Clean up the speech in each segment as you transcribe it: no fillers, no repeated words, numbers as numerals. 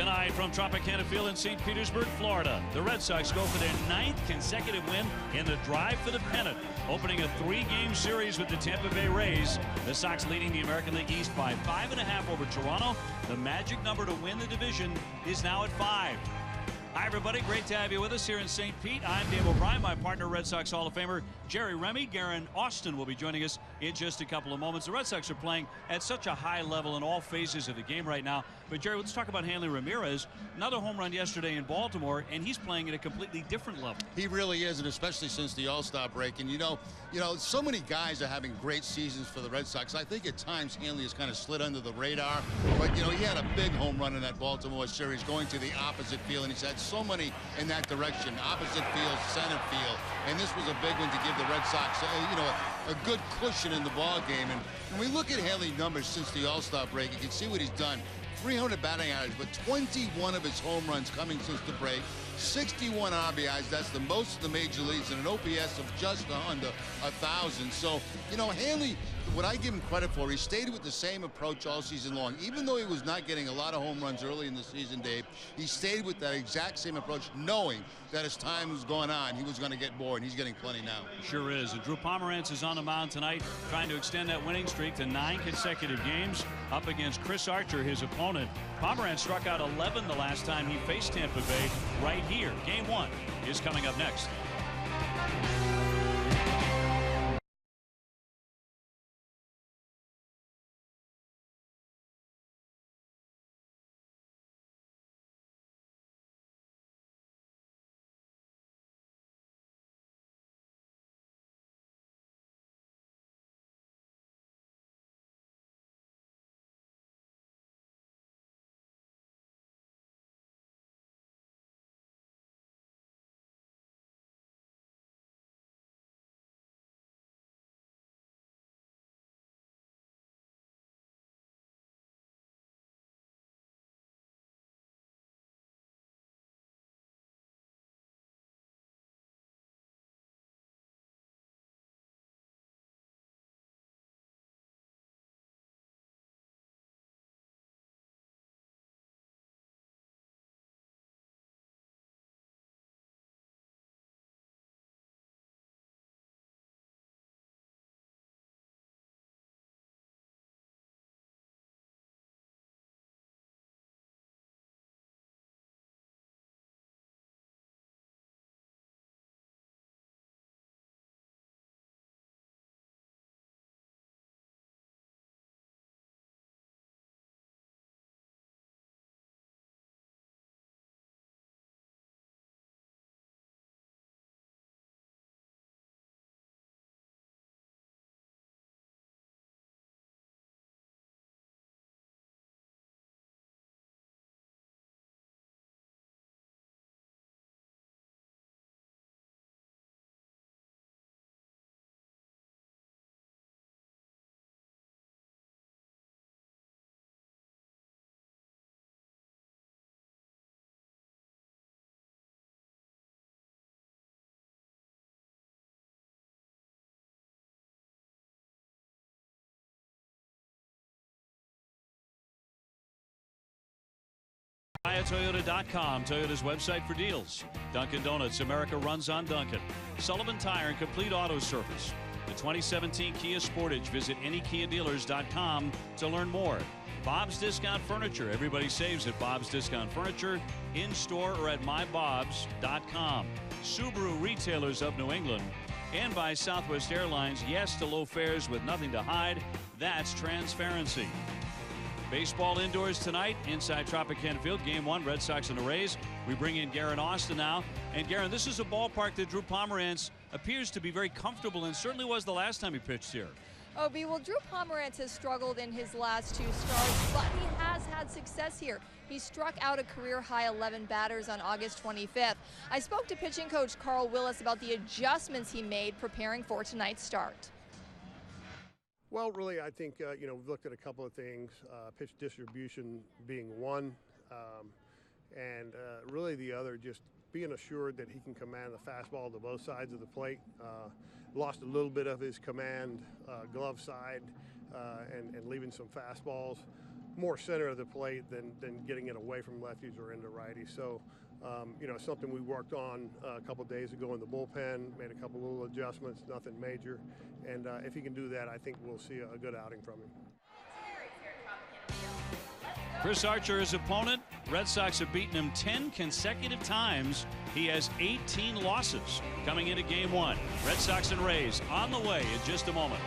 Tonight from Tropicana Field in St. Petersburg, Florida, the Red Sox go for their 9th consecutive win in the drive for the pennant, opening a 3-game series with the Tampa Bay Rays. The Sox leading the American League East by 5.5 over Toronto. The magic number to win the division is now at 5. Hi, everybody. Great to have you with us here in St. Pete. I'm Dave O'Brien. My partner, Red Sox Hall of Famer Jerry Remy. Garen Austin will be joining us in just a couple of moments. The Red Sox are playing at such a high level in all phases of the game right now. But, Jerry, let's talk about Hanley Ramirez. Another home run yesterday in Baltimore, and he's playing at a completely different level. He really is, and especially since the All-Star break. And, you know, so many guys are having great seasons for the Red Sox. I think at times Hanley has kind of slid under the radar. But, you know, he had a big home run in that Baltimore series going to the opposite field, and he's had so many in that direction, opposite field, center field, and this was a big one to give the Red Sox, a good cushion in the ball game. And when we look at Hanley's numbers since the All-Star break, you can see what he's done. 300 batting average, but 21 of his home runs coming since the break. 61 RBIs, that's the most of the major leagues, and an OPS of just under 1,000. So, you know, Hanley, what I give him credit for, he stayed with the same approach all season long. Even though he was not getting a lot of home runs early in the season, Dave, he stayed with that exact same approach, knowing that as time was going on, he was going to get bored, and he's getting plenty now. Sure is. And Drew Pomeranz is on the mound tonight, trying to extend that winning streak to 9 consecutive games up against Chris Archer, his opponent. Pomeranz struck out 11 the last time he faced Tampa Bay right here. Game 1 is coming up next. Toyota.com, Toyota's website for deals. Dunkin' Donuts, America runs on Dunkin'. Sullivan Tire and Complete Auto Service. The 2017 Kia Sportage. Visit anykiadealers.com to learn more. Bob's Discount Furniture. Everybody saves at Bob's Discount Furniture, in-store or at mybobs.com. Subaru Retailers of New England. And by Southwest Airlines, yes to low fares with nothing to hide. That's transparency. Baseball indoors tonight inside Tropicana Field. Game 1, Red Sox and the Rays. We bring in Garen Austin now. And Garen, this is a ballpark that Drew Pomeranz appears to be very comfortable in. Certainly was the last time he pitched here. Obi, well, Drew Pomeranz has struggled in his last 2 starts, but he has had success here. He struck out a career-high 11 batters on August 25th. I spoke to pitching coach Carl Willis about the adjustments he made preparing for tonight's start. Well, really, I think, we've looked at a couple of things, pitch distribution being one, and really the other, just being assured that he can command the fastball to both sides of the plate. Lost a little bit of his command glove side and leaving some fastballs. more center of the plate than getting it away from lefties or into righties. So, you know, something we worked on a couple days ago in the bullpen, made a couple little adjustments, nothing major. And if he can do that, I think we'll see a good outing from him. Chris Archer, his opponent. Red Sox have beaten him 10 consecutive times. He has 18 losses coming into game one. Red Sox and Rays on the way in just a moment.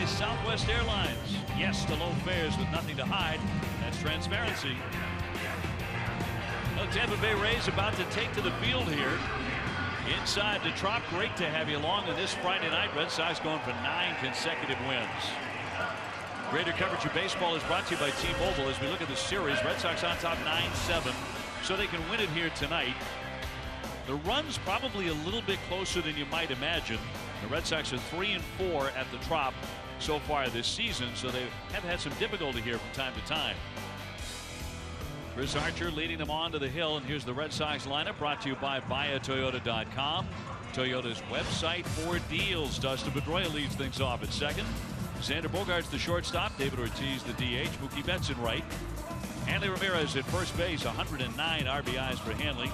Southwest Airlines. Yes to low fares with nothing to hide. That's transparency. The Tampa Bay Rays about to take to the field here. Inside the Trop. Great to have you along on this Friday night. Red Sox going for 9 consecutive wins. Greater coverage of baseball is brought to you by T-Mobile. As we look at the series, Red Sox on top 9-7, so they can win it here tonight. The run's probably a little bit closer than you might imagine. The Red Sox are 3-4 at the Trop so far this season, so they have had some difficulty here from time to time. Chris Archer leading them on to the hill, and here's the Red Sox lineup brought to you by buyatoyota.com, Toyota's website for deals. Dustin Pedroia leads things off at second. Xander Bogaerts the shortstop, David Ortiz the DH, Mookie Betts in right. Hanley Ramirez at first base, 109 RBIs for Hanley.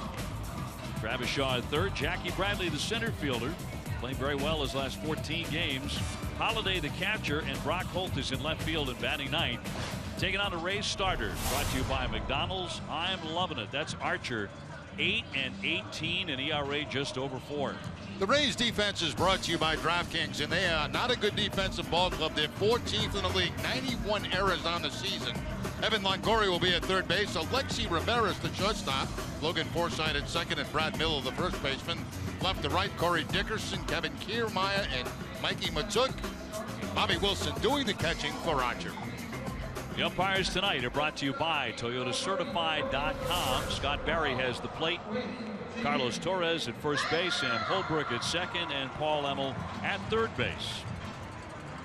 Travis Shaw at third, Jackie Bradley the center fielder, playing very well his last 14 games. Holiday the catcher, and Brock Holt is in left field and batting ninth. Taking on the Rays starter, brought to you by McDonald's. I'm loving it. That's Archer, 8-18, and ERA just over 4. The Rays defense is brought to you by DraftKings, and they are not a good defensive ball club. They're 14th in the league, 91 errors on the season. Evan Longoria will be at third base. Alexi Ramirez, the shortstop. Logan Forsythe at second, and Brad Miller, the first baseman. Left to right, Corey Dickerson, Kevin Kiermaier, and Mikey Matuk. Bobby Wilson doing the catching for Archer. The umpires tonight are brought to you by ToyotaCertified.com. Scott Barry has the plate. Carlos Torres at first base, Sam Holbrook at second, and Paul Emmel at third base.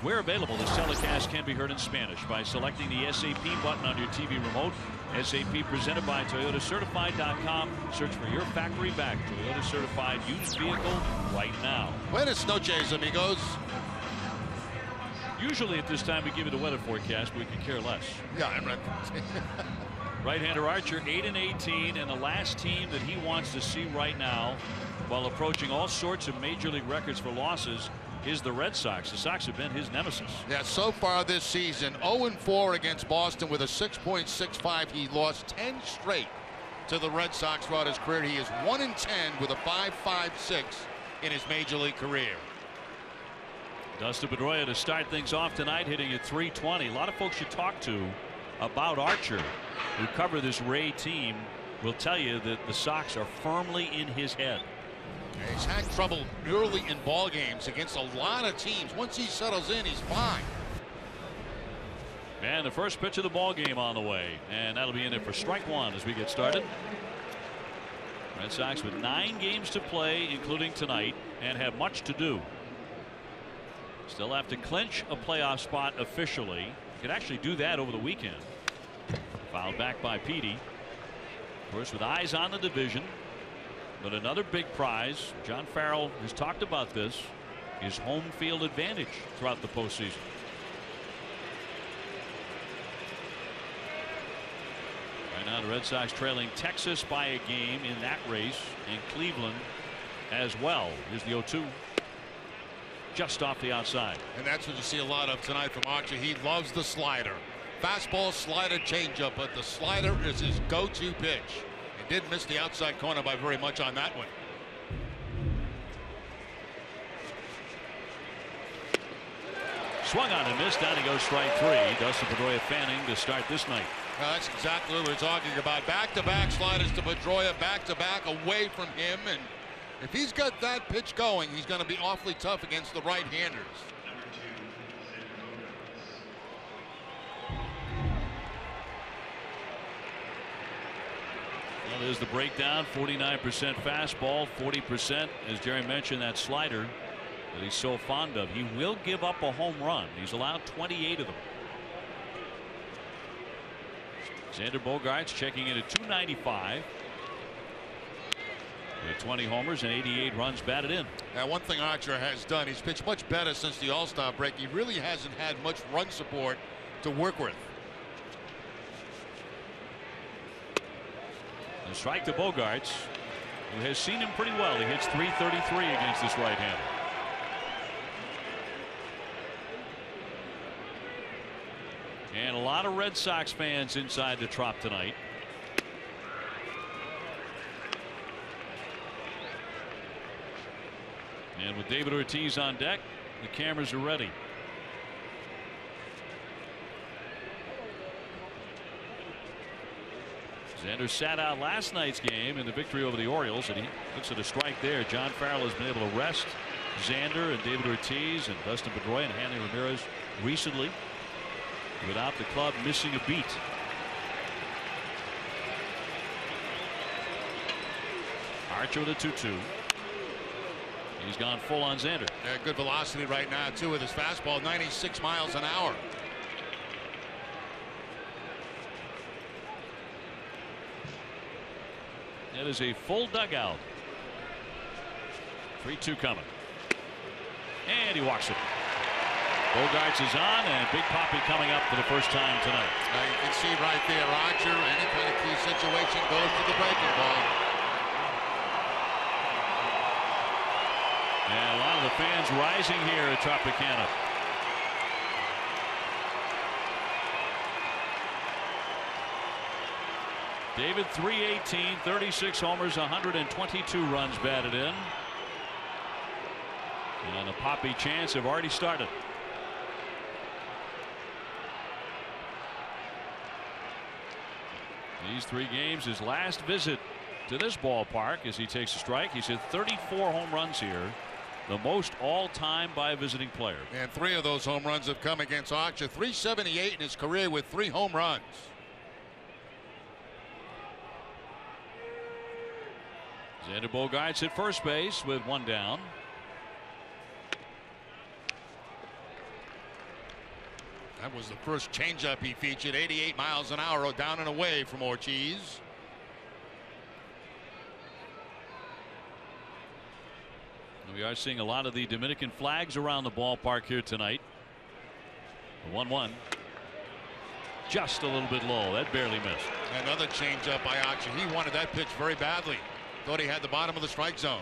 Where available, this telecast can be heard in Spanish by selecting the SAP button on your TV remote. SAP presented by ToyotaCertified.com. Search for your factory back Toyota Certified used vehicle right now. Buenas noches, amigos. Usually at this time we give you the weather forecast, but we could care less. Yeah, I'm right. Right-hander Archer, 8-18, and the last team that he wants to see right now, while approaching all sorts of major league records for losses, is the Red Sox. The Sox have been his nemesis. Yeah, so far this season, 0-4 against Boston with a 6.65. He lost 10 straight to the Red Sox throughout his career. He is 1-10 with a 5.56 in his major league career. Dustin Pedroia to start things off tonight, hitting at .320. A lot of folks you talk to about Archer, who cover this Ray team, will tell you that the Sox are firmly in his head. He's had trouble early in ball games against a lot of teams. Once he settles in, he's fine. And the first pitch of the ball game on the way, and that'll be in there for strike one as we get started. Red Sox with 9 games to play, including tonight, and have much to do. Still have to clinch a playoff spot officially. Could actually do that over the weekend. Fouled back by Petey. Of course, with eyes on the division, but another big prize. John Farrell has talked about this, his home field advantage throughout the postseason. Right now the Red Sox trailing Texas by a game in that race, and Cleveland as well. Here's the 0-2. Just off the outside. And that's what you see a lot of tonight from Archer. He loves the slider. Fastball, slider, changeup, but the slider is his go-to pitch. He did miss the outside corner by very much on that one. Swung on and missed. Down he goes, strike 3. Dustin Pedroia fanning to start this night. That's exactly what we're talking about. Back-to-back sliders to Pedroia, back-to-back away from him, and if he's got that pitch going, he's going to be awfully tough against the right-handers. Well, there's the breakdown. 49% fastball, 40%, as Jerry mentioned, that slider that he's so fond of. He will give up a home run. He's allowed 28 of them. Xander Bogaerts checking in at .295. With 20 homers and 88 runs batted in. Now, one thing Archer has done, he's pitched much better since the All-Star break. He really hasn't had much run support to work with. The strike to Bogaerts, who has seen him pretty well. He hits .333 against this right-hander. And a lot of Red Sox fans inside the Trop tonight. And with David Ortiz on deck, the cameras are ready. Xander sat out last night's game in the victory over the Orioles, and he looks at a strike there. John Farrell has been able to rest Xander and David Ortiz and Dustin Pedroia and Hanley Ramirez recently without the club missing a beat. Archer with a 2-2. He's gone full on Xander. Yeah, good velocity right now, too, with his fastball, 96 miles an hour. It is a full dugout. 3-2 coming. And he walks it. Bogaerts is on, and Big Papi coming up for the first time tonight. You can see right there, Archer, any kind of key situation goes to the breaking ball. And a lot of the fans rising here at Tropicana. David, 318, 36 homers, 122 runs batted in. And the Papi chants have already started. These 3 games, his last visit to this ballpark as he takes a strike. He's hit 34 home runs here, the most all-time by a visiting player. And 3 of those home runs have come against Archer. 378 in his career with 3 home runs. Xander Bogaerts at first base with 1 down. That was the first changeup he featured, 88 miles an hour down and away from Ortiz. We are seeing a lot of the Dominican flags around the ballpark here tonight. The 1-1. Just a little bit low. That barely missed. Another changeup by Archer. He wanted that pitch very badly. Thought he had the bottom of the strike zone.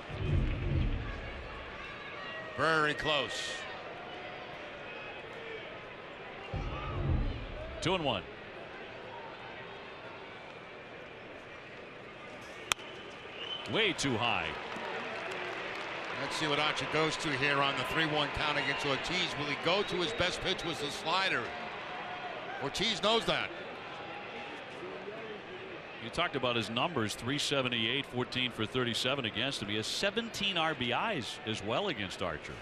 Very close. 2-1. Way too high. Let's see what Archer goes to here on the 3-1 count against Ortiz. Will he go to his best pitch, was the slider? Ortiz knows that. You talked about his numbers, 378, 14 for 37 against him. He has 17 RBIs as well against Archer.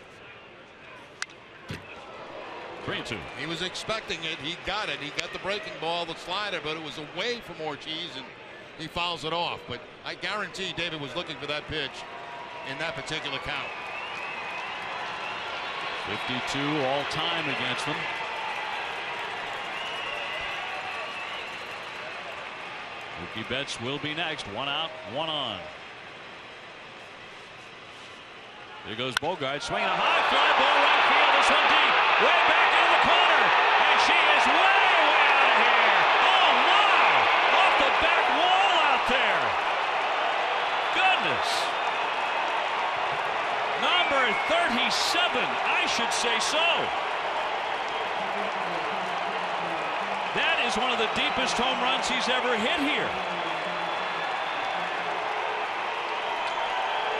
3-2. He was expecting it. He got it. He got the breaking ball, the slider, but it was away from Ortiz, and he fouls it off. But I guarantee David was looking for that pitch in that particular count. 52 all time against them. Mookie Betts will be next. 1 out, 1 on. There goes Bogart, swinging a high fly ball right field. This one deep, way back into the corner, and she is way out of here. Oh my! Off the back wall out there. Goodness. Number 37, I should say so. That is one of the deepest home runs he's ever hit here.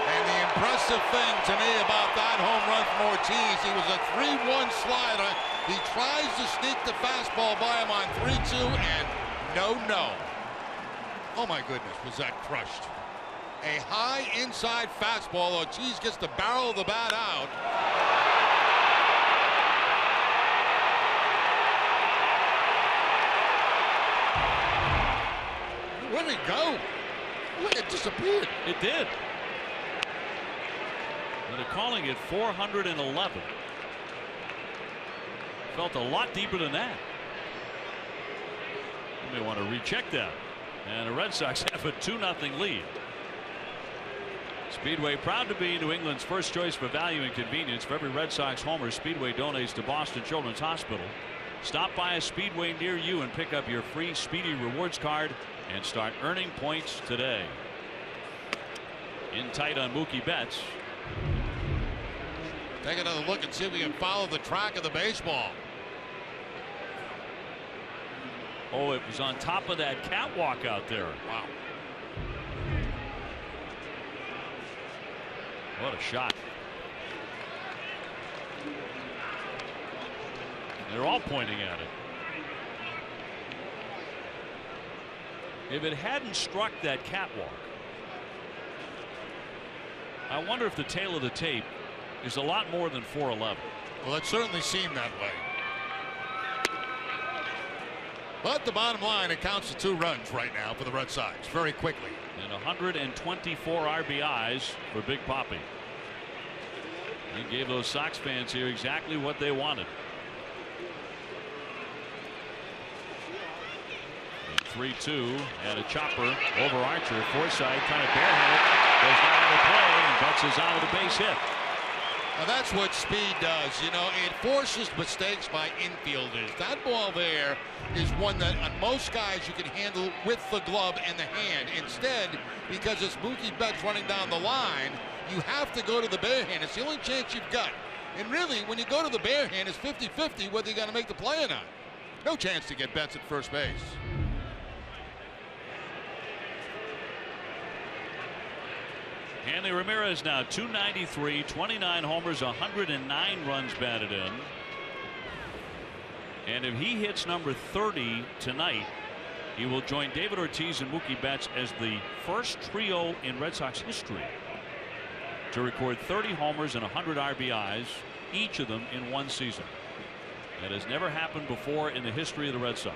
And the impressive thing to me about that home run from Ortiz, he was a 3-1 slider. He tries to sneak the fastball by him on 3-2, and no. Oh my goodness, was that crushed. A high inside fastball. Ortiz gets the barrel of the bat out. Where did it go? It disappeared. It did. They're calling it 411. Felt a lot deeper than that. You may want to recheck that. And the Red Sox have a 2-0 lead. Speedway proud to be New England's first choice for value and convenience. For every Red Sox homer, Speedway donates to Boston Children's Hospital. Stop by a Speedway near you and pick up your free Speedy Rewards card and start earning points today. In tight on Mookie Betts. Take another look and see if we can follow the track of the baseball. Oh, it was on top of that catwalk out there. Wow. What a shot. They're all pointing at it. If it hadn't struck that catwalk, I wonder if the tail of the tape is a lot more than 411. Well, it certainly seemed that way. But the bottom line, it counts to 2 runs right now for the Red Sox very quickly. And 124 RBIs for Big Papi. He gave those Sox fans here exactly what they wanted. 3-2 and a chopper over Archer. Forsythe trying to barehanded. Goes not out of play, and Betts is out of the base hit. Now that's what speed does. You know, it forces mistakes by infielders. That ball there is one that on most guys you can handle with the glove and the hand. Instead, because it's Mookie Betts running down the line, you have to go to the bare hand. It's the only chance you've got. And really, when you go to the bare hand, it's 50-50 whether you're going to make the play or not. No chance to get Betts at first base. Hanley Ramirez now 293, 29 homers, 109 runs batted in. And if he hits number 30 tonight, he will join David Ortiz and Mookie Betts as the first trio in Red Sox history to record 30 homers and 100 RBIs, each of them in one season. That has never happened before in the history of the Red Sox.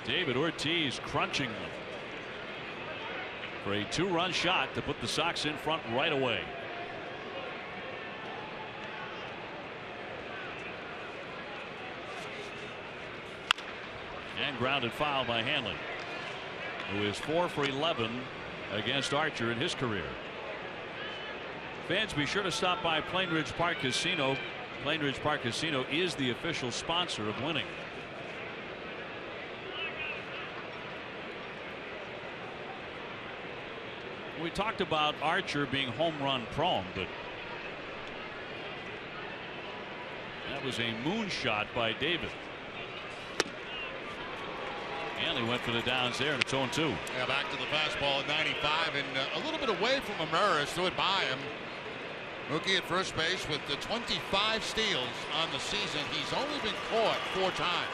David Ortiz crunching them for a 2-run shot to put the Sox in front right away. And grounded foul by Hanley, who is 4 for 11 against Archer in his career. Fans, be sure to stop by Plainridge Park Casino. Plainridge Park Casino is the official sponsor of Winning. We talked about Archer being home run prone, but that was a moonshot by David. And he went for the downs there, and it's 0-2. Yeah, back to the fastball at 95, and a little bit away from Ramirez. Threw it by him. Mookie at first base with the 25 steals on the season. He's only been caught 4 times.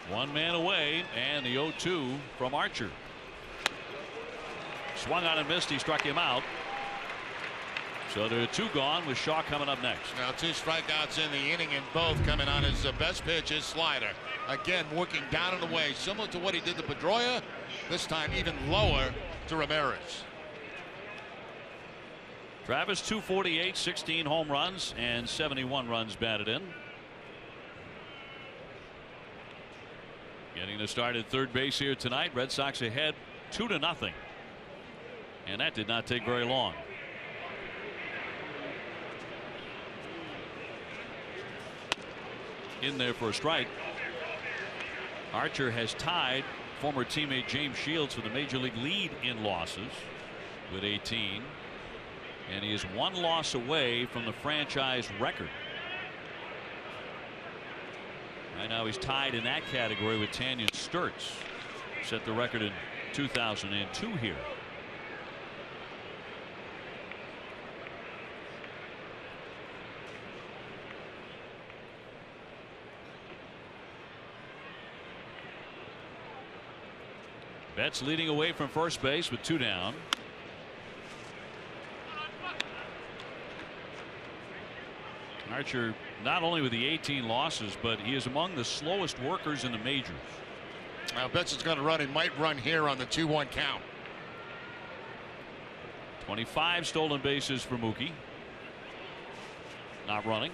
One man away, and the 0-2 from Archer. Swung on and missed. He struck him out. So there are 2 gone, with Shaw coming up next. Now 2 strikeouts in the inning, and both coming on his best pitch, his slider. Again, working down and away, similar to what he did to Pedroia. This time even lower to Ramirez. Travis, 248, 16 home runs, and 71 runs batted in. Getting the start at third base here tonight. Red Sox ahead 2-0. And that did not take very long. In there for a strike. Archer has tied former teammate James Shields for the major league lead in losses with 18. And he is 1 loss away from the franchise record. Right now he's tied in that category with Tanyan Sturtz. Set the record in 2002 here. Betts leading away from first base with 2 down. Archer not only with the 18 losses, but he is among the slowest workers in the majors. Now Betts is going to run and might run here on the 2-1 count. 25 stolen bases for Mookie. Not running.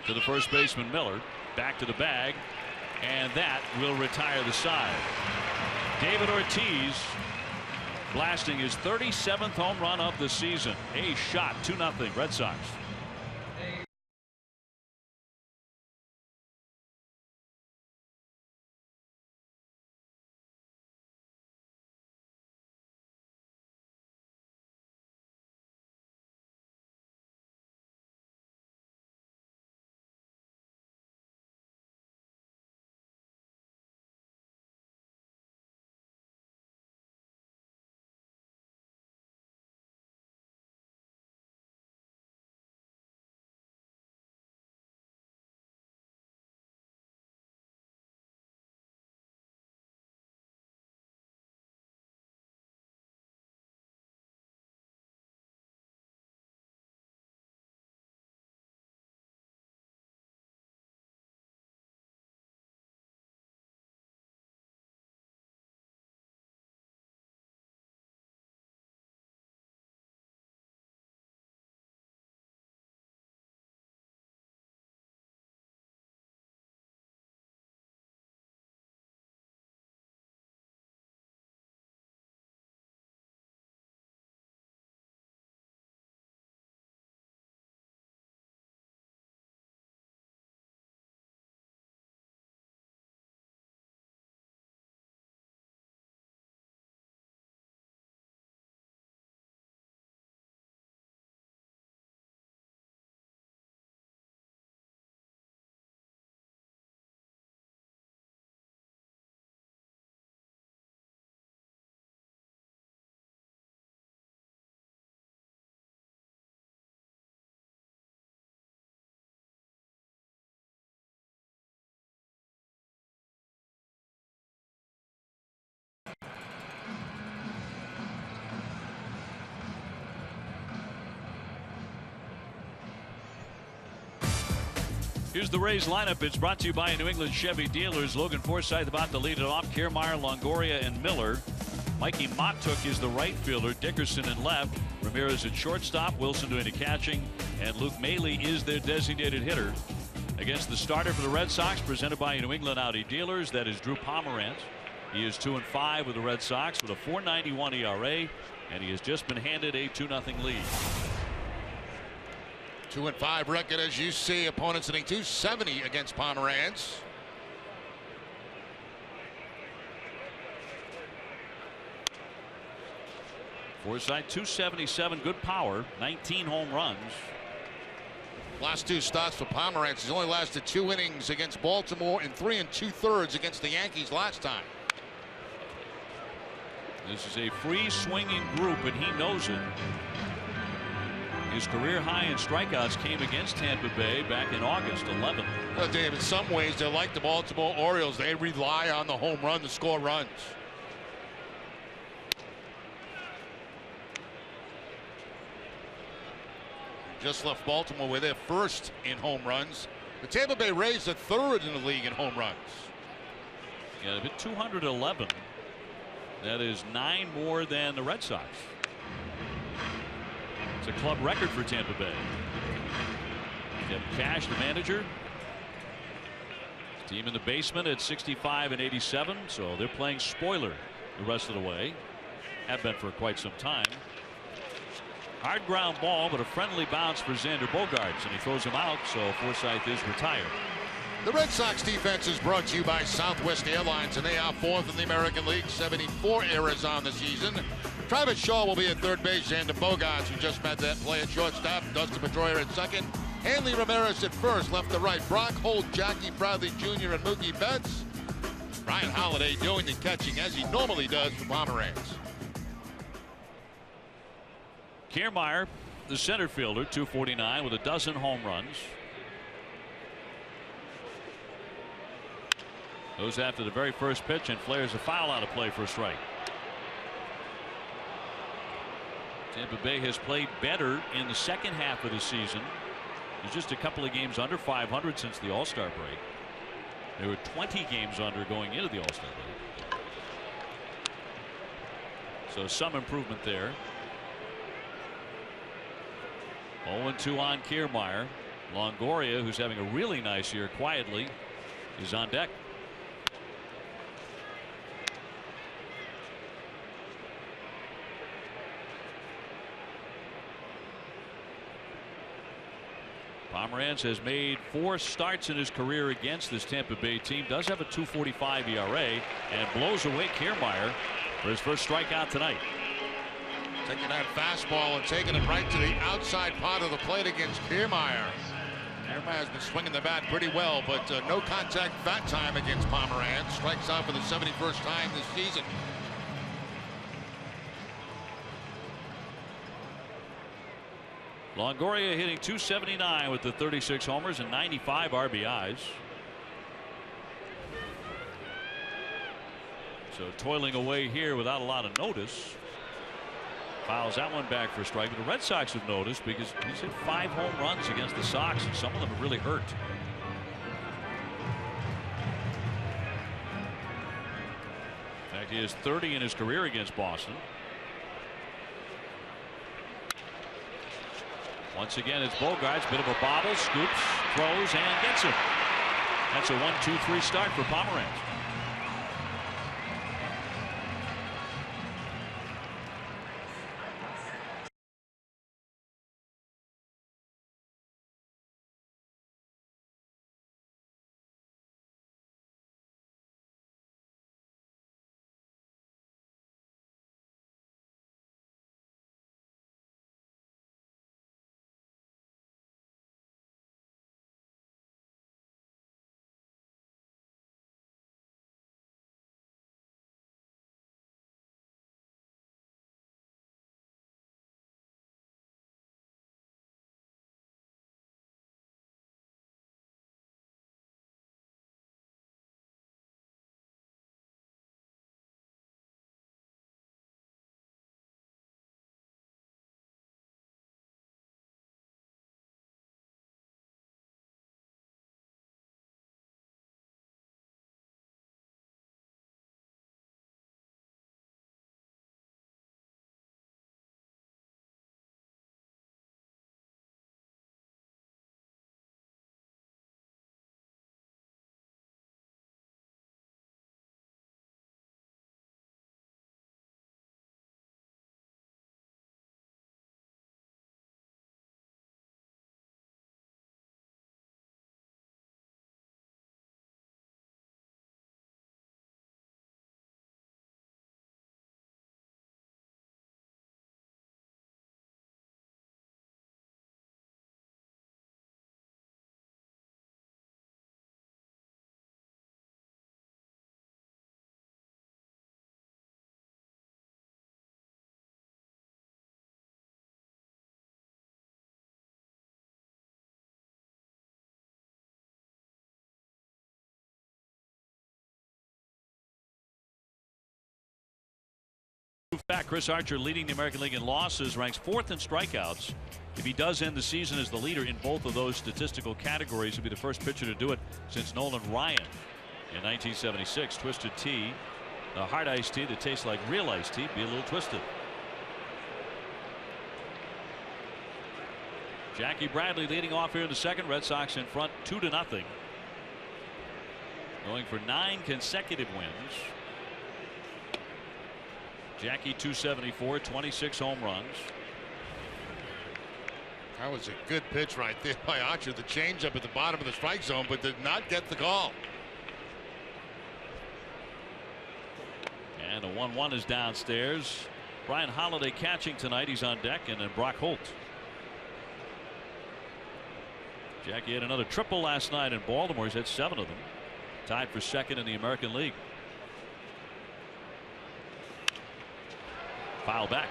To the first baseman Miller. Back to the bag. And that will retire the side. David Ortiz blasting his 37th home run of the season. A shot, 2-0 Red Sox. Here's the Rays lineup. It's brought to you by New England Chevy dealers. Logan Forsythe about to lead it off. Kiermaier, Longoria, and Miller. Mikey Mottook is the right fielder. Dickerson in left. Ramirez at shortstop. Wilson doing the catching. And Luke Maile is their designated hitter. Against the starter for the Red Sox, presented by New England Audi dealers, that is Drew Pomeranz. He is 2-5 with the Red Sox with a .491 ERA, and he has just been handed a 2-0 lead. 2-5 record, as you see. Opponents hitting .270 against Pomeranz. Forsythe 277, good power, 19 home runs. Last 2 starts for Pomeranz. He's only lasted 2 innings against Baltimore and 3 2/3 against the Yankees last time. This is a free swinging group, and he knows it. His career high in strikeouts came against Tampa Bay back in August, 11. Well, Dave, in some ways, they're like the Baltimore Orioles. They rely on the home run to score runs. Just left Baltimore with their first in home runs. The Tampa Bay Rays are 3rd in the league in home runs. Yeah, they've hit 211. That is 9 more than the Red Sox. It's a club record for Tampa Bay. Kevin Cash, the manager. Team in the basement at 65 and 87, so they're playing spoiler the rest of the way. Have been for quite some time. Hard ground ball, but a friendly bounce for Xander Bogaerts, and he throws him out, so Forsythe is retired. The Red Sox defense is brought to you by Southwest Airlines, and they are 4th in the American League. 74 errors on the season. Travis Shaw will be at third base. Xander Bogaerts, who just met that play at shortstop. Dustin Pedroia at second. Hanley Ramirez at first, left to right. Brock Holt, Jackie Bradley Jr., and Mookie Betts. Ryan Holiday doing the catching as he normally does for Pomeranz. Kiermaier, the center fielder, 249 with a dozen home runs. Goes after the very first pitch and flares a foul out of play for a strike. Tampa Bay has played better in the second half of the season. There's just a couple of games under 500 since the All-Star break. They were 20 games under going into the All-Star break. So some improvement there. 0-2 on Kiermaier. Longoria, who's having a really nice year quietly, is on deck. Pomeranz has made 4 starts in his career against this Tampa Bay team. Does have a 2.45 ERA and blows away Kiermaier for his first strikeout tonight. Taking that fastball and taking it right to the outside part of the plate against Kiermaier. Kiermaier's been swinging the bat pretty well, but no contact that time against Pomeranz. Strikes out for the 71st time this season. Longoria hitting 279 with the 36 homers and 95 RBIs. So toiling away here without a lot of notice. Fouls that one back for a strike. But the Red Sox have noticed because he's hit 5 home runs against the Sox, and some of them have really hurt. In fact, he has 30 in his career against Boston. Once again, it's Bogaerts. Bit of a bobble, scoops, throws, and gets him. That's a 1-2-3 start for Pomeranz. Back, Chris Archer leading the American League in losses, ranks 4th in strikeouts. If he does end the season as the leader in both of those statistical categories, he'll be the first pitcher to do it since Nolan Ryan in 1976. Twisted tea, a hard iced tea that tastes like real iced tea, be a little twisted. Jackie Bradley leading off here in the second. Red Sox in front 2-0. Going for 9 consecutive wins. Jackie 274, 26 home runs. That was a good pitch right there by Archer. The changeup at the bottom of the strike zone, but did not get the call. And a 1-1 is downstairs. Brian Holiday catching tonight. He's on deck, and then Brock Holt. Jackie had another triple last night in Baltimore. He's had 7 of them. Tied for second in the American League. Foul back.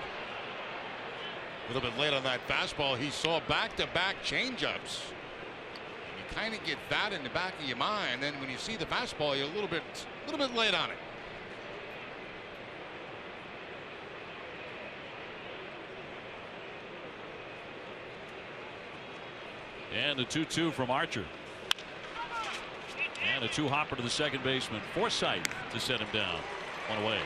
A little bit late on that fastball. He saw back-to-back changeups. You kind of get that in the back of your mind. Then when you see the fastball, you're a little bit late on it. And the 2-2 from Archer. And a 2-hopper to the second baseman. Forsythe to set him down. 1 away.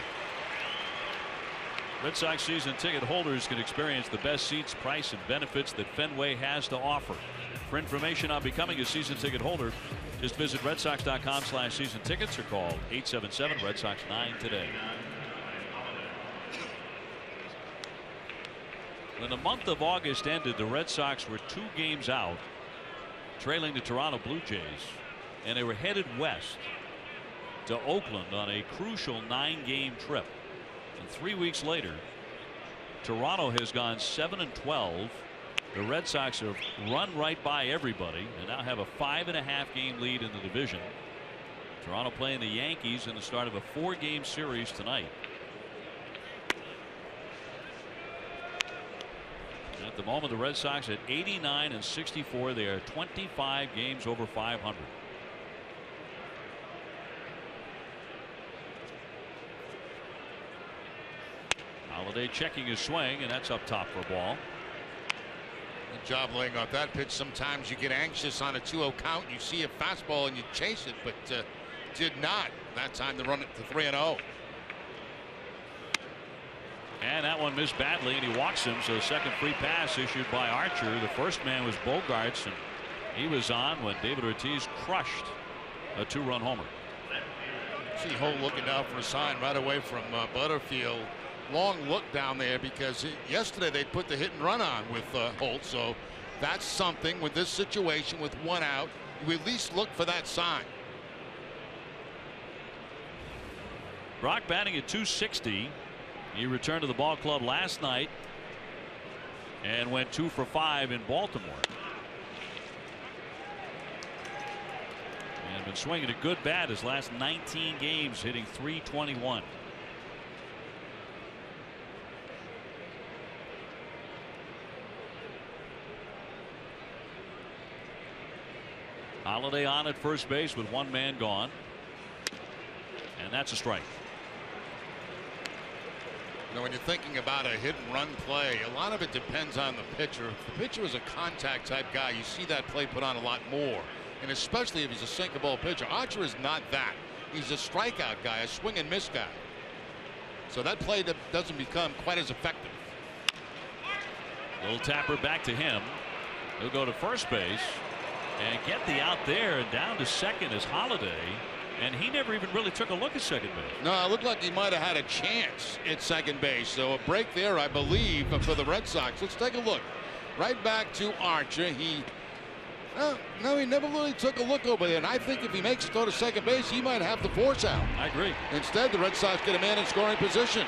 Red Sox season ticket holders can experience the best seats, price, and benefits that Fenway has to offer. For information on becoming a season ticket holder, just visit redsox.com/season tickets or call 877 Red Sox 9 today. When the month of August ended, the Red Sox were 2 games out, trailing the Toronto Blue Jays, and they were headed west to Oakland on a crucial 9-game trip. And 3 weeks later, Toronto has gone 7-12. The Red Sox have run right by everybody and now have a 5.5-game lead in the division. Toronto playing the Yankees in the start of a 4-game series tonight. At the moment, the Red Sox at 89-64. They are 25 games over 500. Holiday checking his swing, and that's up top for a ball. Good job laying off that pitch. Sometimes you get anxious on a 2-0 count. You see a fastball and you chase it, but did not that time to run it to 3-0. And that one missed badly, and he walks him. So the second free pass issued by Archer. The first man was Bogarts, and he was on when David Ortiz crushed a 2-run homer. See Holt looking down for a sign right away from Butterfield. Long look down there because yesterday they put the hit and run on with Holt. So that's something with this situation with 1 out. You at least look for that sign. Brock batting at .260. He returned to the ball club last night and went 2 for 5 in Baltimore. And been swinging a good bat his last 19 games, hitting .321. Holiday on at first base with 1 man gone. And that's a strike. You know, when you're thinking about a hit and run play, a lot of it depends on the pitcher. If the pitcher is a contact type guy, you see that play put on a lot more. And especially if he's a sinker ball pitcher. Archer is not that. He's a strikeout guy, a swing and miss guy. So that play doesn't become quite as effective. Little tapper back to him. He'll go to first base and get the out there, and down to second is Holiday. And he never even really took a look at second base. No, it looked like he might have had a chance at second base. So a break there, I believe, for the Red Sox. Let's take a look. Right back to Archer. He never really took a look over there. And I think if he makes it go to second base, he might have the force out. I agree. Instead, the Red Sox get a man in scoring position.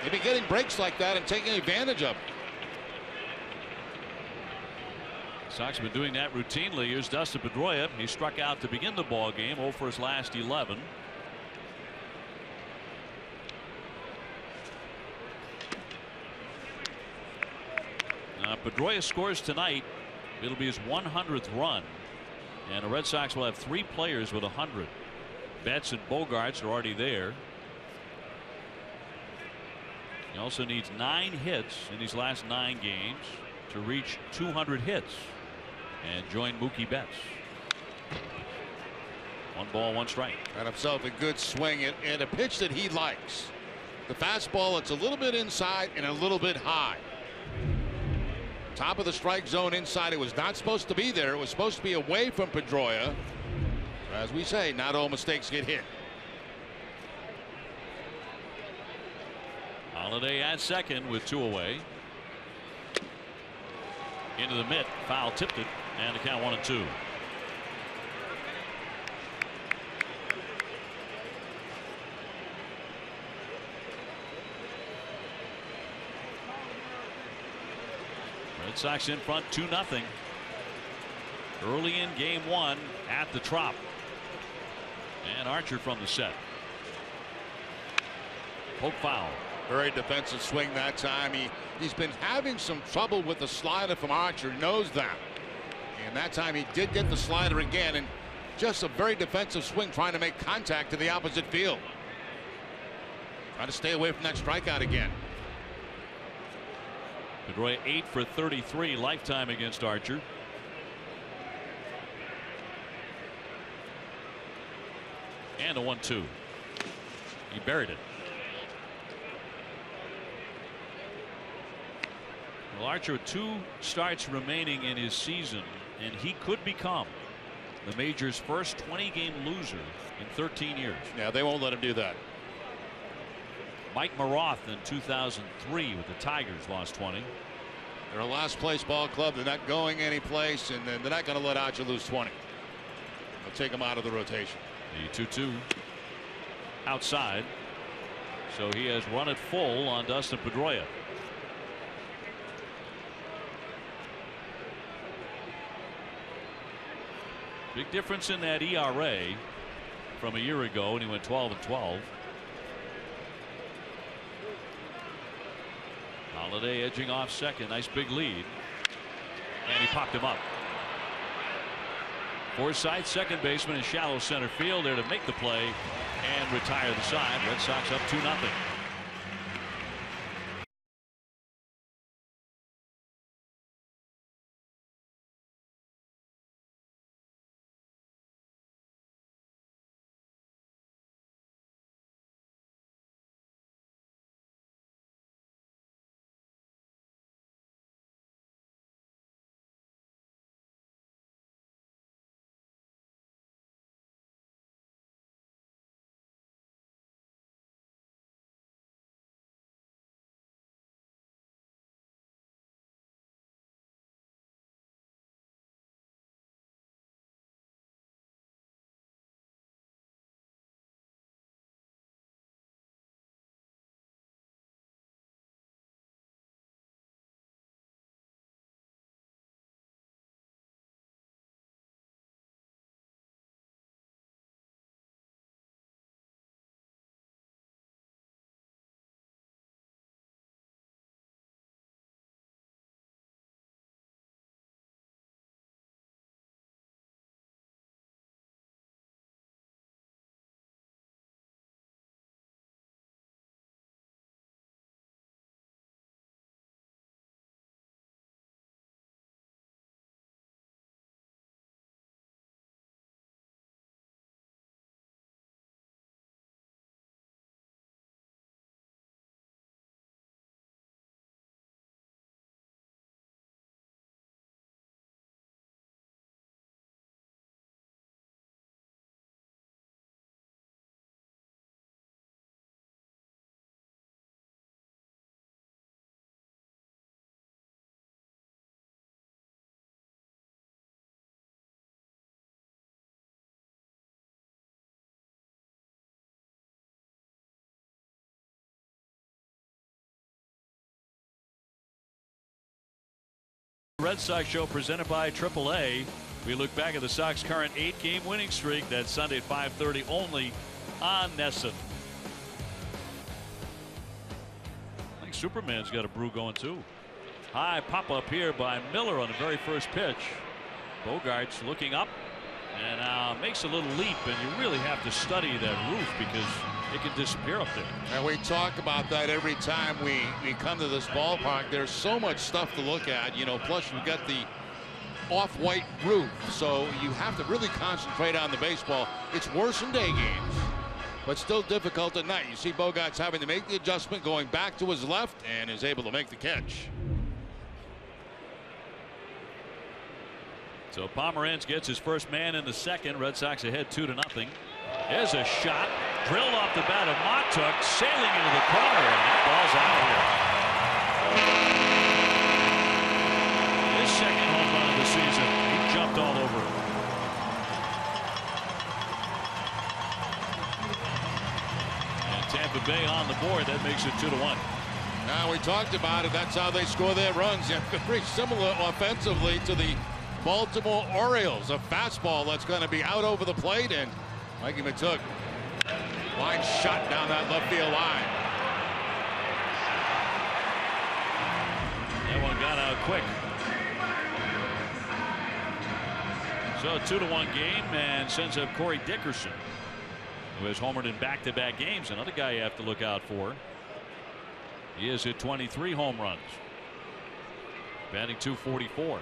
They've been getting breaks like that and taking advantage of it. Sox have been doing that routinely. Here's Dustin Pedroia. He struck out to begin the ball game, 0 for his last 11. Pedroia scores tonight. It'll be his 100th run, and the Red Sox will have 3 players with 100. Betts and Bogarts are already there. He also needs 9 hits in these last 9 games to reach 200 hits and join Mookie Betts. 1 ball, 1 strike. Got himself a good swing and a pitch that he likes. The fastball, it's a little bit inside and a little bit high. Top of the strike zone inside. It was not supposed to be there. It was supposed to be away from Pedroia. As we say, not all mistakes get hit. Holiday at second with 2 away. Into the mitt, foul tipped it, and the count 1-2. Red Sox in front 2-0. Early in game 1 at the Trop. And Archer from the set. Poke foul. Very defensive swing that time. He's been having some trouble with the slider from Archer. Knows that. And that time he did get the slider again. And just a very defensive swing, trying to make contact to the opposite field. Trying to stay away from that strikeout again. Pedroia 8 for 33 lifetime against Archer. And a 1-2. He buried it. Well, Archer with 2 starts remaining in his season, and he could become the major's first 20-game loser in 13 years. Yeah, they won't let him do that. Mike Maroth in 2003 with the Tigers lost 20. They're a last place ball club. They're not going any place, and they're not going to let Archer lose 20. They'll take him out of the rotation. The 2-2 outside, so he has run it full on Dustin Pedroia. Big difference in that ERA from a year ago when he went 12-12. Holiday edging off second. Nice big lead. And he popped him up. Forsythe, second baseman in shallow center field, there to make the play and retire the side. Red Sox up 2-0. Red Sox show presented by AAA. We look back at the Sox current 8-game winning streak. That's Sunday at 5:30 only on NESN. I think Superman's got a brew going too. High pop up here by Miller on the very first pitch. Bogarts looking up and makes a little leap, and you really have to study that roof because it can disappear up there. And we talk about that every time we come to this ballpark. There's so much stuff to look at, you know, plus you've got the off-white roof, so you have to really concentrate on the baseball. It's worse in day games, but still difficult at night. You see Bogart's having to make the adjustment, going back to his left, and is able to make the catch. So Pomeranz gets his first man in the second. Red Sox ahead 2-0. There's a shot drilled off the bat of Matuk, sailing into the corner, and that ball's out of here. His second home run of the season. He jumped all over it. And Tampa Bay on the board. That makes it 2-1. Now we talked about it. That's how they score their runs. Yeah, very similar offensively to the Baltimore Orioles. A fastball that's going to be out over the plate, and Mikey Matuk, line shot down that left field line. That one got out quick. So a 2-1 game, and sends up Corey Dickerson, who has homered in back-to-back games. Another guy you have to look out for. He has hit 23 home runs, batting .244.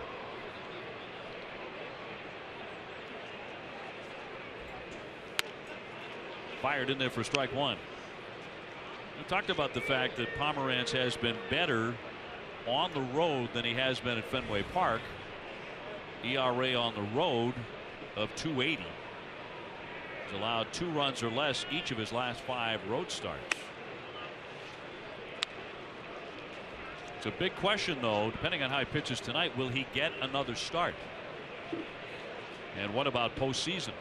Fired in there for strike one. We talked about the fact that Pomeranz has been better on the road than he has been at Fenway Park. ERA on the road of .280. He's allowed 2 runs or less each of his last 5 road starts. It's a big question, though, depending on how he pitches tonight. Will he get another start? And what about postseason?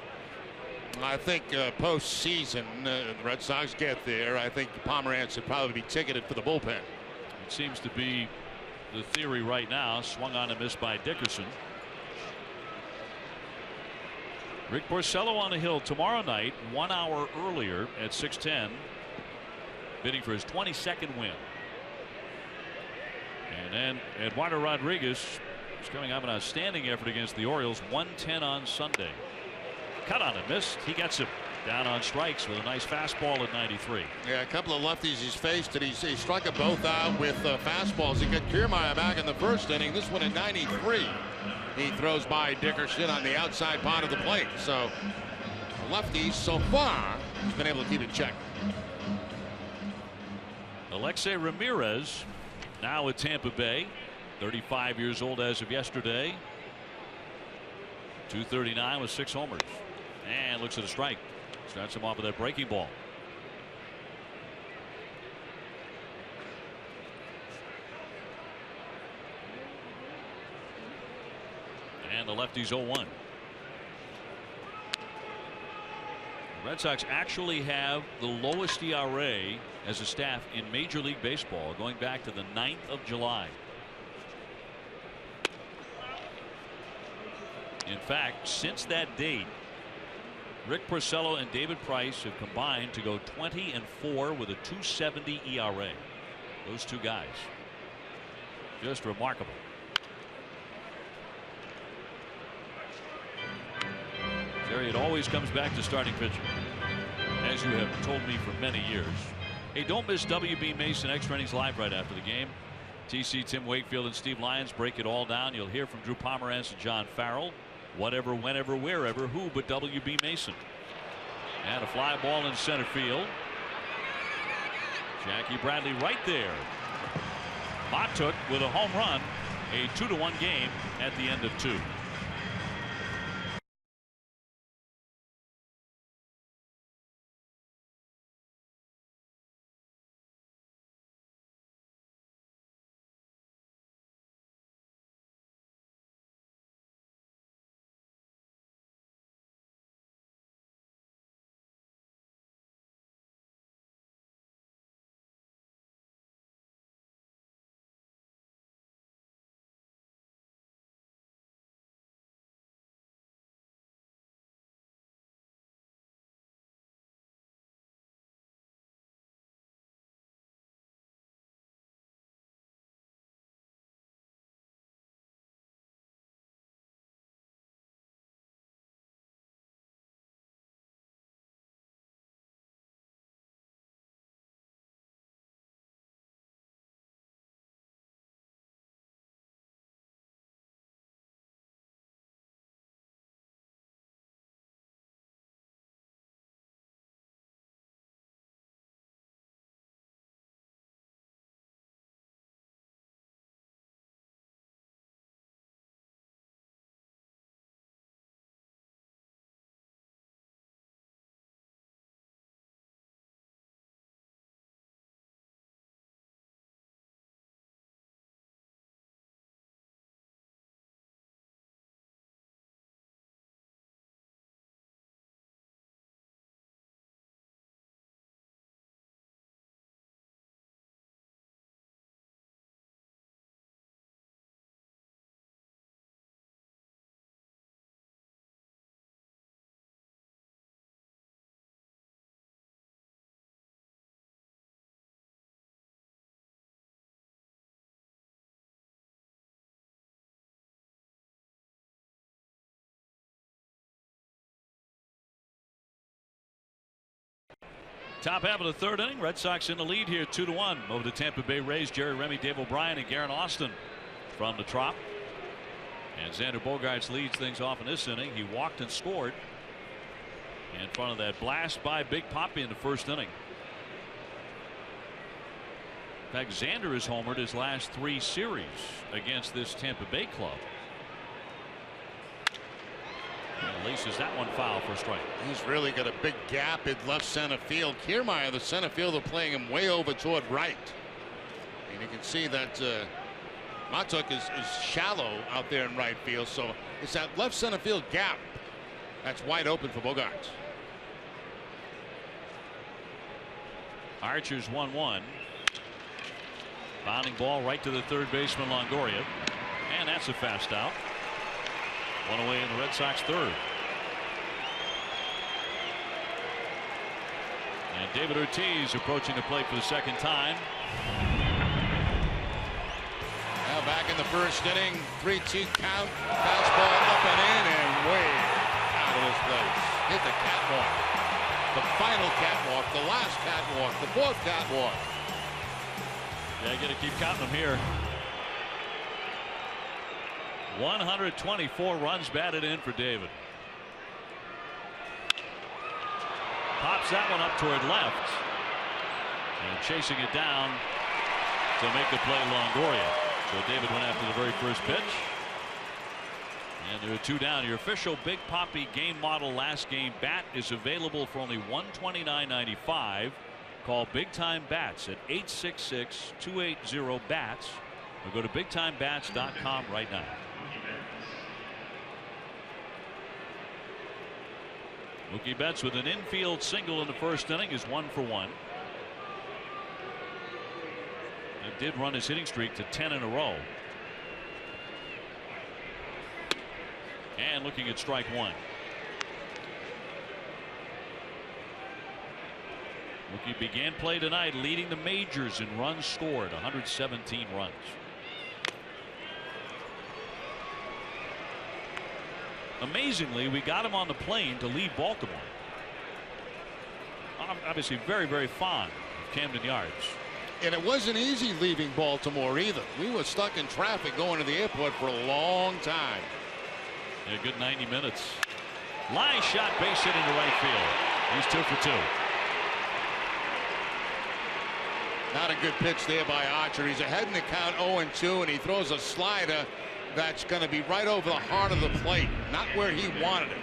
I think postseason, the Red Sox get there. I think Pomeranz would probably be ticketed for the bullpen. It seems to be the theory right now. Swung on and missed by Dickerson. Rick Porcello on the hill tomorrow night, 1 hour earlier at 6:10, bidding for his 22nd win. And then Eduardo Rodriguez is coming up an outstanding effort against the Orioles. 110 on Sunday. Cut on and missed. He gets him down on strikes with a nice fastball at 93. Yeah, a couple of lefties he's faced, and he struck them both out with fastballs. He got Kiermaier back in the first inning. This one at 93. He throws by Dickerson on the outside part of the plate. So lefties so far he's been able to keep it checked. Alexei Ramirez now with Tampa Bay, 35 years old as of yesterday. .239 with 6 homers. And looks at a strike. Starts him off with that breaking ball. And the lefty's 0-1. The Red Sox actually have the lowest ERA as a staff in Major League Baseball going back to the 9th of July. In fact, since that date, Rick Porcello and David Price have combined to go 20-4 with a .270 ERA. Those two guys. Just remarkable. Jerry, it always comes back to starting pitching, as you have told me for many years. Hey, don't miss WB Mason Extra Innings Live right after the game. TC, Tim Wakefield, and Steve Lyons break it all down. You'll hear from Drew Pomeranz and John Farrell. Whatever, whenever, wherever, who but WB Mason. And a fly ball in center field. Jackie Bradley right there. Matuk with a home run. A 2-1 game at the end of 2. Top half of the third inning. Red Sox in the lead here 2-1 over the Tampa Bay Rays. Jerry Remy, Dave O'Brien, and Garrett Austin from the Trop. And Xander Bogaerts leads things off in this inning. He walked and scored in front of that blast by Big Papi in the first inning. In fact, Xander has homered his last 3 series against this Tampa Bay club. And laces that one foul for a strike. He's really got a big gap in left center field. Kiermaier, the center fielder, playing him way over toward right. And you can see that Matuk is shallow out there in right field. So it's that left center field gap that's wide open for Bogaerts. Archer's 1-1. Bounding ball right to the third baseman Longoria. And that's a fast out. One away in the Red Sox third. And David Ortiz approaching the plate for the second time. Now back in the first inning, 3-2 count. Fastball up and in and way out of this place. Hit the catwalk. The final catwalk, the last catwalk, the fourth catwalk. Yeah, you got to keep counting them here. 124 runs batted in for David. Pops that one up toward left. And chasing it down to make the play Longoria. So David went after the very first pitch. And there are 2 down. Your official Big Papi game model last game bat is available for only $129.95. Call Big Time Bats at 866-280-BATS. Or go to BigTimeBats.com right now. Mookie Betts with an infield single in the first inning is 1 for 1. It did run his hitting streak to 10 in a row. And looking at strike 1. Mookie began play tonight leading the majors in runs scored, 117 runs. Amazingly, we got him on the plane to leave Baltimore. I'm obviously very, very fond of Camden Yards. And it wasn't easy leaving Baltimore either. We were stuck in traffic going to the airport for a long time. A good 90 minutes. Line shot, base hit into right field. He's 2 for 2. Not a good pitch there by Archer. He's ahead in the count 0-2, and he throws a slider that's going to be right over the heart of the plate, not where he wanted it.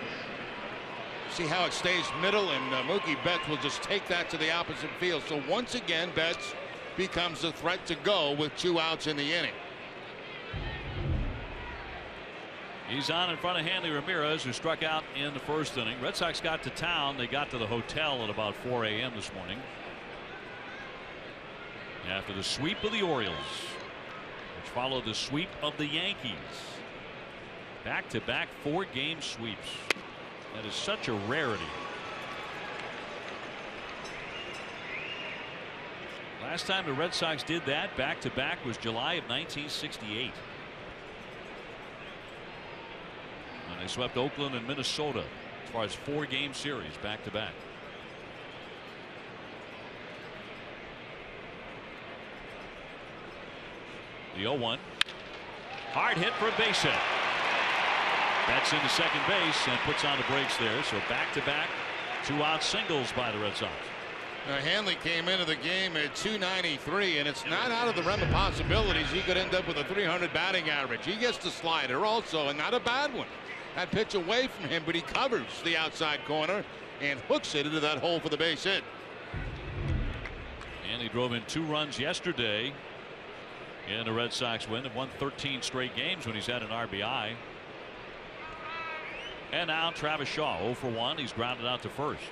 See how it stays middle, and Mookie Betts will just take that to the opposite field. So once again, Betts becomes a threat to go with 2 outs in the inning. He's on in front of Hanley Ramirez, who struck out in the first inning. Red Sox got to town. They got to the hotel at about 4 a.m. this morning. After the sweep of the Orioles, which followed the sweep of the Yankees. Back-to-back 4-game sweeps. That is such a rarity. Last time the Red Sox did that back-to-back was July of 1968. And they swept Oakland and Minnesota as far as 4-game series back-to-back. The 0-1. Hard hit for a base hit. That's into second base and puts on the brakes there. So back-to-back 2-out singles by the Red Sox. Now Hanley came into the game at .293, and it's not out of the realm of possibilities he could end up with a .300 batting average. He gets the slider also, and not a bad one. That pitch away from him, but he covers the outside corner and hooks it into that hole for the base hit. And he drove in 2 runs yesterday in the Red Sox win. They've won 13 straight games when he's had an RBI. And now Travis Shaw 0 for 1. He's grounded out to first.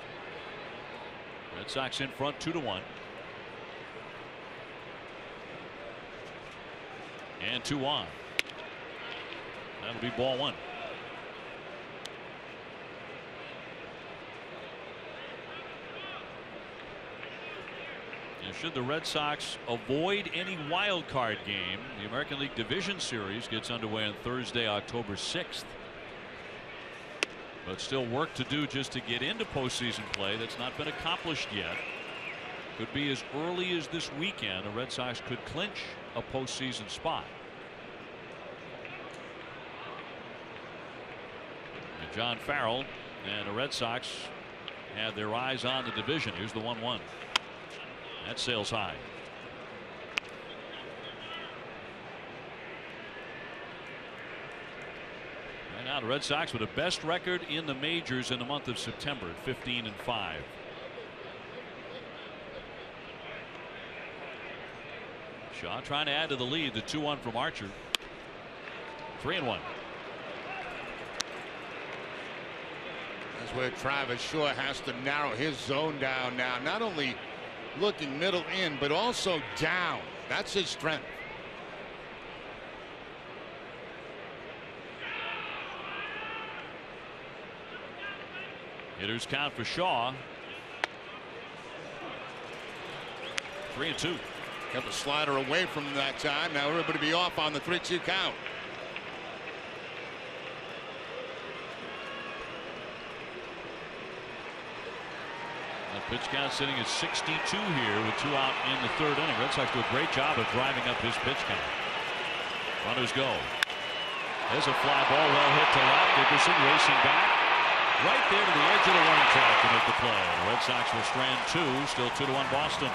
Red Sox in front 2-1. And 2 on. That'll be ball 1. And should the Red Sox avoid any wild card game, the American League Division Series gets underway on Thursday, October 6th. But still work to do just to get into postseason play. That's not been accomplished yet. Could be as early as this weekend. The Red Sox could clinch a postseason spot. And John Farrell and the Red Sox had their eyes on the division. Here's the 1-1. That sails high. Right now the Red Sox with the best record in the majors in the month of September at 15-5. Shaw trying to add to the lead. The 2-1 from Archer. 3-1. That's where Travis Shaw has to narrow his zone down now. Not only looking middle in, but also down. That's his strength. Hitters count for Shaw. 3-2. Kept the slider away from that time. Now everybody be off on the 3-2 count. The pitch count sitting at 62 here with 2 out in the 3rd inning. Red Sox do a great job of driving up his pitch count. Runners go. There's a fly ball well hit to left. Dickerson racing back right there to the edge of the warning track to make the play. The Red Sox will strand 2. Still 2-1 Boston.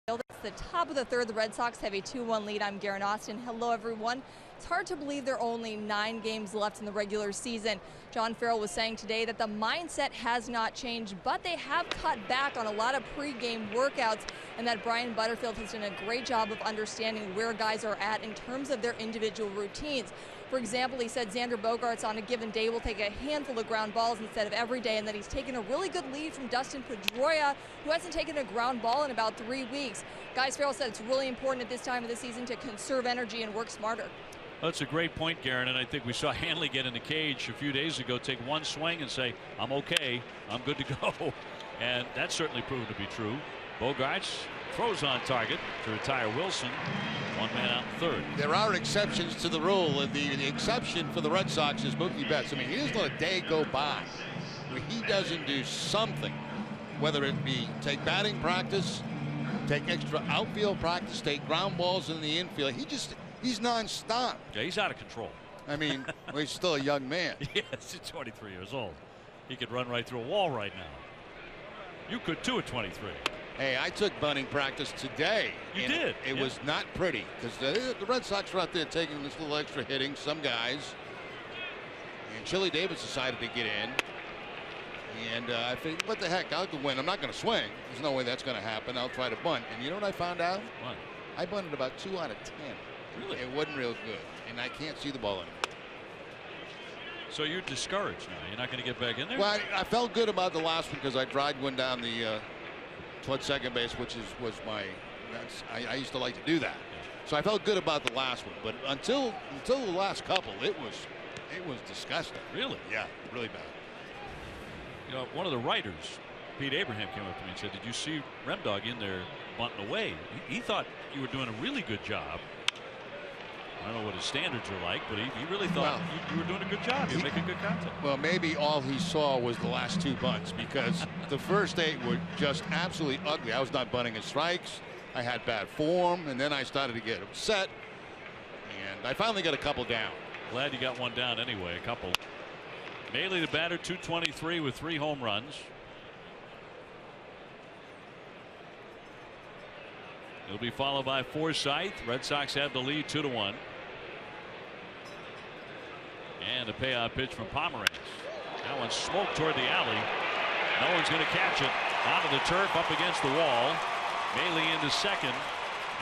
It's the top of the 3rd. The Red Sox have a 2-1 lead. I'm Garen Austin. Hello, everyone. It's hard to believe there are only 9 games left in the regular season. John Farrell was saying today that the mindset has not changed, but they have cut back on a lot of pregame workouts, and that Brian Butterfield has done a great job of understanding where guys are at in terms of their individual routines. For example, he said Xander Bogaerts on a given day will take a handful of ground balls instead of every day, and that he's taken a really good lead from Dustin Pedroia, who hasn't taken a ground ball in about 3 weeks. Guys, Farrell said it's really important at this time of the season to conserve energy and work smarter. That's a great point, Garen, and I think we saw Hanley get in the cage a few days ago, take one swing and say, I'm okay, I'm good to go. And that's certainly proven to be true. Bogaerts throws on target to retire Wilson. 1 man out in 3rd. There are exceptions to the rule, and the exception for the Red Sox is Mookie Betts. I mean, he doesn't let a day go by where he doesn't do something, whether it be take batting practice, take extra outfield practice, take ground balls in the infield. He's nonstop. Yeah, he's out of control. I mean, well, he's still a young man. Yes, he's 23 years old. He could run right through a wall right now. You could too at 23. Hey, I took bunting practice today. You did? It was not pretty because the Red Sox were out there taking this little extra hitting, some guys. And Chili Davis decided to get in. And I think, what the heck, I'll win. I'm not going to swing. There's no way that's going to happen. I'll try to bunt. And you know what I found out? What? I bunted about 2 out of 10. Really? It wasn't real good. And I can't see the ball anymore. So you're discouraged now. You're not going to get back in there? Well, I felt good about the last one because I dried one down the towards second base, which was my. I used to like to do that. So I felt good about the last one. But until the last couple, it was disgusting. Really? Yeah, really bad. You know, one of the writers, Pete Abraham, came up to me and said, "Did you see Remdog in there bunting away? He thought you were doing a really good job." I don't know what his standards are like, but he really thought you were doing a good job. You're making good contact. Well, maybe all he saw was the last 2 bunts because the first 8 were just absolutely ugly. I was not bunting at strikes. I had bad form, and then I started to get upset, and I finally got a couple down. Glad you got one down anyway. A couple. Maile the batter, 223 with 3 home runs. He'll be followed by Forsythe. Red Sox have the lead 2-1. And a payout pitch from Pomeranz. That one smoked toward the alley. No one's going to catch it. Onto the turf, up against the wall. Maile into second,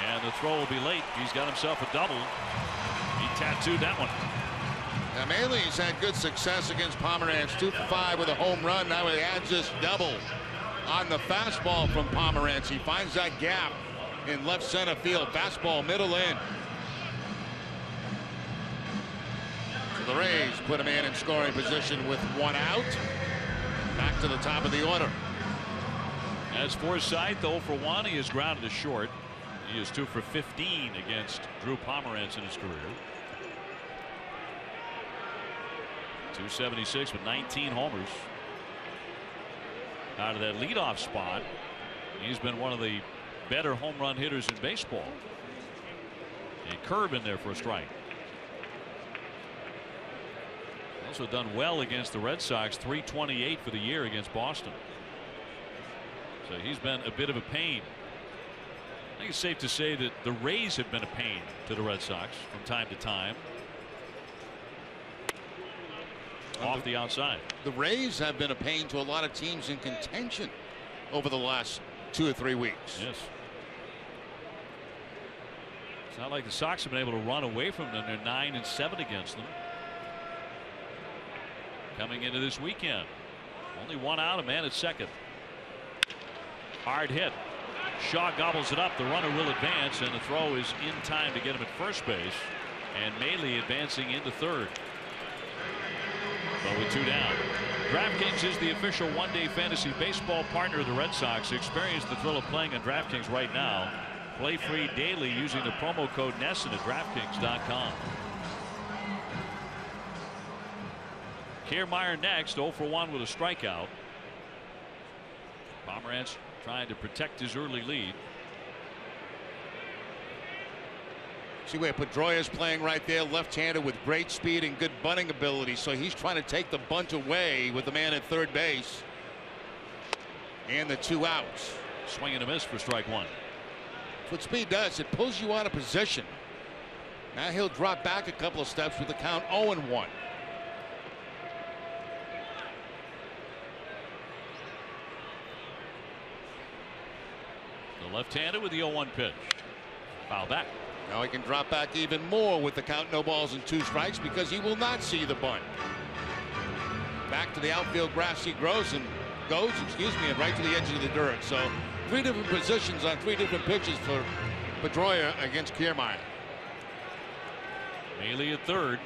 and the throw will be late. He's got himself a double. He tattooed that one. Now Maile's had good success against Pomeranz, 2 for 5 with a home run. Now he adds this double on the fastball from Pomeranz. He finds that gap in left center field. Fastball middle in. So the Rays put a man in scoring position with 1 out. Back to the top of the order. As Forsythe, 0 for 1, he is grounded to short. He is 2 for 15 against Drew Pomeranz in his career. 276 with 19 homers. Out of that leadoff spot, he's been one of the better home run hitters in baseball. A curve in there for a strike. Also done well against the Red Sox, 328 for the year against Boston. So he's been a bit of a pain. I think it's safe to say that the Rays have been a pain to the Red Sox from time to time. Off the outside. The Rays have been a pain to a lot of teams in contention over the last 2 or 3 weeks. Yes. It's not like the Sox have been able to run away from them. They're 9-7 against them. Coming into this weekend. Only 1 out, a man at second. Hard hit. Shaw gobbles it up. The runner will advance, and the throw is in time to get him at first base. And Maile advancing into third. But with 2 down. DraftKings is the official one-day fantasy baseball partner of the Red Sox. Experience the thrill of playing on DraftKings right now. Play free daily using the promo code NESSON at DraftKings.com. Kiermaier next, 0 for 1 with a strikeout. Pomeranz trying to protect his early lead. See where Pedroia's playing right there, left-handed with great speed and good bunting ability. So he's trying to take the bunt away with the man at third base. And the 2 outs. Swing and a miss for strike 1. That's what speed does. It pulls you out of position. Now he'll drop back a couple of steps with the count 0-1. The left-handed with the 0-1 pitch. Foul back. Now he can drop back even more with the count, no balls and 2 strikes, because he will not see the bunt. Back to the outfield grass he goes, and right to the edge of the dirt. So 3 different positions on 3 different pitches for Pedroia against Kiermaier. Maile at third.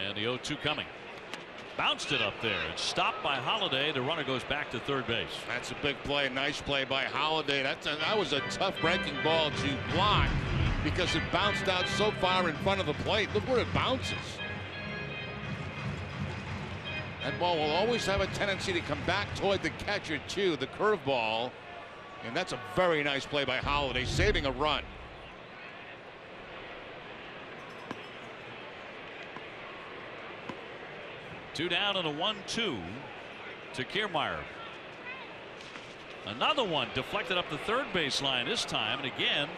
And the 0-2 coming. Bounced it up there. It's stopped by Holliday. The runner goes back to third base. That's a big play. Nice play by Holliday. That was a tough breaking ball to block because it bounced out so far in front of the plate. Look where it bounces. That ball will always have a tendency to come back toward the catcher too, the curveball. And that's a very nice play by Holliday, saving a run. Two down and a 1-2 to Kiermaier. Another one deflected up the third baseline this time, and again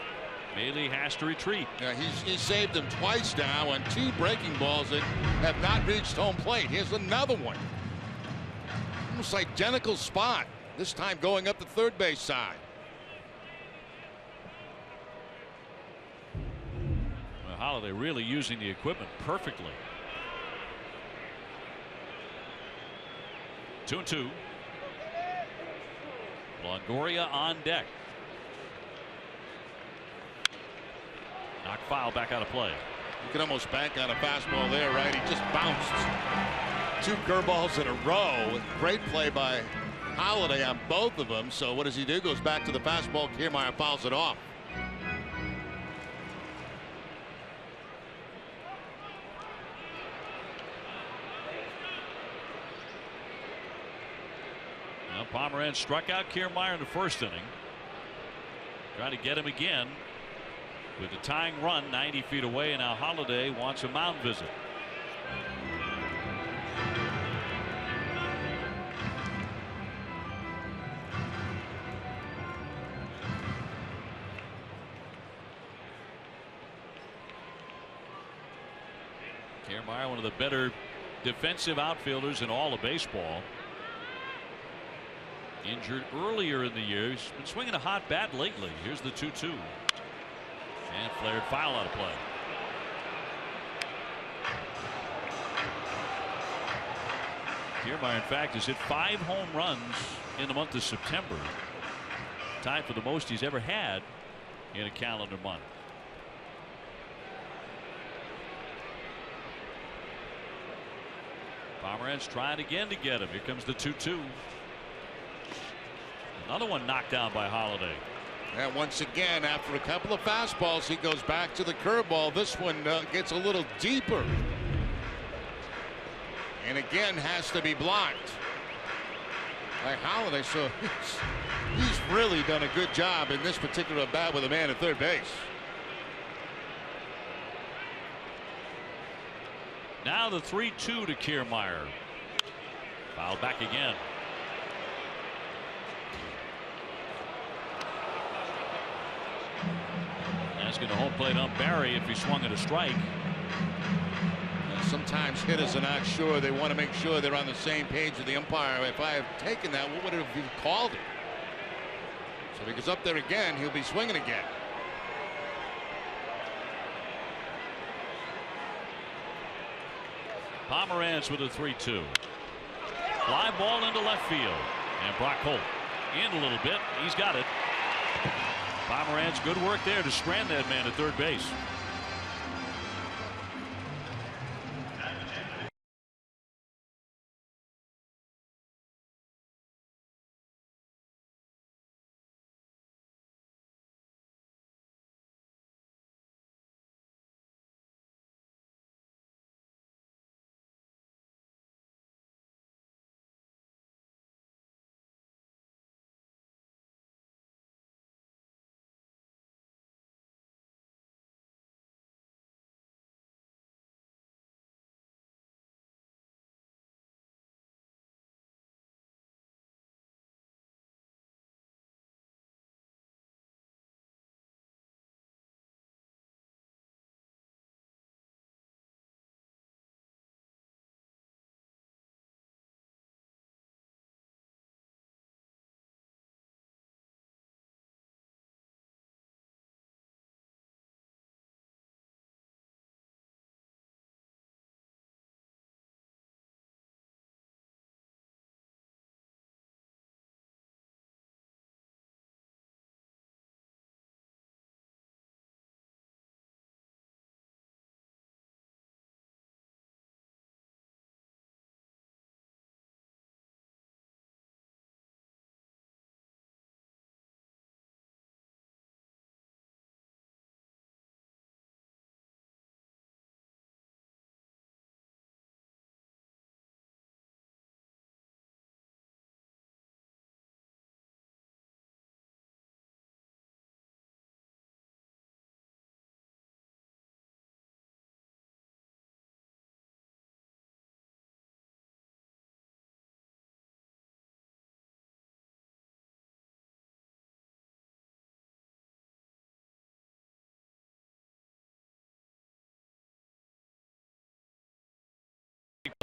Maley has to retreat. Yeah, he saved him twice now on 2 breaking balls that have not reached home plate. Here's another one. Almost identical spot. This time going up the third base side. Well, Holiday really using the equipment perfectly. 2-2. Longoria on deck. Knocked foul, back out of play. You can almost bank on a fastball there, right? He just bounced 2 curveballs in a row. Great play by Holiday on both of them. So what does he do? Goes back to the fastball. Kiermaier fouls it off. Now Pomeranz struck out Kiermaier in the first inning. Trying to get him again with the tying run 90 feet away, and now Holiday wants a mound visit. Kiermaier, one of the better defensive outfielders in all of baseball. Injured earlier in the year. He's been swinging a hot bat lately. Here's the 2-2. And flared foul out of play. Kiermaier, in fact, has hit 5 home runs in the month of September. Tied for the most he's ever had in a calendar month. Pomeranz trying again to get him. Here comes the 2-2. Another one knocked down by Holiday. And once again, after a couple of fastballs, he goes back to the curveball. This one gets a little deeper. And again has to be blocked by Holiday. So he's really done a good job in this particular bat with a man at third base. Now the 3-2 to Kiermaier. Fouled back again. Asking the home plate ump Barry if he swung at a strike. Sometimes hitters are not sure. They want to make sure they're on the same page with the umpire. If I have taken that, what would have you called it? So if he goes up there again, he'll be swinging again. Pomeranz with a 3-2. Fly ball into left field. And Brock Holt in a little bit. He's got it. Pomeranz, good work there to strand that man at third base.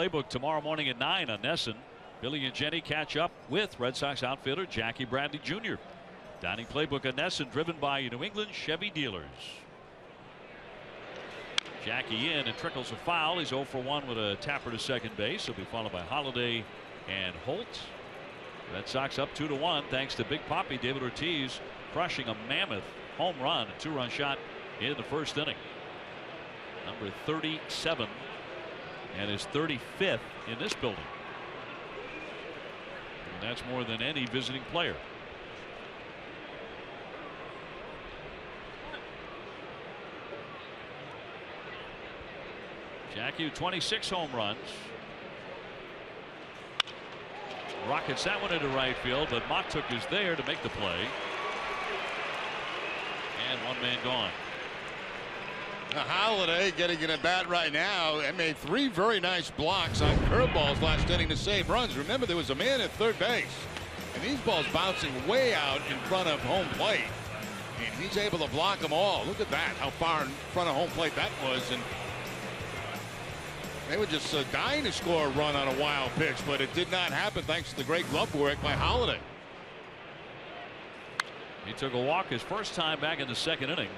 Playbook tomorrow morning at 9 on Nesson. Billy and Jenny catch up with Red Sox outfielder Jackie Bradley Jr. Dining Playbook on Nesson, driven by New England Chevy dealers. Jackie in and trickles a foul. He's 0 for 1 with a tapper to second base. He'll be followed by Holiday and Holt. Red Sox up 2-1 thanks to Big Papi David Ortiz crushing a mammoth home run, a 2-run shot in the first inning. Number 37 and his 35th in this building. And that's more than any visiting player. Jackie with 26 home runs. Rockets that one into right field, but Matuk is there to make the play. And one man gone. Holiday getting in a bat right now and made 3 very nice blocks on curveballs last inning to save runs. Remember, there was a man at third base, and these balls bouncing way out in front of home plate, and he's able to block them all. Look at that, how far in front of home plate that was. And they were just dying to score a run on a wild pitch, but it did not happen thanks to the great glove work by Holiday. He took a walk his first time back in the second inning.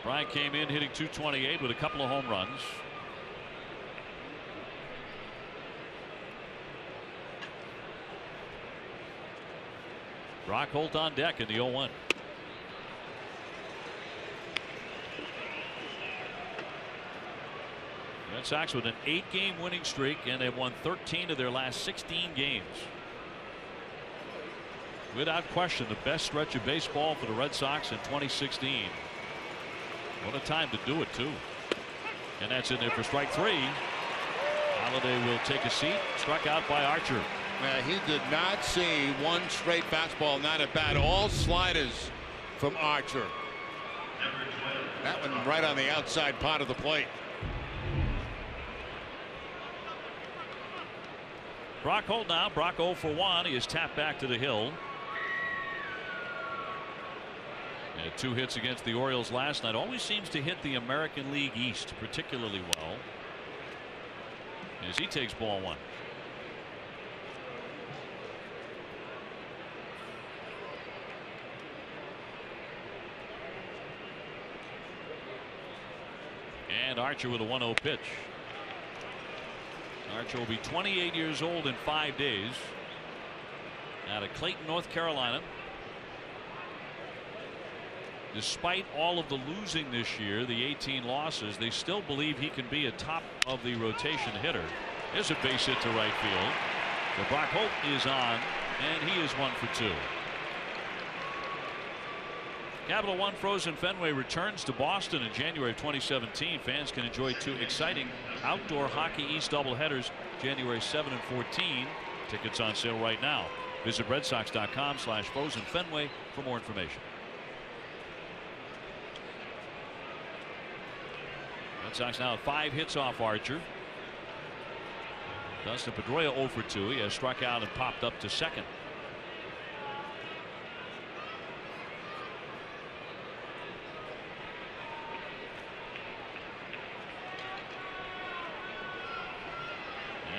Bryant came in hitting .228 with a couple of home runs. Brock Holt on deck in the 0-1. Red Sox with an 8-game winning streak, and they've won 13 of their last 16 games. Without question, the best stretch of baseball for the Red Sox in 2016. What a time to do it, too. And that's in there for strike 3. Holiday will take a seat. Struck out by Archer. He did not see one straight fastball, not at bat. All sliders from Archer. That one right on the outside part of the plate. Brock Holt now. Brock 0 for 1. He is tapped back to the hill. And 2 hits against the Orioles last night. Always seems to hit the American League East particularly well. As he takes ball 1. And Archer with a 1-0 pitch. Archer will be 28 years old in 5 days. Out of Clayton, North Carolina. Despite all of the losing this year, the 18 losses, they still believe he can be a top of the rotation hitter. There's a base hit to right field. The Brock Holt is on, and he is 1 for 2. Capital One Frozen Fenway returns to Boston in January of 2017. Fans can enjoy 2 exciting outdoor Hockey East doubleheaders January 7 and 14. Tickets on sale right now. Visit redsox.com/frozenfenway for more information. Red Sox now have 5 hits off Archer. Dustin Pedroia 0 for 2. He has struck out and popped up to second.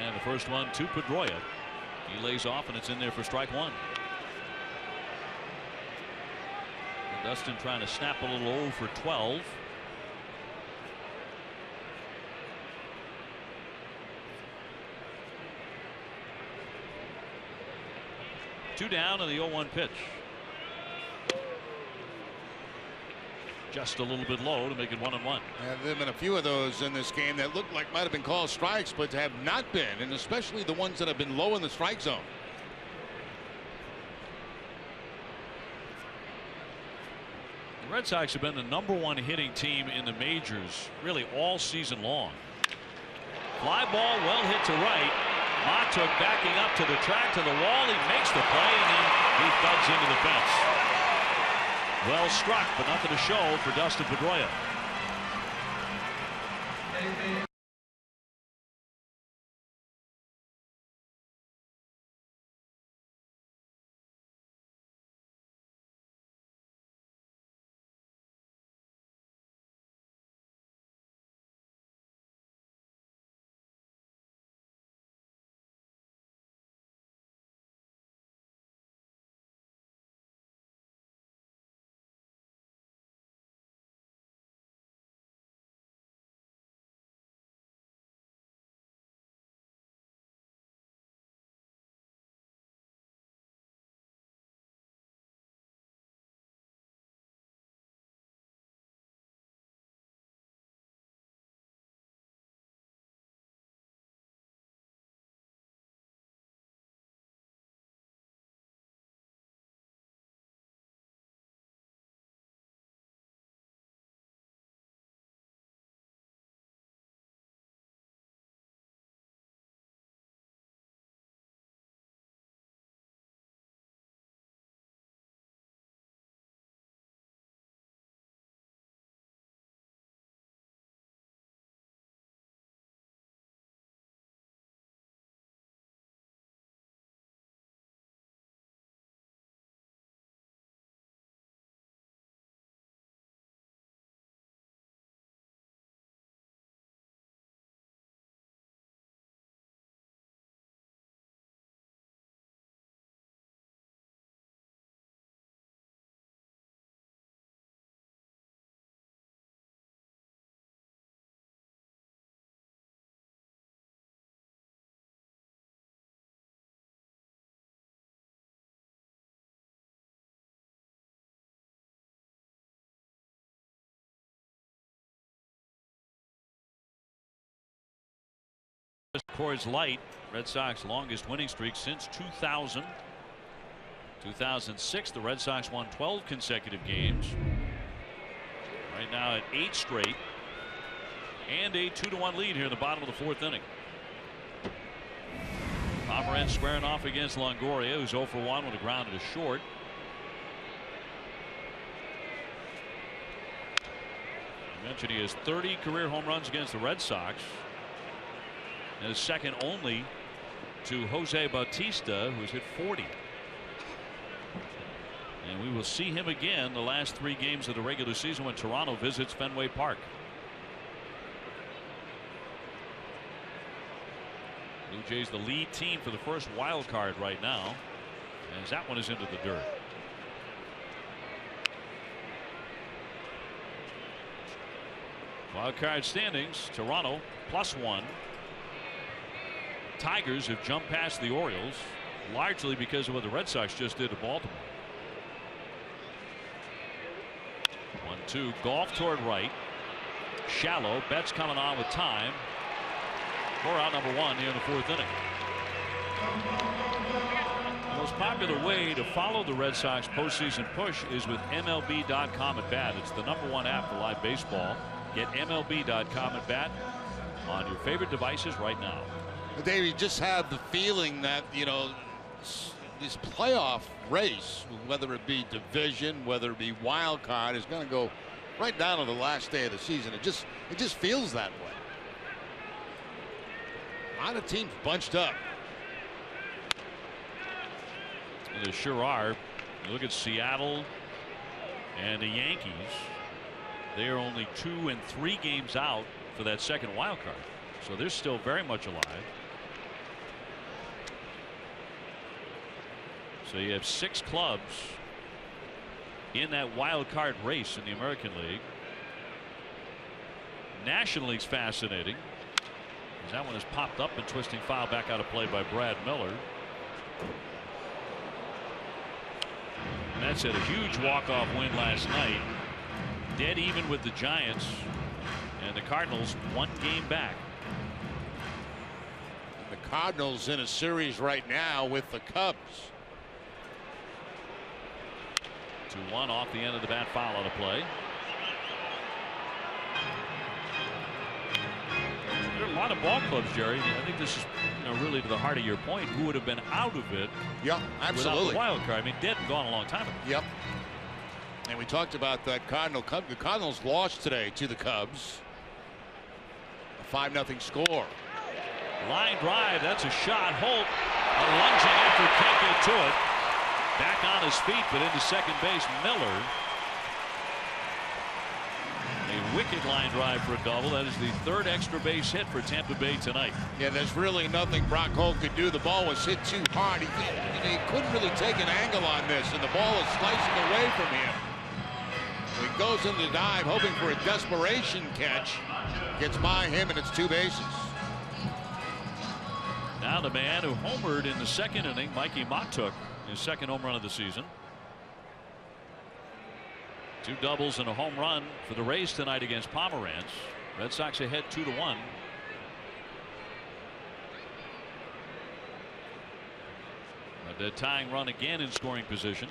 And the first one to Pedroia. He lays off, and it's in there for strike 1. Dustin trying to snap a little 0 for 12. Two down and the 0-1 pitch. Just a little bit low to make it 1-1. Yeah, there have been a few of those in this game that looked like might have been called strikes, but have not been, and especially the ones that have been low in the strike zone. The Red Sox have been the #1 hitting team in the majors really all season long. Fly ball well hit to right. Matuk backing up to the track, to the wall. He makes the play, and then he thuds into the fence. Well struck, but nothing to show for Dustin Pedroia. Coors Light, Red Sox longest winning streak since 2000. 2006, the Red Sox won 12 consecutive games. Right now at 8 straight. And a 2-1 lead here in the bottom of the 4th inning. Pomeranz squaring off against Longoria, who's 0 for 1 with a ground to short. I mentioned he has 30 career home runs against the Red Sox. And is second only to Jose Bautista, who's hit 40. And we will see him again the last 3 games of the regular season when Toronto visits Fenway Park. Blue Jays the lead team for the first wild card right now, as that one is into the dirt. Wild card standings, Toronto +1. Tigers have jumped past the Orioles, largely because of what the Red Sox just did to Baltimore. 1-2, golf toward right. Shallow. Betts coming on with time. For out number 1 here in the 4th inning. The most popular way to follow the Red Sox postseason push is with MLB.com at bat. It's the #1 app for live baseball. Get MLB.com at bat on your favorite devices right now. Dave, you just have the feeling that, you know, this playoff race, whether it be division, whether it be wild card, is going to go right down to the last day of the season. It just feels that way. A lot of teams bunched up. Well, they sure are. You look at Seattle and the Yankees. They are only 2 and 3 games out for that second wild card, so they're still very much alive. So you have 6 clubs in that wild card race in the American League. National League's fascinating, as that one has popped up and twisting foul back out of play by Brad Miller. Mets had a huge walk-off win last night, dead even with the Giants, and the Cardinals 1 game back. The Cardinals in a series right now with the Cubs. 2-1 off the end of the bat, foul out of play. There are a lot of ball clubs, Jerry. I think this is, really to the heart of your point. Who would have been out of it? Yeah, absolutely. Without the wild card. I mean, dead and gone a long time ago. Yep. And we talked about that the Cardinals lost today to the Cubs. A 5-0 score. Line drive. That's a shot. Holt, a lunging effort, can't get to it. Back on his feet, but into second base. Miller. A wicked line drive for a double. That is the 3rd extra base hit for Tampa Bay tonight. Yeah, there's really nothing Brock Holt could do. The ball was hit too hard. He couldn't really take an angle on this, and the ball is slicing away from him. He goes in the dive, hoping for a desperation catch. Gets by him, and it's 2 bases. Now the man who homered in the 2nd inning, Mikey Mottuk, his 2nd home run of the season. 2 doubles and a home run for the Rays tonight against Pomeranz. Red Sox ahead 2-1. The tying run again in scoring position.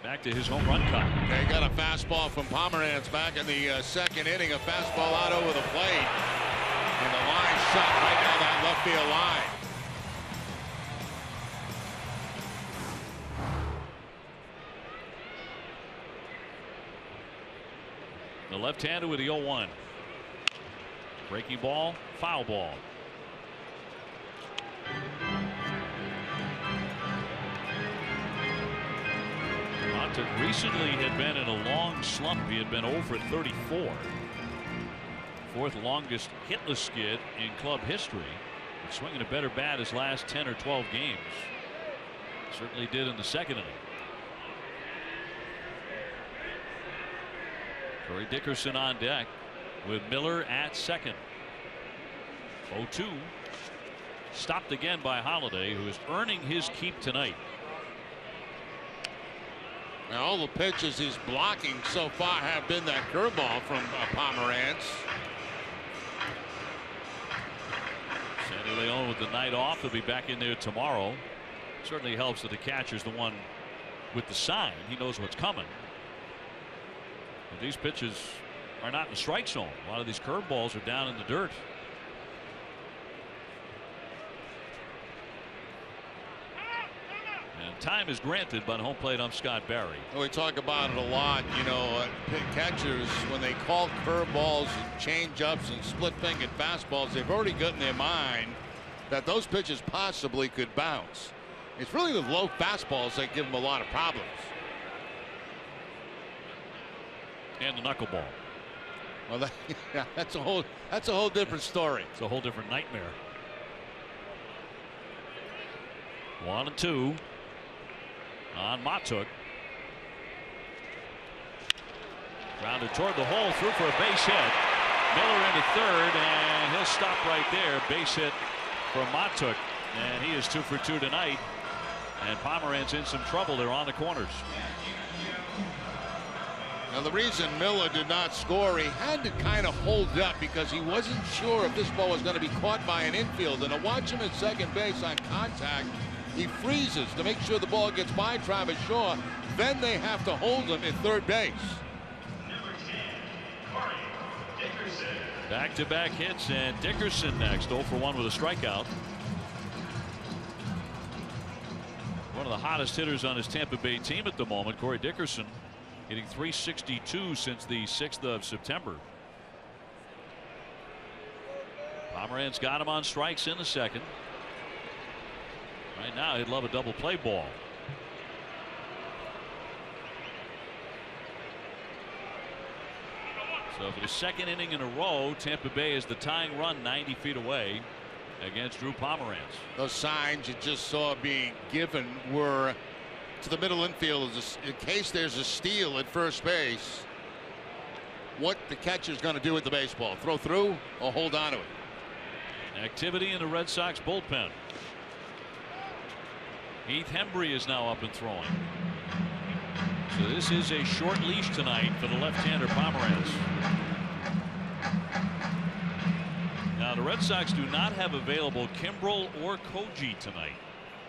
Back to his home run count. They got a fastball from Pomeranz back in the 2nd inning. A fastball out over the plate. And the line shot right down that left field line. The left-hander with the 0-1. Breaking ball, foul ball. Mottuk recently had been in a long slump. He had been 0 for 34. 4th longest hitless skid in club history. But swinging a better bat his last 10 or 12 games. Certainly did in the 2nd inning. Corey Dickerson on deck with Miller at 2nd. 0-2. Stopped again by Holiday, who is earning his keep tonight. Now all the pitches he's blocking so far have been that curveball from Pomeranz. Sent Leon with the night off. He'll be back in there tomorrow. Certainly helps that the catcher's the one with the sign. He knows what's coming. But these pitches are not in the strike zone. A lot of these curveballs are down in the dirt. And time is granted by the home plate ump Scott Barry. We talk about it a lot, you know, catchers, when they call curveballs and change-ups and split-fingered fastballs, they've already got in their mind that those pitches possibly could bounce. It's really the low fastballs that give them a lot of problems. And the knuckleball. Well, that's a whole different story. It's a whole different nightmare. 1-2 on Matuk. Grounded toward the hole, through for a base hit. Miller into third, and he'll stop right there. Base hit for Matuk, and he is 2 for 2 tonight. And Pomeranz in some trouble. They're on the corners. Now, the reason Miller did not score, he had to kind of hold up because he wasn't sure if this ball was going to be caught by an infielder. And to watch him at second base on contact, he freezes to make sure the ball gets by Travis Shaw. Then they have to hold him at third base. Back-to-back hits, and Dickerson next. 0 for 1 with a strikeout. One of the hottest hitters on his Tampa Bay team at the moment, Corey Dickerson, hitting .362 since the 6th of September. Pomeranz got him on strikes in the second. Right now, he'd love a double play ball. So for the second inning in a row, Tampa Bay is the tying run 90 feet away against Drew Pomeranz. Those signs you just saw being given were to the middle infield in case there's a steal at first base. What the catcher's going to do with the baseball, throw through or hold on to it. Activity in the Red Sox bullpen. Heath Hembree is now up and throwing. So this is a short leash tonight for the left-hander Pomeranz. Now the Red Sox do not have available Kimbrel or Koji tonight.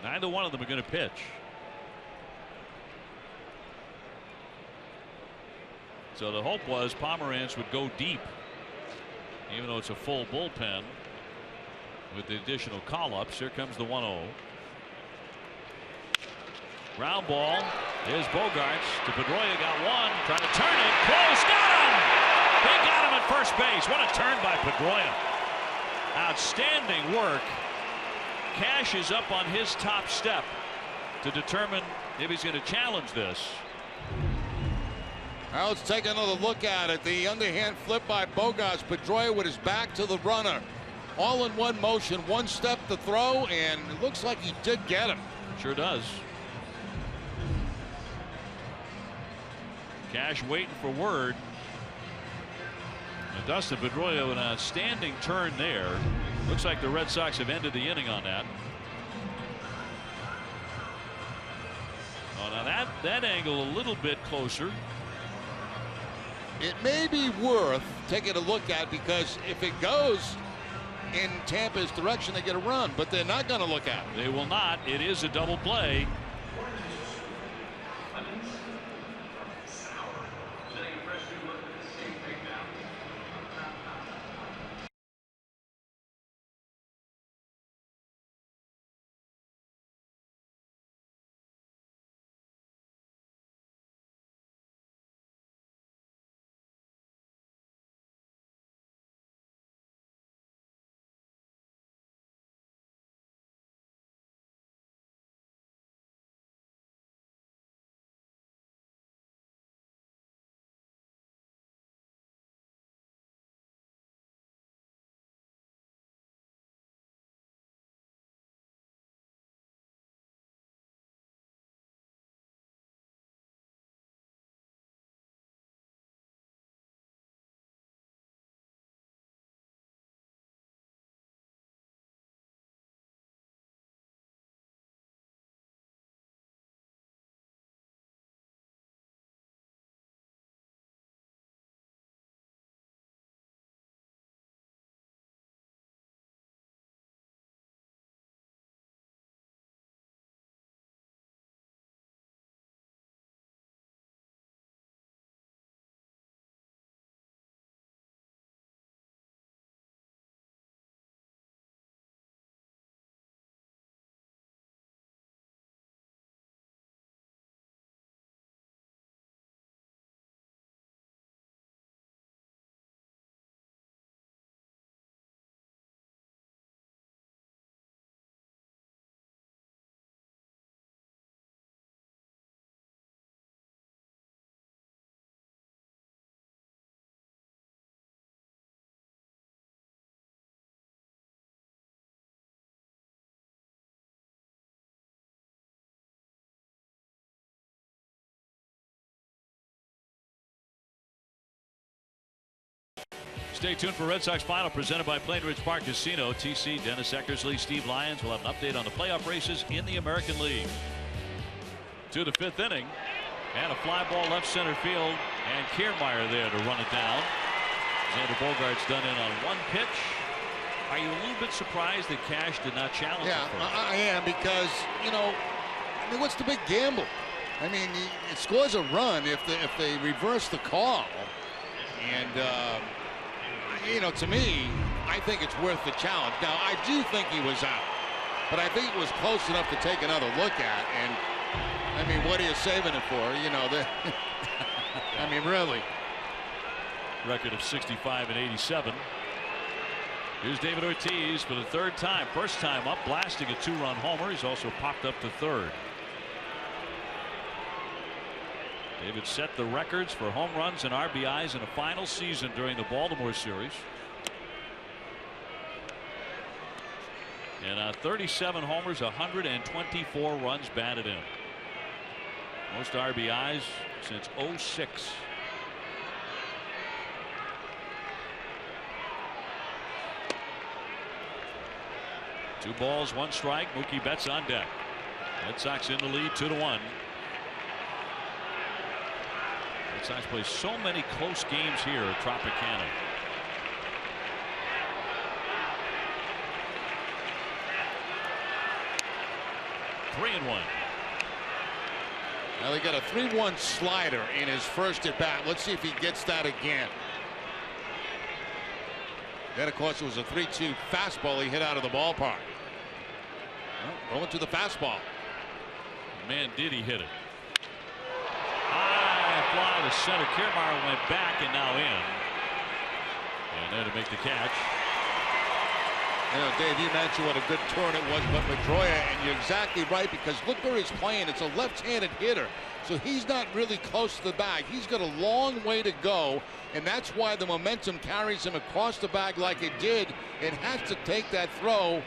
Neither one of them are going to pitch. So the hope was Pomeranz would go deep, even though it's a full bullpen with the additional call-ups. Here comes the 1-0. Ground ball. There's Bogarts to Pedroia. Got one. Trying to turn it. Close. Got him. He got him at first base. What a turn by Pedroia. Outstanding work. Cash is up on his top step to determine if he's going to challenge this. Now let's take another look at it. The underhand flip by Bogarts. Pedroia with his back to the runner. All in one motion. One step to throw, and it looks like he did get him. Sure does. Cash waiting for word. And Dustin Pedroia with an outstanding turn there. Looks like the Red Sox have ended the inning on that. Oh, now that angle a little bit closer. It may be worth taking a look at, because if it goes in Tampa's direction, they get a run, but they're not going to look at it. They will not. It is a double play. Stay tuned for Red Sox Final presented by Plainridge Park Casino. TC, Dennis Eckersley, Steve Lyons will have an update on the playoff races in the American League. To the 5th inning. And a fly ball left center field. And Kiermaier there to run it down. Xander Bogaerts done in on one pitch. Are you a little bit surprised that Cash did not challenge? Yeah, I am, because, you know, I mean, what's the big gamble? I mean, it scores a run if they reverse the call. And, you know, to me, I think it's worth the challenge. Now, I do think he was out, but I think it was close enough to take another look at. And, I mean, what are you saving it for? You know, I mean, really. Record of 65 and 87. Here's David Ortiz for the 3rd time. First time up, blasting a 2-run homer. He's also popped up to 3rd. David set the records for home runs and RBIs in a final season during the Baltimore series. And 37 homers, 124 runs batted in. Most RBIs since '06. Two balls, one strike. Mookie Betts on deck. Red Sox in the lead, 2-1. Red Sox play so many close games here at Tropicana. Three and one. Now they got a 3-1 slider in his first at bat. Let's see if he gets that again. Then, of course, it was a 3-2 fastball he hit out of the ballpark. Well, going to the fastball. Man, did he hit it. High fly to center. Kiermaier went back and now in. And there to make the catch. You know, Dave, you mentioned what a good turn it was, but Pedroia, and you're exactly right, because look where he's playing. It's a left-handed hitter, so he's not really close to the bag. He's got a long way to go, and that's why the momentum carries him across the bag like it did. It has to take that throw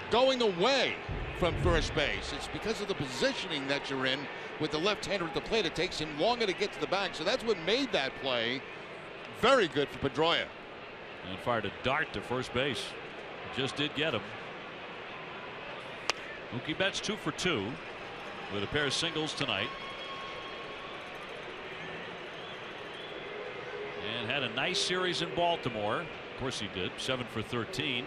going away from first base. It's because of the positioning that you're in with the left-hander at the plate. It takes him longer to get to the bag, so that's what made that play very good for Pedroia. And fired a dart to first base. Just did get him. Mookie Betts 2 for 2 with a pair of singles tonight. And had a nice series in Baltimore. Of course he did. 7 for 13.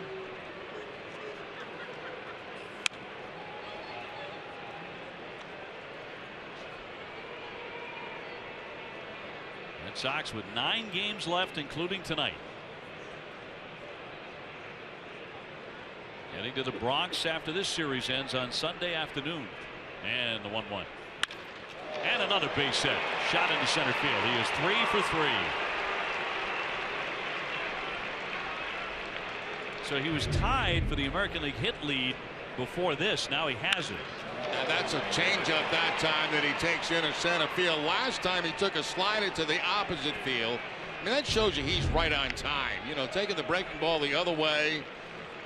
Red Sox with 9 games left, including tonight. Heading to the Bronx after this series ends on Sunday afternoon. And the 1-1. And another base hit. Shot into center field. He is 3 for 3. So he was tied for the American League hit lead before this. Now he has it. And that's a changeup that time that he takes into center field. Last time he took a slider to the opposite field. I mean, that shows you he's right on time. You know, taking the breaking ball the other way.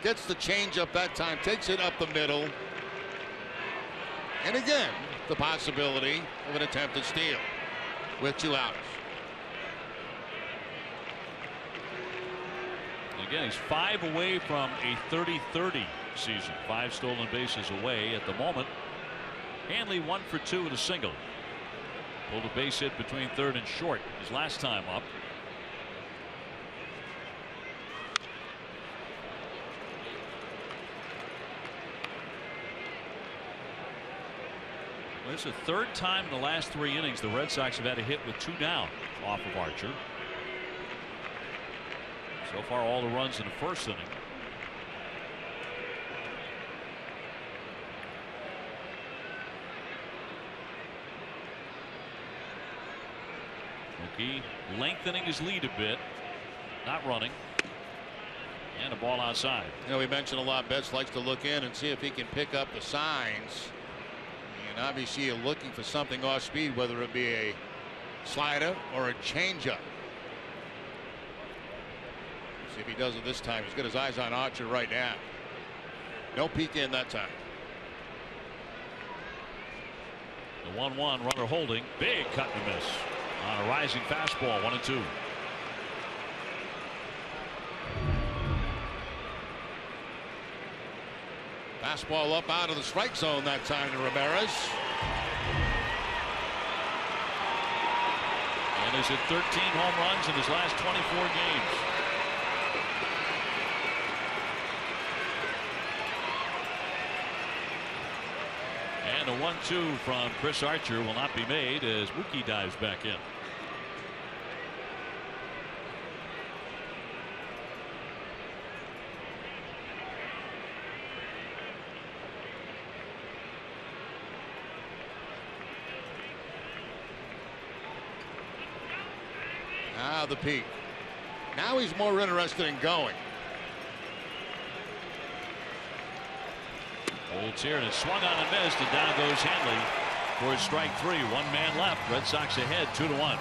Gets the changeup that time, takes it up the middle. And again, the possibility of an attempted steal with 2 outs. Again, he's 5 away from a 30-30 season. 5 stolen bases away at the moment. Hanley 1 for 2 with a single. Pulled a base hit between third and short his last time up. It's the 3rd time in the last 3 innings the Red Sox have had a hit with 2 down off of Archer. So far, all the runs in the first inning. Mookie lengthening his lead a bit, not running. And a ball outside. You know, we mentioned a lot. Betts likes to look in and see if he can pick up the signs. And obviously, you're looking for something off speed, whether it be a slider or a changeup. See if he does it this time. He's got his eyes on Archer right now. No peek in that time. The 1-1 runner holding. Big cut and miss on a rising fastball. 1-2. Fastball up out of the strike zone that time to Ramirez. And he's hit 13 home runs in his last 24 games. And a 1-2 from Chris Archer will not be made as Mookie dives back in. Now the peak. Now he's more interested in going. Holds here and it's swung on and missed, and down goes Hanley for strike 3. 1 man left. Red Sox ahead 2-1.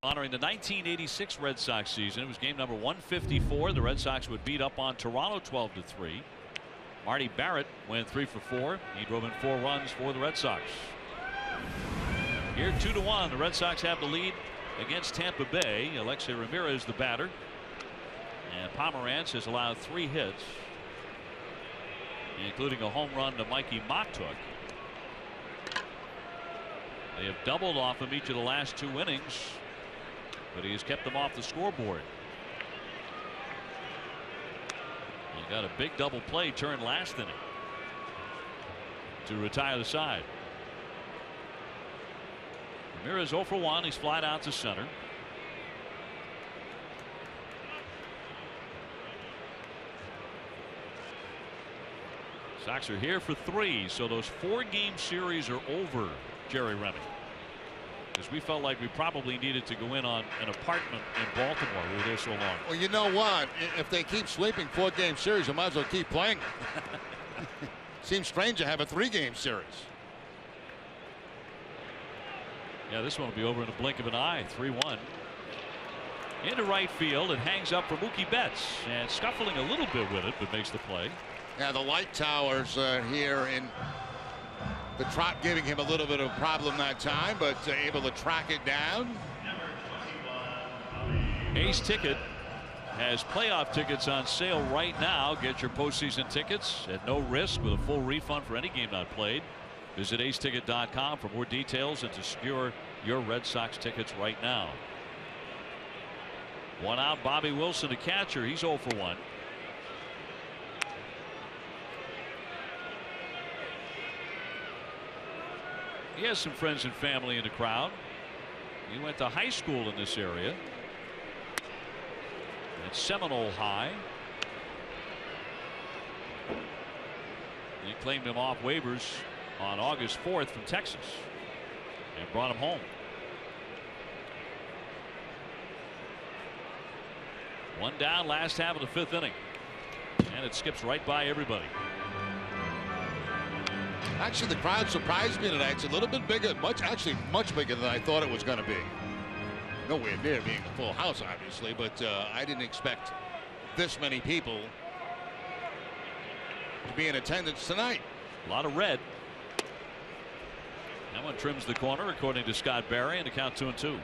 Honoring the 1986 Red Sox season. It was game number 154. The Red Sox would beat up on Toronto 12-3. Marty Barrett went 3 for 4. He drove in 4 runs for the Red Sox. Here 2-1. The Red Sox have the lead against Tampa Bay. Alexei Ramirez the batter. And Pomeranz has allowed 3 hits, including a home run to Mikey Mottook. They have doubled off him each of the last 2 innings, but he has kept them off the scoreboard. He got a big double play turn last inning to retire the side. Ramirez 0 for 1. He's flied out to center. Sox are here for 3, so those 4-game series are over, Jerry Remy. Because we felt like we probably needed to go in on an apartment in Baltimore. We were there so long. Well, you know what? If they keep sweeping 4-game series, they might as well keep playing. Seems strange to have a 3-game series. Yeah, this one will be over in a blink of an eye. 3-1. Into right field. It hangs up for Mookie Betts. And scuffling a little bit with it, but makes the play. Yeah, the light towers here in the Trot giving him a little bit of a problem that time, but able to track it down. Ace Ticket has playoff tickets on sale right now. Get your postseason tickets at no risk with a full refund for any game not played. Visit aceticket.com for more details and to secure your Red Sox tickets right now. 1 out. Bobby Wilson, the catcher. He's 0 for 1. He has some friends and family in the crowd. He went to high school in this area at Seminole High. They claimed him off waivers on August 4th from Texas and brought him home. One down, last half of the 5th inning, and it skips right by everybody. Actually, the crowd surprised me tonight. It's a little bit bigger, much bigger than I thought it was going to be. Nowhere near being a full house, obviously, but I didn't expect this many people to be in attendance tonight. A lot of red. That one trims the corner, according to Scott Barry, and the count 2-2.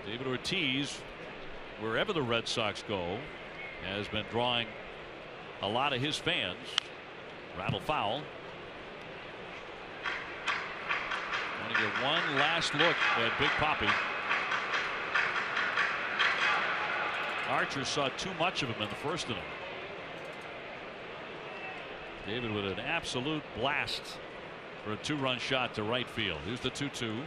David Ortiz, wherever the Red Sox go, has been drawing a lot of his fans. Rattle foul. Want to get one last look at Big Papi. Archer saw too much of him in the first inning. David with an absolute blast for a 2-run shot to right field. Here's the 2-2.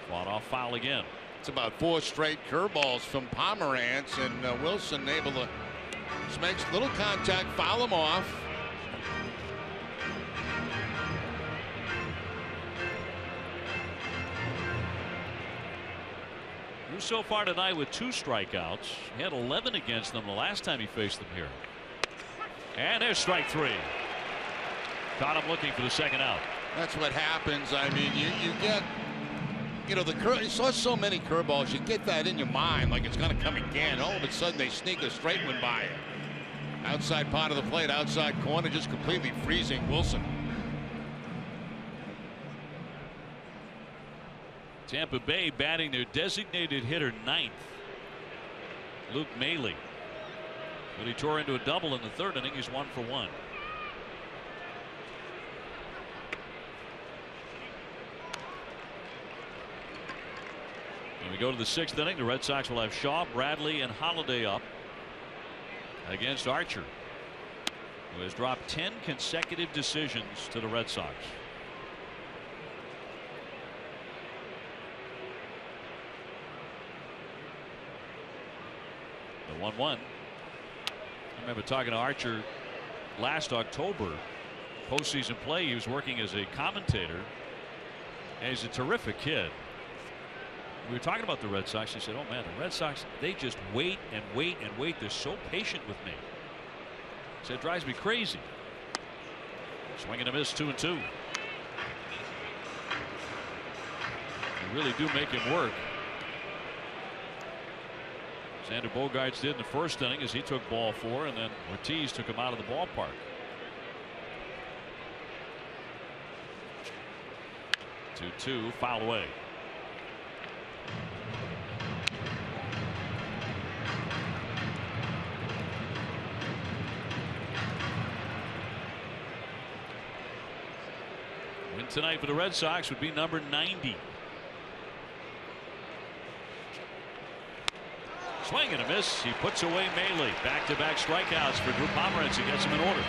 Fought off foul again. It's about 4 straight curveballs from Pomerantz, and Wilson able to just makes little contact, foul him off. Drew so far tonight with 2 strikeouts. He had 11 against them the last time he faced them here. And there's strike 3. Caught him looking for the second out. That's what happens. I mean, you get, you know, you saw so many curveballs, you get that in your mind like it's going to come again. All of a sudden they sneak a straight one by you. Outside part of the plate, outside corner, just completely freezing Wilson. Tampa Bay batting their designated hitter 9th, Luke Maile. But he tore into a double in the 3rd inning. He's 1 for 1. When we go to the 6th inning, the Red Sox will have Shaw, Bradley, and Holiday up against Archer, who has dropped 10 consecutive decisions to the Red Sox. The 1-1. I remember talking to Archer last October, postseason play. He was working as a commentator, and he's a terrific kid. We were talking about the Red Sox. He said, "Oh man, the Red Sox, they just wait and wait and wait. They're so patient with me." He said, "It drives me crazy." Swing and a miss, 2-2. They really do make him work. Xander Bogaerts did in the 1st inning as he took ball 4, and then Ortiz took him out of the ballpark. 2-2, foul away. Win tonight for the Red Sox would be number 90. Swing and a miss. He puts away Maile. Back-to-back strikeouts for Drew Pomerantz. He gets him in order.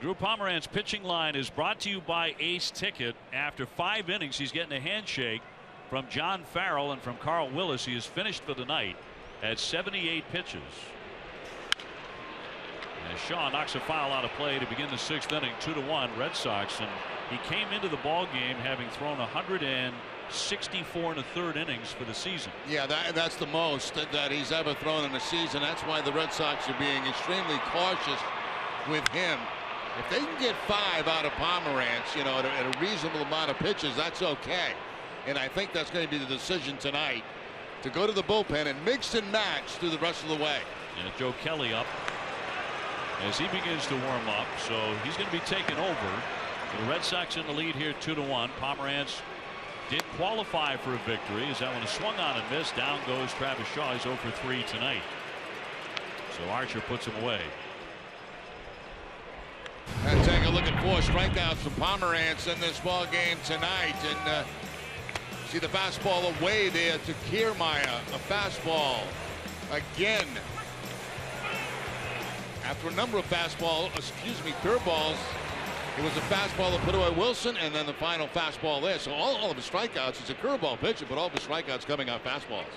Drew Pomerantz's pitching line is brought to you by Ace Ticket. After 5 innings, he's getting a handshake from John Farrell and from Carl Willis. He is finished for the night at 78 pitches. As Shaw knocks a foul out of play to begin the 6th inning, 2-1 Red Sox, and he came into the ball game having thrown 164 1/3 innings for the season. Yeah, that's the most that he's ever thrown in a season. That's why the Red Sox are being extremely cautious with him. If they can get 5 out of Pomerantz, you know, at a reasonable amount of pitches, that's okay. And I think that's going to be the decision tonight, to go to the bullpen and mix and match through the rest of the way. And Joe Kelly up as he begins to warm up, so he's going to be taken over. The Red Sox in the lead here, 2-1. Pomerantz did qualify for a victory as that one is swung on and missed. Down goes Travis Shaw. He's 0 for 3 tonight. So Archer puts him away. And take a look at 4 strikeouts from Pomerantz in this ball game tonight. And see the fastball away there to Kiermaier. A fastball again. After a number of curveballs, it was a fastball that put away Wilson, and then the final fastball there. So all of his strikeouts, it's a curveball pitcher, but all of his strikeouts coming on fastballs.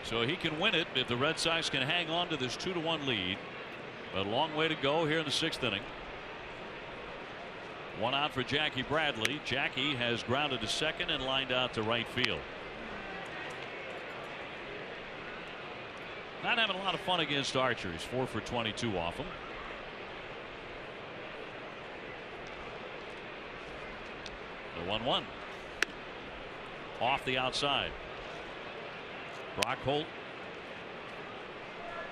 So he can win it if the Red Sox can hang on to this 2-1 lead. But a long way to go here in the 6th inning. 1 out for Jackie Bradley. Jackie has grounded to second and lined out to right field. Not having a lot of fun against Archer. He's 4 for 22 off him. The 1-1 off the outside. Brock Holt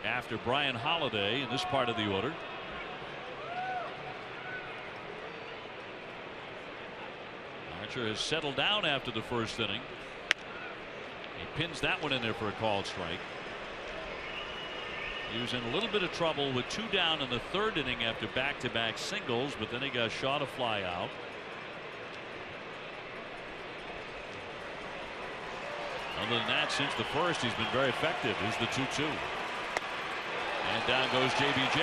after Brian Holiday in this part of the order. Archer has settled down after the 1st inning. He pins that one in there for a called strike. He was in a little bit of trouble with 2 down in the 3rd inning after back-to-back singles, but then he got Shaw to fly out. Other than that, since the 1st, he's been very effective. Here's the 2-2. And down goes JBJ.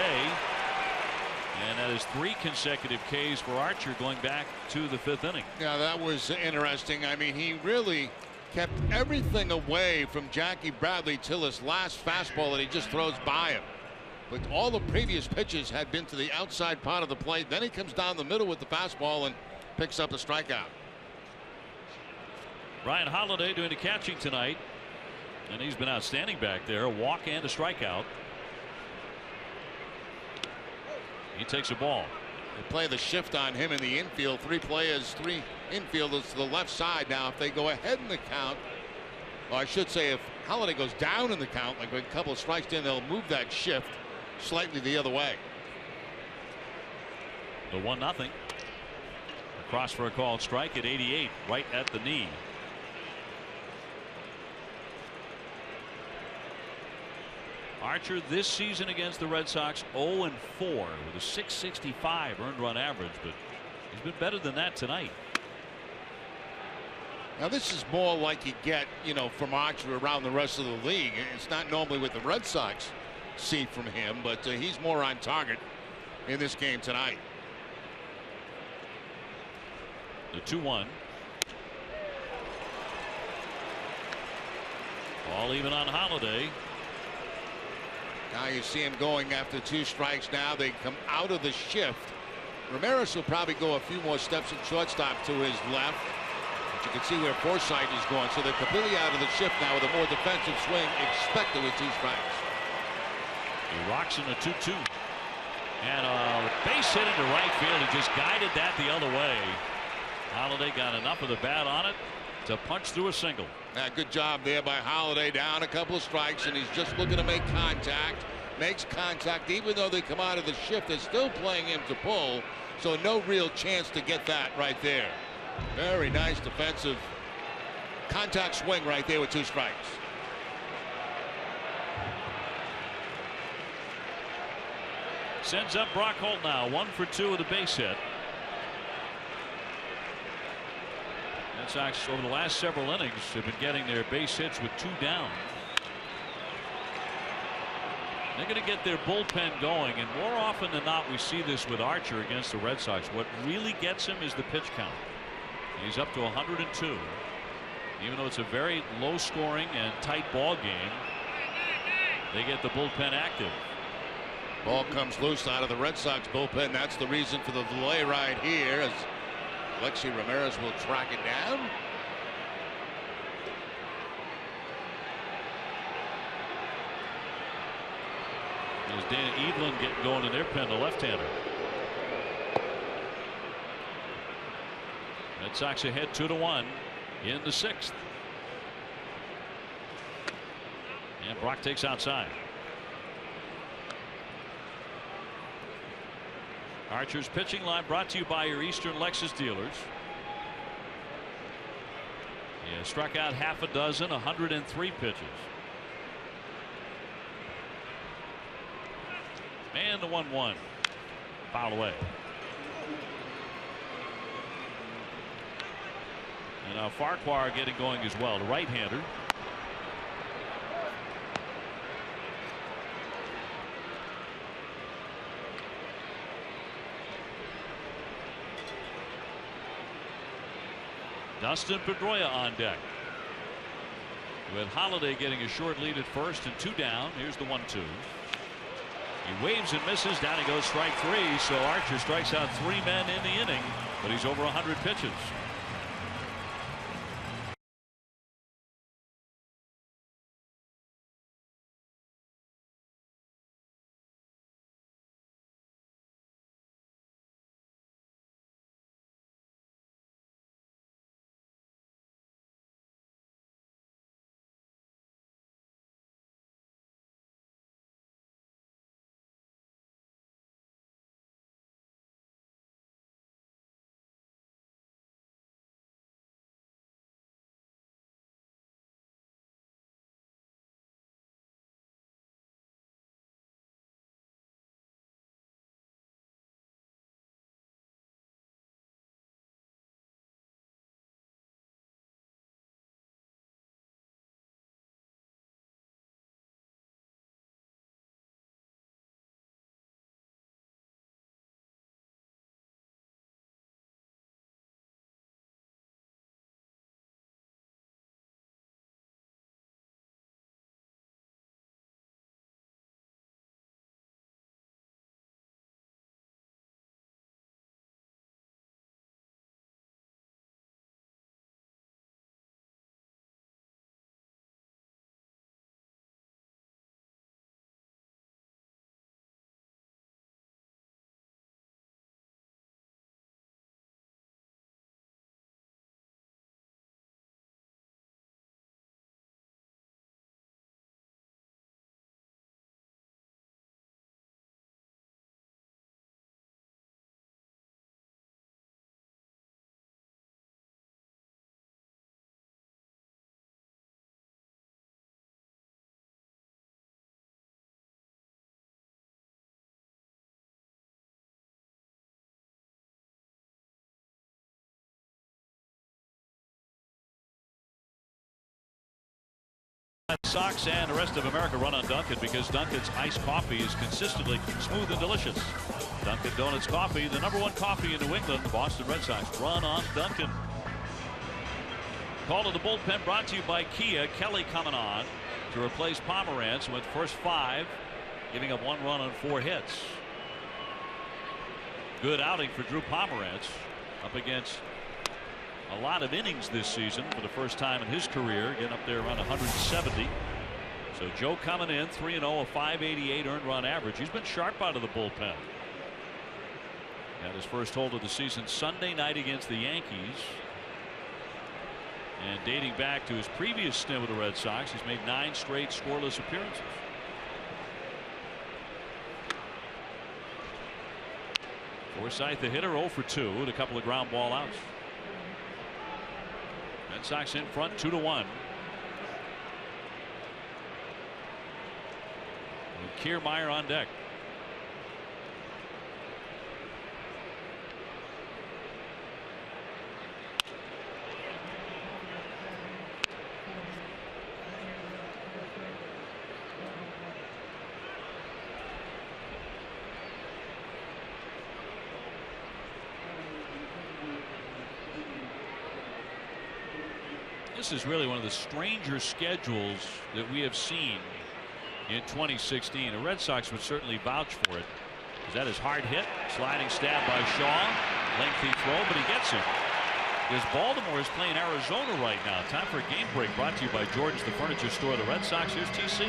And that is 3 consecutive Ks for Archer going back to the 5th inning. Yeah, that was interesting. I mean, he really kept everything away from Jackie Bradley till his last fastball that he just throws by him. But all the previous pitches had been to the outside part of the plate. Then he comes down the middle with the fastball and picks up the strikeout. Brian Holiday doing the catching tonight, and he's been outstanding back there. A walk and a strikeout. He takes a ball. They play the shift on him in the infield. 3 players, 3 infielders to the left side. Now, if they go ahead in the count, or I should say, if Holiday goes down in the count, like a couple of strikes in, they'll move that shift slightly the other way. The 1-0. Across for a called strike at 88, right at the knee. Archer this season against the Red Sox 0-4 with a .665 earned run average, but he's been better than that tonight. Now this is more like you get, you know, from Archer around the rest of the league. It's not normally what the Red Sox see from him, but he's more on target in this game tonight. The 2-1. All even on Holiday. Now you see him going after 2 strikes. Now they come out of the shift. Ramirez will probably go a few more steps at shortstop to his left. But you can see where Forsythe is going. So they're completely out of the shift now with a more defensive swing expected with 2 strikes. He rocks in the 2-2. And a base hit into right field. He just guided that the other way. Holiday got enough of the bat on it to punch through a single. Good job there by Holiday. Down a couple of strikes, and he's just looking to make contact. Makes contact. Even though they come out of the shift, they're still playing him to pull. So no real chance to get that right there. Very nice defensive contact swing right there with 2 strikes. Sends up Brock Holt now. 1 for 2 with a base hit. Red Sox over the last several innings have been getting their base hits with 2 down. They're going to get their bullpen going, and more often than not we see this with Archer against the Red Sox. What really gets him is the pitch count. He's up to 102. Even though it's a very low scoring and tight ball game, they get the bullpen active. Ball comes loose out of the Red Sox bullpen. That's the reason for the delay right here, as Alexi Ramirez will track it down. As Dan Evelyn getting going in their pen, the left-hander. Red Sox ahead 2-1 in the 6th. And Brock takes outside. Archer's pitching line brought to you by your Eastern Lexus dealers. He has struck out half a dozen, 103 pitches. And the 1-1. Foul away. And now Farquhar getting going as well, the right-hander. Dustin Pedroia on deck, with Holiday getting a short lead at first and 2 down. Here's the 1-2. He waves and misses. Down he goes, strike 3. So Archer strikes out 3 men in the inning, but he's over 100 pitches. Sox and the rest of America run on Dunkin' because Dunkin's iced coffee is consistently smooth and delicious. Dunkin' Donuts coffee, the #1 coffee in New England. The Boston Red Sox run on Dunkin'. Call to the bullpen brought to you by Kia. Kelly coming on to replace Pomerantz with first 5, giving up 1 run on 4 hits. Good outing for Drew Pomerantz up against a lot of innings this season for the first time in his career, getting up there around 170. So Joe coming in 3-0, a 588 earned run average. He's been sharp out of the bullpen. Got his first hold of the season Sunday night against the Yankees. And dating back to his previous stint with the Red Sox, he's made 9 straight scoreless appearances. Forsythe, the hitter, 0 for 2 with a couple of ground ball outs. Red Sox in front 2-1. With Kiermaier on deck. This is really one of the stranger schedules that we have seen in 2016. The Red Sox would certainly vouch for it. That is hard hit. Sliding stab by Shaw. Lengthy throw, but he gets it. Because Baltimore is playing Arizona right now. Time for a game break brought to you by Jordan's, the furniture store. The Red Sox. Here's TC.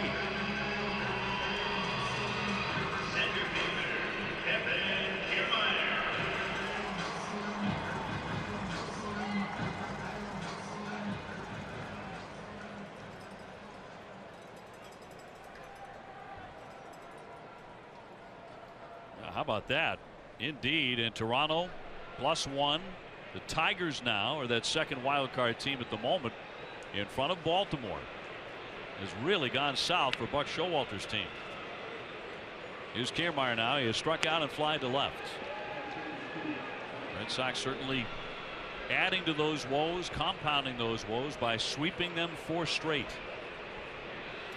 How about that? Indeed, in Toronto, +1. The Tigers now are that second wild card team at the moment in front of Baltimore. Has really gone south for Buck Showalter's team. Here's Kiermaier now. He has struck out and flied to left. Red Sox certainly adding to those woes, compounding those woes by sweeping them 4 straight.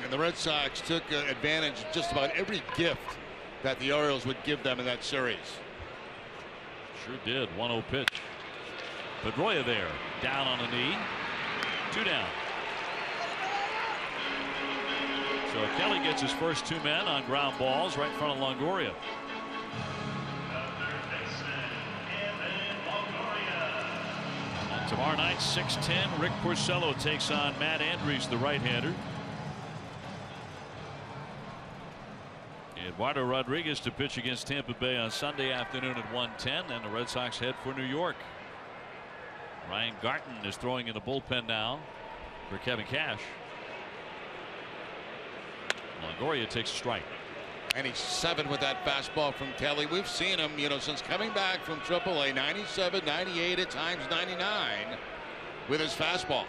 And the Red Sox took advantage of just about every gift that the Orioles would give them in that series. Sure did. 1-0 pitch. Pedroia there, down on a knee. 2 down. So Kelly gets his first 2 men on ground balls right in front of Longoria. And tomorrow night, 6:10, Rick Porcello takes on Matt Andrews, the right-hander. Eduardo Rodriguez to pitch against Tampa Bay on Sunday afternoon at 1:10, and the Red Sox head for New York. Ryan Garten is throwing in the bullpen now for Kevin Cash. Longoria takes a strike. And he's 7 with that fastball from Kelly. We've seen him, since coming back from AAA, 97, 98, at times 99 with his fastball.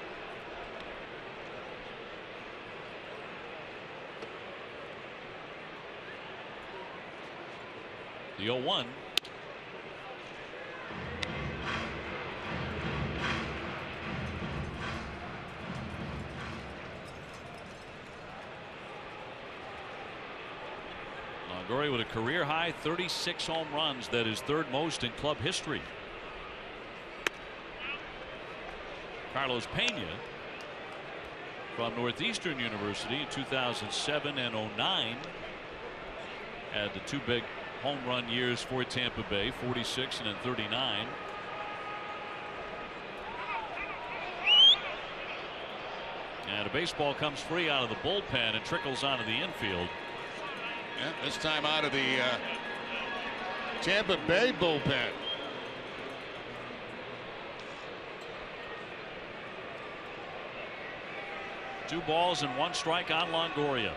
The 0-1. Longoria with a career high 36 home runs. That is 3rd most in club history. Carlos Pena from Northeastern University in 2007 and 2009 had the 2 big home run years for Tampa Bay, 46 and then 39. And a baseball comes free out of the bullpen and trickles onto the infield. Yeah, this time out of the Tampa Bay bullpen. Two balls and 1 strike on Longoria.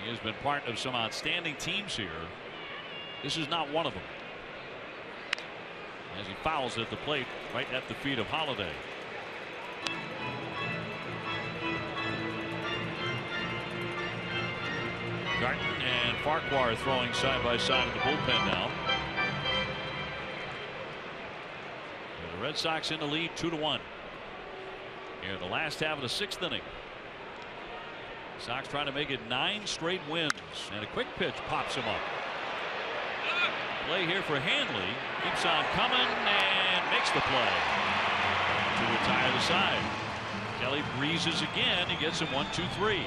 He has been part of some outstanding teams here. This is not one of them. As he fouls at the plate right at the feet of Holiday. Garten and Farquhar throwing side by side in the bullpen now. And the Red Sox in the lead 2-1 here in the last half of the 6th inning. Sox trying to make it 9 straight wins, and a quick pitch pops him up. Play here for Hanley, keeps on coming and makes the play to retire the side. Kelly breezes again. He gets him 1-2-3.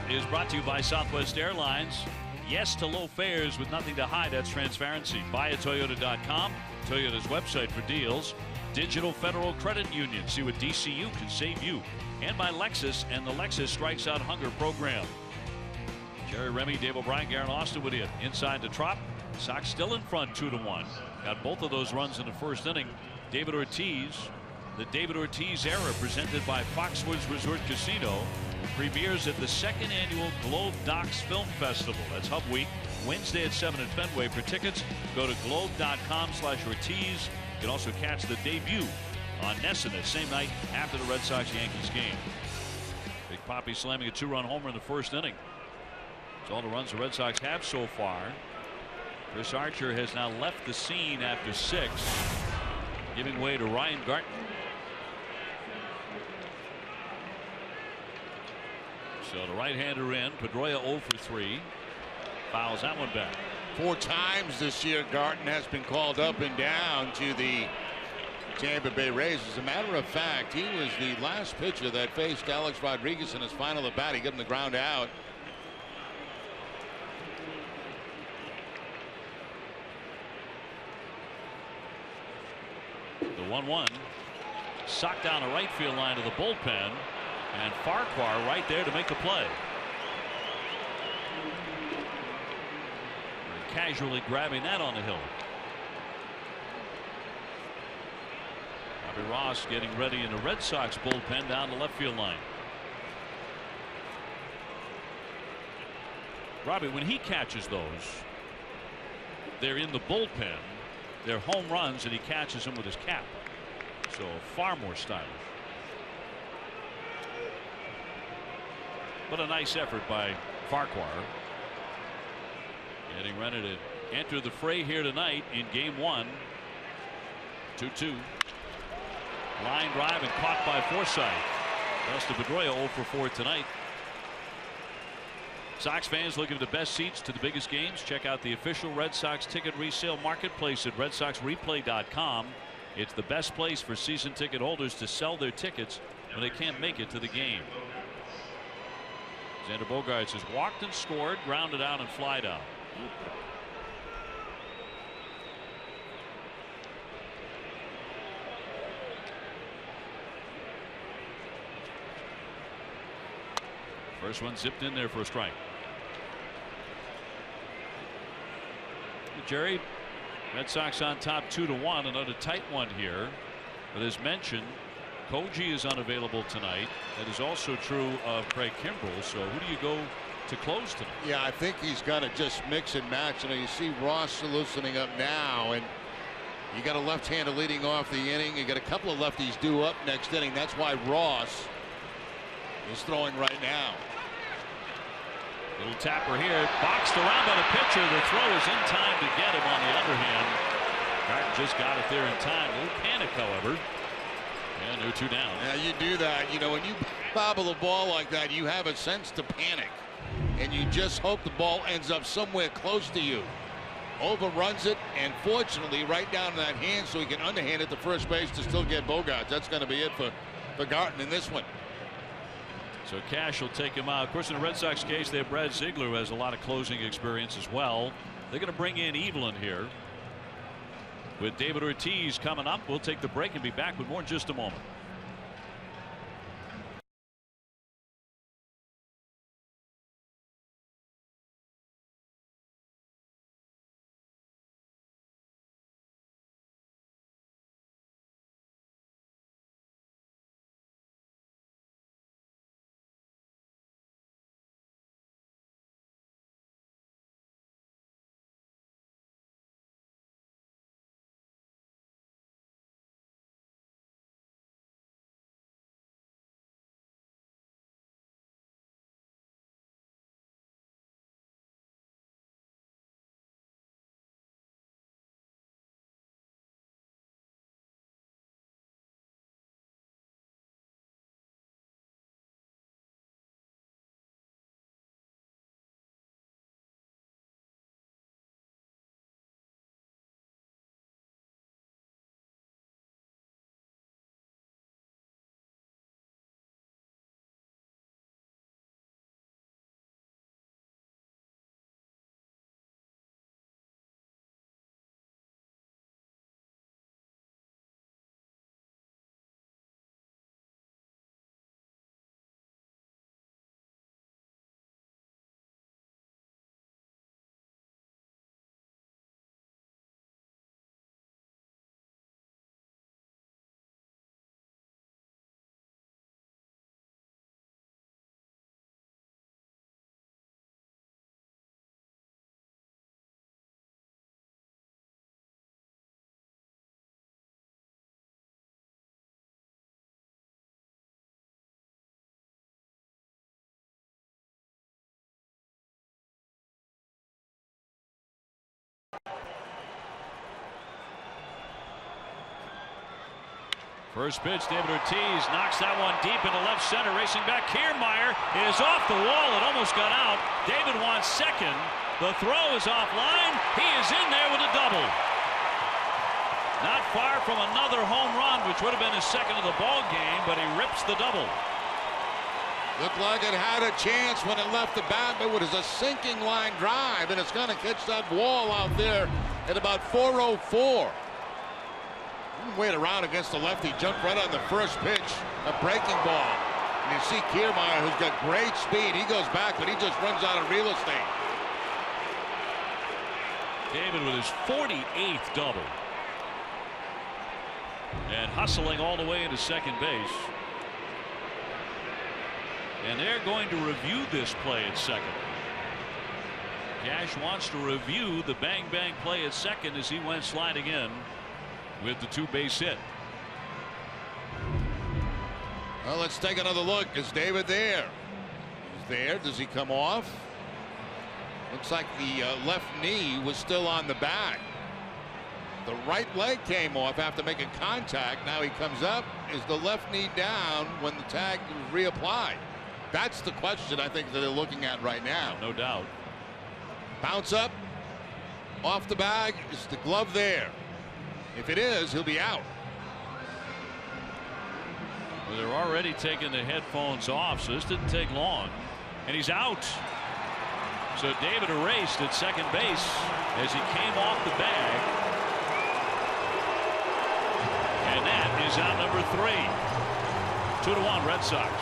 Is brought to you by Southwest Airlines. Yes to low fares with nothing to hide. That's transparency. BuyAToyota.com, Toyota's website for deals. Digital Federal Credit Union. See what DCU can save you. And by Lexus and the Lexus Strikes Out Hunger program. Jerry Remy, Dave O'Brien, Garen Austin with you. Inside the Trop. Sox still in front 2-1. Got both of those runs in the first inning. David Ortiz. The David Ortiz era presented by Foxwoods Resort Casino. Premieres at the second annual Globe Docs Film Festival. That's Hub Week, Wednesday at 7 at Fenway. For tickets, go to globe.com/Ortiz. You can also catch the debut on NESN that same night after the Red Sox-Yankees game. Big Papi slamming a 2-run homer in the first inning. That's all the runs the Red Sox have so far. Chris Archer has now left the scene after 6, giving way to Ryan Garten. So the right-hander in. Pedroia 0 for 3. Fouls that one back. 4 times this year Garten has been called up and down to the Tampa Bay Rays. As a matter of fact, he was the last pitcher that faced Alex Rodriguez in his final at bat. He got him the ground out. The 1-1. Socked down the right field line to the bullpen. And Farquhar right there to make the play. And casually grabbing that on the hill. Bobby Ross getting ready in the Red Sox bullpen down the left field line. Robbie, when he catches those, they're in the bullpen. They're home runs, and he catches them with his cap. So far more stylish. But a nice effort by Farquhar. Getting ready to enter the fray here tonight in game 1. 2-2. Line drive and caught by Forsythe. Dustin Pedroia 0 for 4 tonight. Sox fans looking at the best seats to the biggest games. Check out the official Red Sox ticket resale marketplace at RedSoxReplay.com. It's the best place for season ticket holders to sell their tickets when they can't make it to the game. Xander Bogaerts has walked and scored, grounded out and flied out. First one zipped in there for a strike. Jerry, Red Sox on top 2-1. Another tight one here. But as mentioned, Koji is unavailable tonight. That is also true of Craig Kimbrell. So who do you go to close tonight? Yeah, I think he's got to just mix and match. You see Ross loosening up now, and you got a left-hander leading off the inning. You got a couple of lefties due up next inning. That's why Ross is throwing right now. Little tapper here, boxed around by the pitcher. The throw is in time to get him on the underhand. Garten just got it there in time. A little panic, however. And they're 2 down. Yeah, you do that. When you bobble the ball like that, you have a sense to panic. And you just hope the ball ends up somewhere close to you. Overruns it, and fortunately right down in that hand so he can underhand it to first base to still get Bogaerts. That's going to be it for Garten in this one. So Cash will take him out. Of course, in the Red Sox case, they have Brad Ziegler, who has a lot of closing experience as well. They're going to bring in Evelyn here. With David Ortiz coming up, we'll take the break and be back with more in just a moment. First pitch, David Ortiz knocks that one deep into left center. Racing back, Kiermaier is off the wall. It almost got out. David wants second. The throw is offline. He is in there with a double. Not far from another home run, which would have been his second of the ball game, but he rips the double. Looked like it had a chance when it left the bat, but it was a sinking line drive, and it's going to catch that wall out there at about 404. Wait around against the lefty, jumped right on the first pitch, a breaking ball. And you see Kiermaier, who's got great speed. He goes back, but he just runs out of real estate. David with his 48th double. And hustling all the way into second base. And they're going to review this play at second. Cash wants to review the bang bang play at second as he went sliding in with the two-base hit. Well, let's take another look. Is David there? He's there. Does he come off? Looks like the left knee was still on the bag. The right leg came off after making contact. Now he comes up. Is the left knee down when the tag was reapplied? That's the question I think that they're looking at right now. No doubt. Bounce up. Off the bag. Is the glove there? If it is, he'll be out. Well, they're already taking the headphones off, so this didn't take long. And he's out. So David erased at second base as he came off the bag. And that is out number 3. 2-1 Red Sox.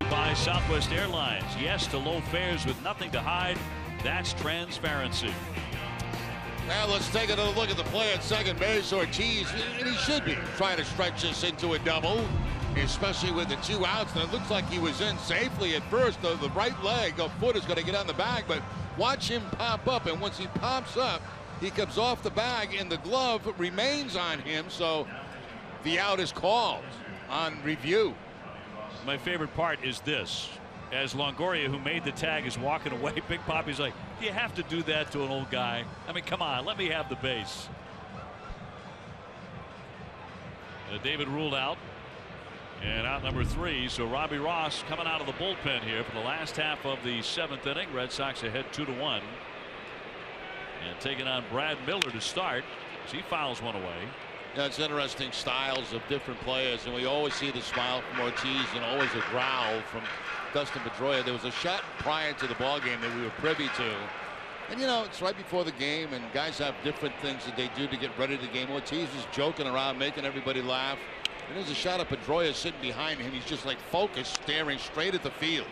By Southwest Airlines. Yes to low fares with nothing to hide. That's transparency. Now let's take another look at the play at second base. Ortiz, and he should be trying to stretch this into a double, especially with the 2 outs. And it looks like he was in safely at first. The right leg, a foot is going to get on the bag, but watch him pop up. And once he pops up, he comes off the bag, and the glove remains on him. So the out is called on review. My favorite part is this. As Longoria, who made the tag, is walking away, Big Papi's like, do you have to do that to an old guy? I mean, come on, let me have the base. David ruled out. And out number 3. So Robbie Ross coming out of the bullpen here for the last half of the 7th inning. Red Sox ahead 2-1. And taking on Brad Miller to start as he fouls one away. Yeah, it's interesting styles of different players, and we always see the smile from Ortiz and always a growl from Dustin Pedroia. There was a shot prior to the ball game that we were privy to, and you know, it's right before the game, and guys have different things that they do to get ready to the game. Ortiz is joking around, making everybody laugh, and there's a shot of Pedroia sitting behind him. He's just like focused, staring straight at the field.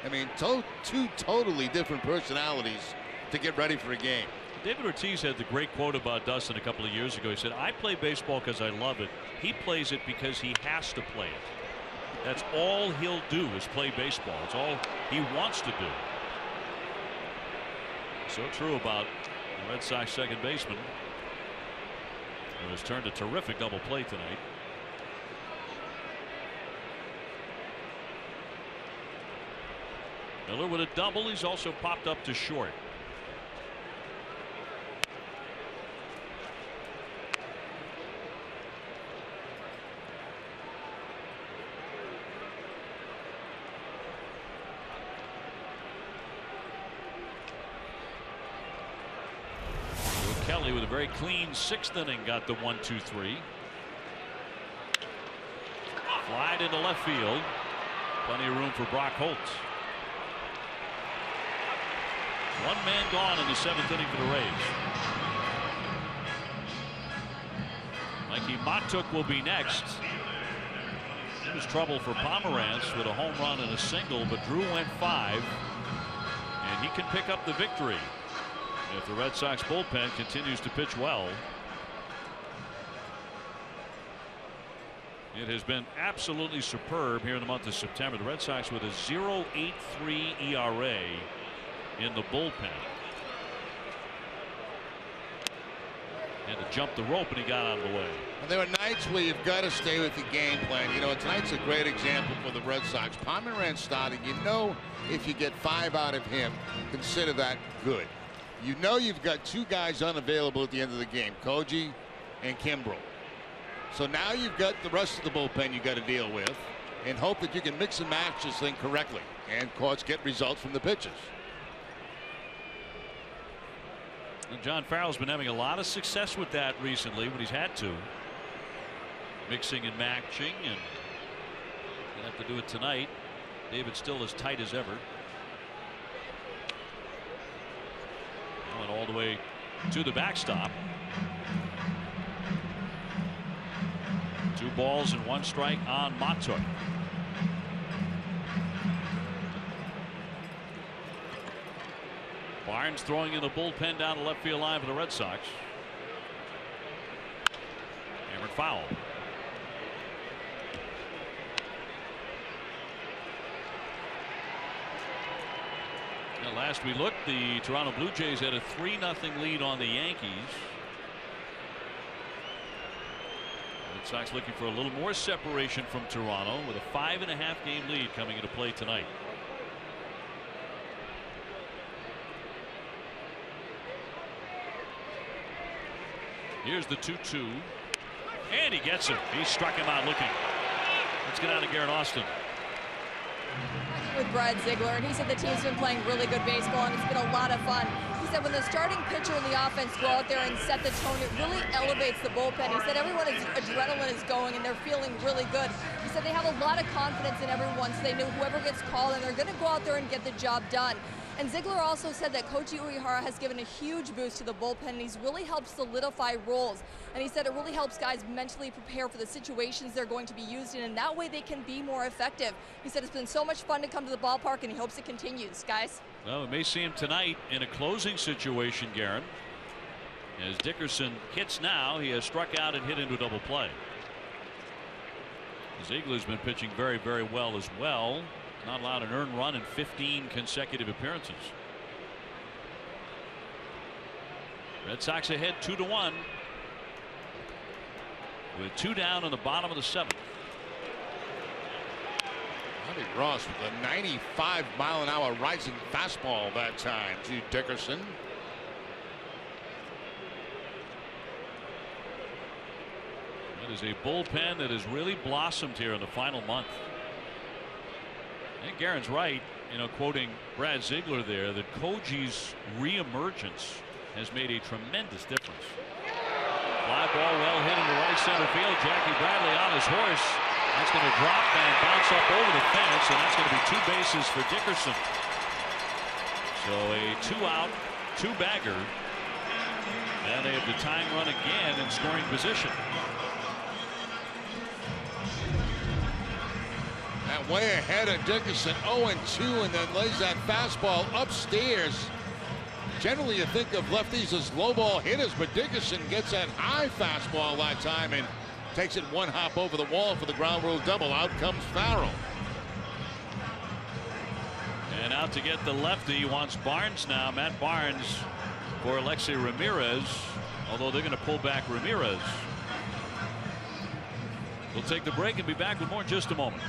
I mean, two totally different personalities to get ready for a game. David Ortiz had the great quote about Dustin a couple of years ago. He said, I play baseball because I love it. He plays it because he has to play it. That's all he'll do is play baseball. It's all he wants to do. So true about The Red Sox second baseman, who has turned a terrific double play tonight. Miller with a double. He's also popped up to short. Kelly with a very clean sixth inning got the 1-2-3. Flied into left field. Plenty of room for Brock Holt. One man gone in the seventh inning for the Rays. Mikey Matuk will be next. It was trouble for Pomerantz with a home run and a single, but Drew went 5, and he can pick up the victory if the Red Sox bullpen continues to pitch well. It has been absolutely superb here in the month of September. The Red Sox with a 0.83 ERA in the bullpen. And to jump the rope, and he got out of the way. And there are nights where you've got to stay with the game plan. You know, tonight's a great example for the Red Sox. Pomerantz starting. You know, if you get 5 out of him, consider that good. You know you've got 2 guys unavailable at the end of the game, Koji and Kimbrel. So now you've got the rest of the bullpen you got to deal with, and hope that you can mix and match this thing correctly, and of course get results from the pitches. And John Farrell's been having a lot of success with that recently when he's had to. Mixing and matching, and gonna have to do it tonight. David still as tight as ever. Went all the way to the backstop. 2 balls and 1 strike on Matuk. Barnes throwing in the bullpen down the left field line for the Red Sox. Hammered foul. Now, last we looked, the Toronto Blue Jays had a 3-0 lead on the Yankees. Red Sox looking for a little more separation from Toronto with a 5.5 game lead coming into play tonight. Here's the 2-2, and he gets it. He struck him out looking. Let's get out of Garrett Austin. With Brad Ziegler, and he said the team's been playing really good baseball, and it's been a lot of fun. He said when the starting pitcher in the offense go out there and set the tone, it really elevates the bullpen. He said everyone's adrenaline is going, and they're feeling really good. He said they have a lot of confidence in everyone, so they know whoever gets called, and they're going to go out there and get the job done. And Ziegler also said that Koji Uehara has given a huge boost to the bullpen, and he's really helped solidify roles. And he said it really helps guys mentally prepare for the situations they're going to be used in, and that way they can be more effective. He said it's been so much fun to come to the ballpark, and he hopes it continues. Guys? Well, we may see him tonight in a closing situation, Garen. As Dickerson hits now, he has struck out and hit into a double play. Ziegler's been pitching very, very well as well. Not allowed an earned run in 15 consecutive appearances. Red Sox ahead 2-1 with 2 down in the bottom of the 7th. Bobby Ross with a 95-mile-an-hour rising fastball that time to Dickerson. That is a bullpen that has really blossomed here in the final month. I think Garen's right, you know, quoting Brad Ziegler there, that Koji's reemergence has made a tremendous difference. Fly ball well hit into right center field. Jackie Bradley on his horse. That's going to drop and bounce up over the fence, and that's going to be 2 bases for Dickerson. So a 2-out, 2-bagger, and they have the tying run again in scoring position. And way ahead of Dickerson, 0-2, and then lays that fastball upstairs. Generally, you think of lefties as low ball hitters, but Dickerson gets that high fastball that time and takes it 1 hop over the wall for the ground rule double. Out comes Farrell. And out to get the lefty wants Barnes now. Matt Barnes, for Alexei Ramirez, although they're going to pull back Ramirez. We'll take the break and be back with more in just a moment.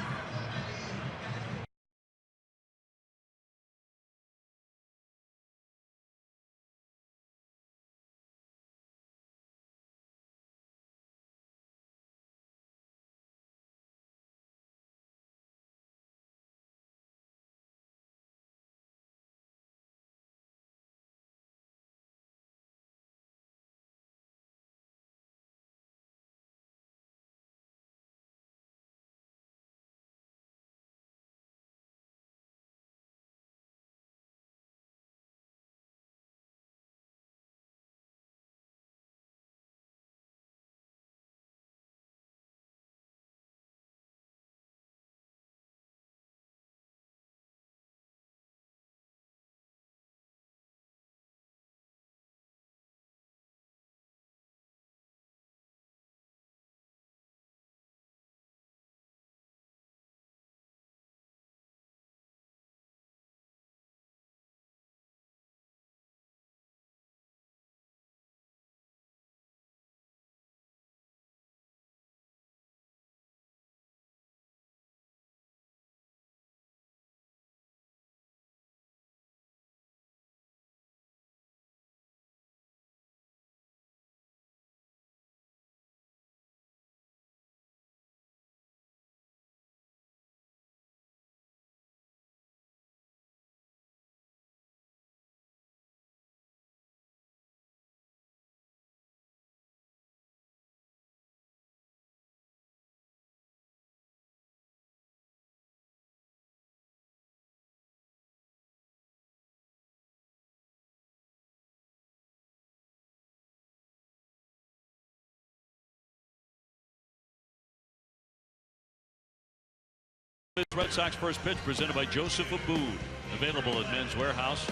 Red Sox first pitch presented by Joseph Abboud. Available at Men's Warehouse.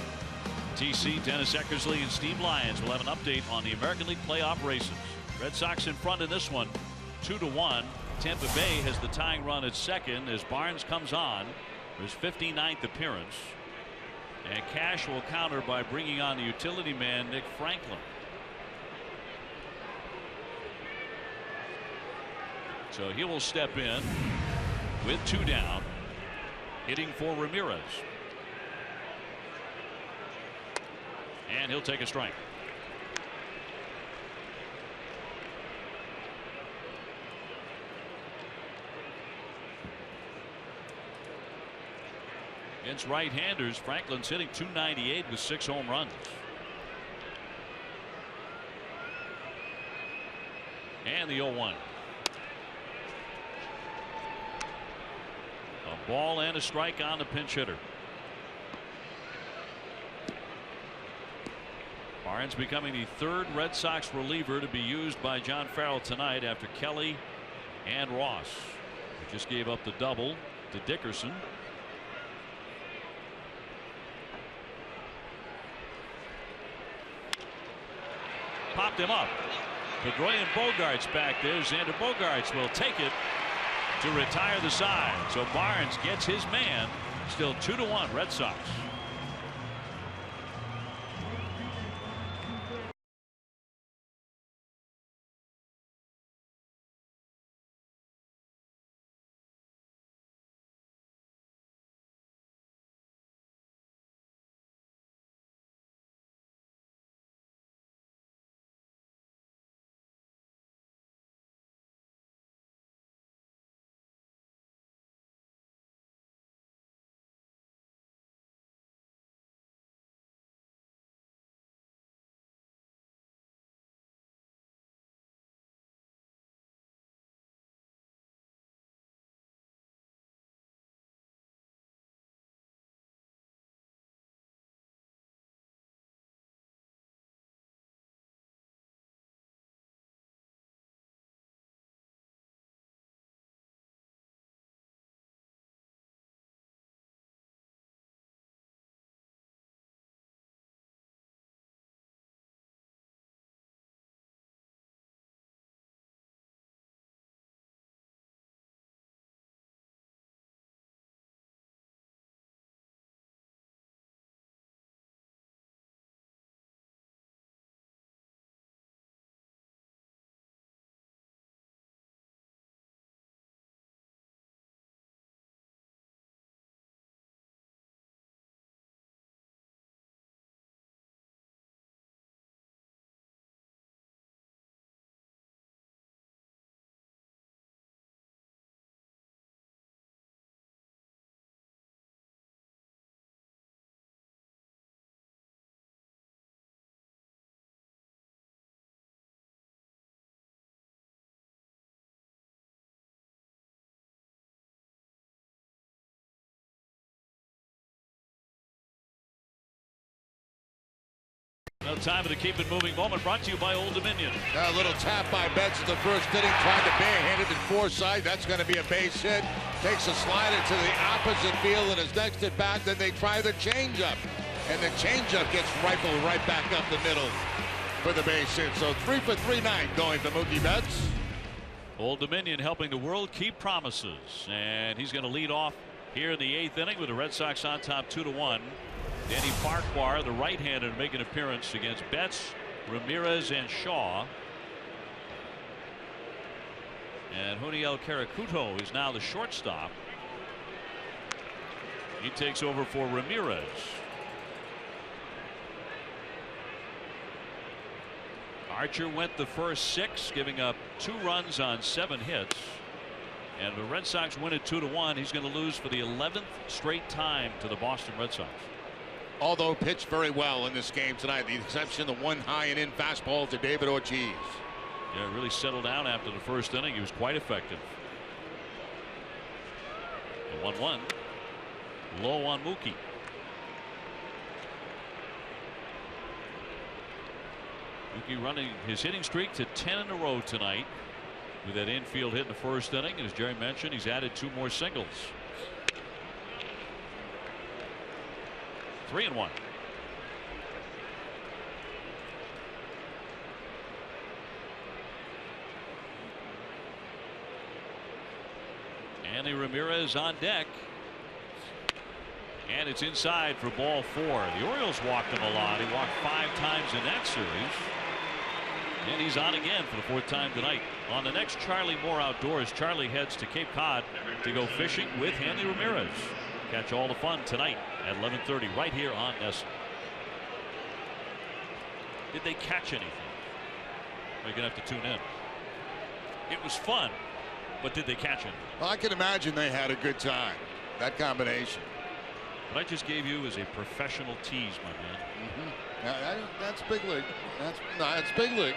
TC, Dennis Eckersley, and Steve Lyons will have an update on the American League playoff races. Red Sox in front in this one, 2-1. Tampa Bay has the tying run at second as Barnes comes on for his 59th appearance. And Cash will counter by bringing on the utility man, Nick Franklin. So he will step in with 2 down, hitting for Ramirez. And he'll take a strike. Against right-handers, Franklin's hitting .298 with 6 home runs. And the 0-1. A ball and a strike on the pinch hitter. Barnes becoming the 3rd Red Sox reliever to be used by John Farrell tonight after Kelly and Ross, who just gave up the double to Dickerson. Popped him up. Pedroia and Bogarts back there. Xander Bogarts will take it to retire the side. So Barnes gets his man. Still 2-1 Red Sox. No time to keep it moving moment brought to you by Old Dominion. A little tap by Betts in the first inning, tried to barehand it in Forsythe. That's going to be a base hit. Takes a slider to the opposite field and is next at bat. Then they try the changeup, and the changeup gets rifled right back up the middle for the base hit. So 3 for 3 night going to Mookie Betts. Old Dominion helping the world keep promises, and he's going to lead off here in the 8th inning with the Red Sox on top 2-1. Danny Farquhar, the right-hander, to make an appearance against Betts, Ramirez, and Shaw. And Juniel Caracuto is now the shortstop. He takes over for Ramirez. Archer went the first 6, giving up 2 runs on 7 hits. And the Red Sox win it 2-1. He's going to lose for the 11th straight time to the Boston Red Sox. Although pitched very well in this game tonight, the exception of the one high and in fastball to David Ortiz. Yeah, really settled down after the first inning. He was quite effective. The 1-1. Low on Mookie. Mookie running his hitting streak to 10 in a row tonight with that infield hit in the first inning. And as Jerry mentioned, he's added 2 more singles. 3-1. Andy Ramirez on deck. And it's inside for ball 4. The Orioles walked him a lot. He walked 5 times in that series. And he's on again for the 4th time tonight. On the next Charlie Moore Outdoors, Charlie heads to Cape Cod to go fishing with Andy Ramirez. Catch all the fun tonight at 11:30 right here on NESN. Did they catch anything? We're going to have to tune in. It was fun, but did they catch it? Well, I can imagine they had a good time. That combination. What I just gave you is a professional tease, my man. That's big league. That's big league.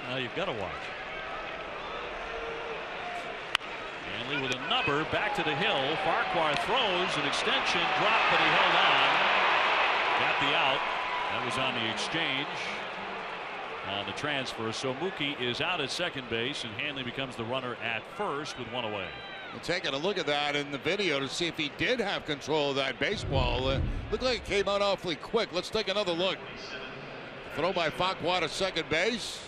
Now you've got to watch. Hanley with a number back to the hill. Farquhar throws an extension, drop, but he held on. Got the out. That was on the exchange. On the transfer. So Mookie is out at second base, and Hanley becomes the runner at first with 1 away. We're taking a look at that in the video to see if he did have control of that baseball. Looked like it came out awfully quick. Let's take another look. Throw by Farquhar to second base.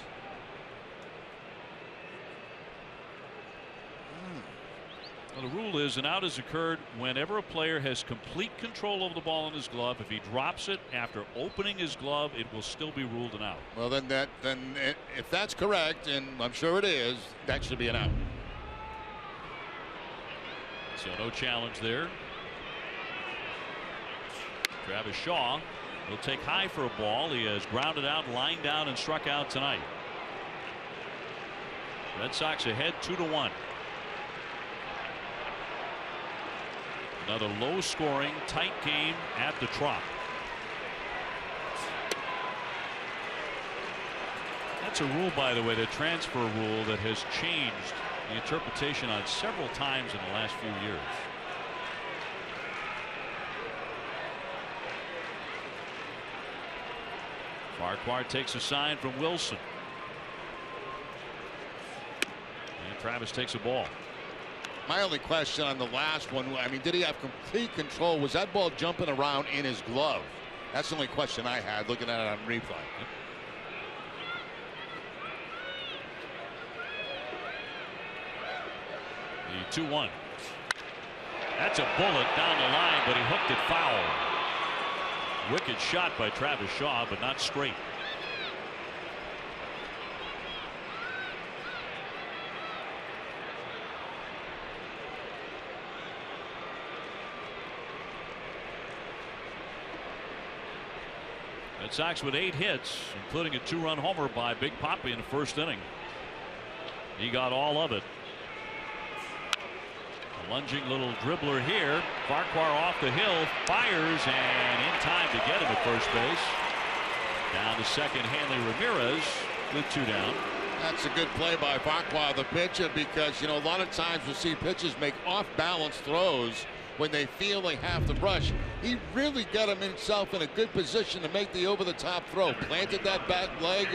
Well, the rule is an out has occurred whenever a player has complete control over the ball in his glove. If he drops it after opening his glove, it will still be ruled an out. Well, if that's correct, and I'm sure it is, that should be an out. So no challenge there. Travis Shaw will take high for a ball. He has grounded out, lined down, and struck out tonight. Red Sox ahead 2-1. Another low-scoring, tight game at the Trop. That's a rule, by the way, the transfer rule that has changed the interpretation on several times in the last few years. Farquhar takes a sign from Wilson. And Travis takes a ball. My only question on the last one, I mean, did he have complete control? Was that ball jumping around in his glove? That's the only question I had looking at it on replay. The 2-1. That's a bullet down the line, but he hooked it foul. Wicked shot by Travis Shaw, but not straight. Red Sox with 8 hits, including a 2-run homer by Big Papi in the first inning. He got all of it. A lunging little dribbler here. Farquhar off the hill, fires, and in time to get him at first base. Down to second, Hanley Ramirez with 2 down. That's a good play by Farquhar, the pitcher, because, you know, a lot of times we see pitchers make off-balance throws when they feel they have to rush. He really got himself in a good position to make the over-the-top throw. Planted that back leg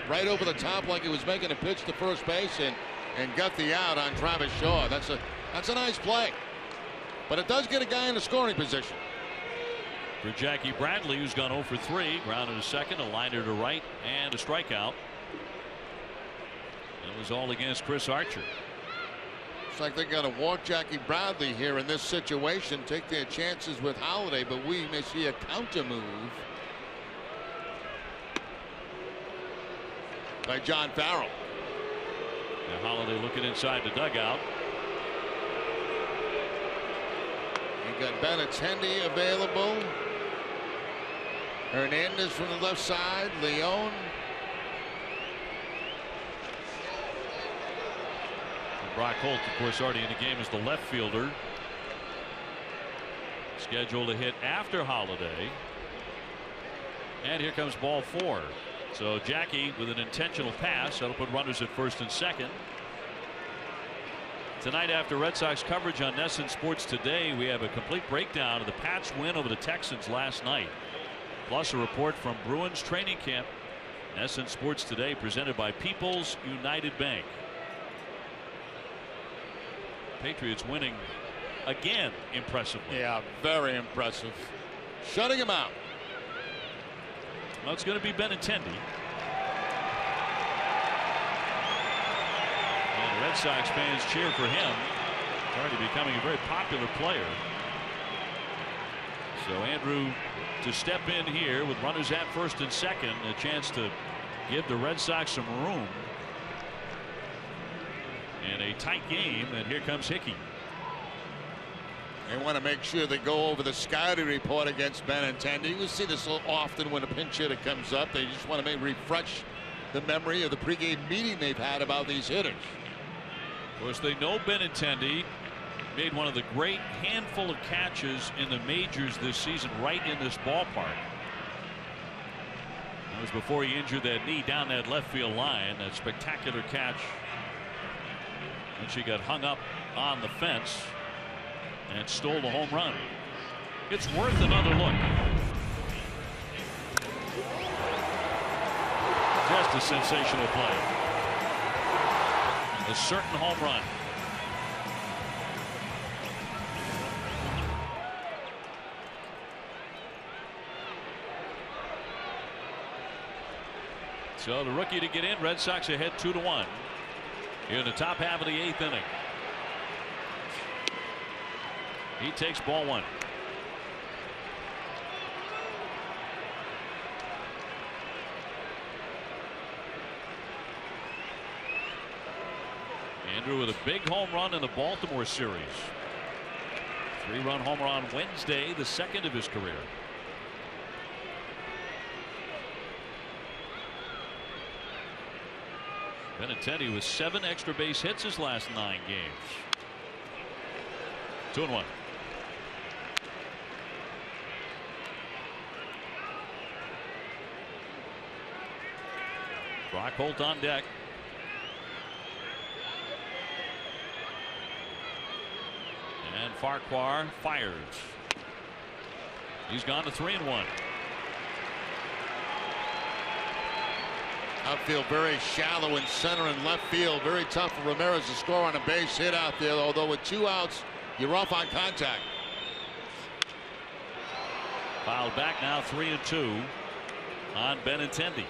right over the top like he was making a pitch to first base, and got the out on Travis Shaw. That's a nice play. But it does get a guy in a scoring position. For Jackie Bradley, who's gone 0 for 3, grounded to second, a liner to right, and a strikeout. It was all against Chris Archer. Looks like they're going to walk Jackie Bradley here in this situation, take their chances with Holiday, but we may see a counter move by John Farrell. Now Holiday looking inside the dugout. You got Benintendi available. Hernandez from the left side. Leon. Brock Holt, of course, already in the game as the left fielder. Scheduled to hit after Holiday. And here comes ball 4. So Jackie with an intentional pass. That'll put runners at first and second. Tonight after Red Sox coverage on NESN Sports Today, we have a complete breakdown of the Pats' win over the Texans last night. Plus a report from Bruins training camp. NESN Sports Today presented by People's United Bank. Patriots winning again impressively. Yeah, very impressive. Shutting him out. Well, it's going to be Benintendi. And the Red Sox fans cheer for him. He's already becoming a very popular player. So Andrew to step in here with runners at first and second, a chance to give the Red Sox some room in a tight game. And here comes Hickey. They want to make sure they go over the scouting report against Benintendi. We see this so often when a pinch hitter comes up. They just want to refresh the memory of the pregame meeting they've had about these hitters. Of course, they know Benintendi made one of the great handful of catches in the majors this season right in this ballpark. That was before he injured that knee down that left field line. That spectacular catch. And she got hung up on the fence and stole the home run. It's worth another look. Just a sensational play. A certain home run. So the rookie to get in. Red Sox ahead 2-1 here in the top half of the 8th inning. He takes ball 1. Andrew with a big home run in the Baltimore series. 3-run homer on Wednesday, the second of his career. Benintendi with 7 extra base hits his last 9 games. 2-1. Brock Holt on deck. And Farquhar fires. He's gone to 3-1. Outfield very shallow in center and left field. Very tough for Ramirez to score on a base hit out there, although with 2 outs you're off on contact. Fouled back now, 3-2 on Benintendi.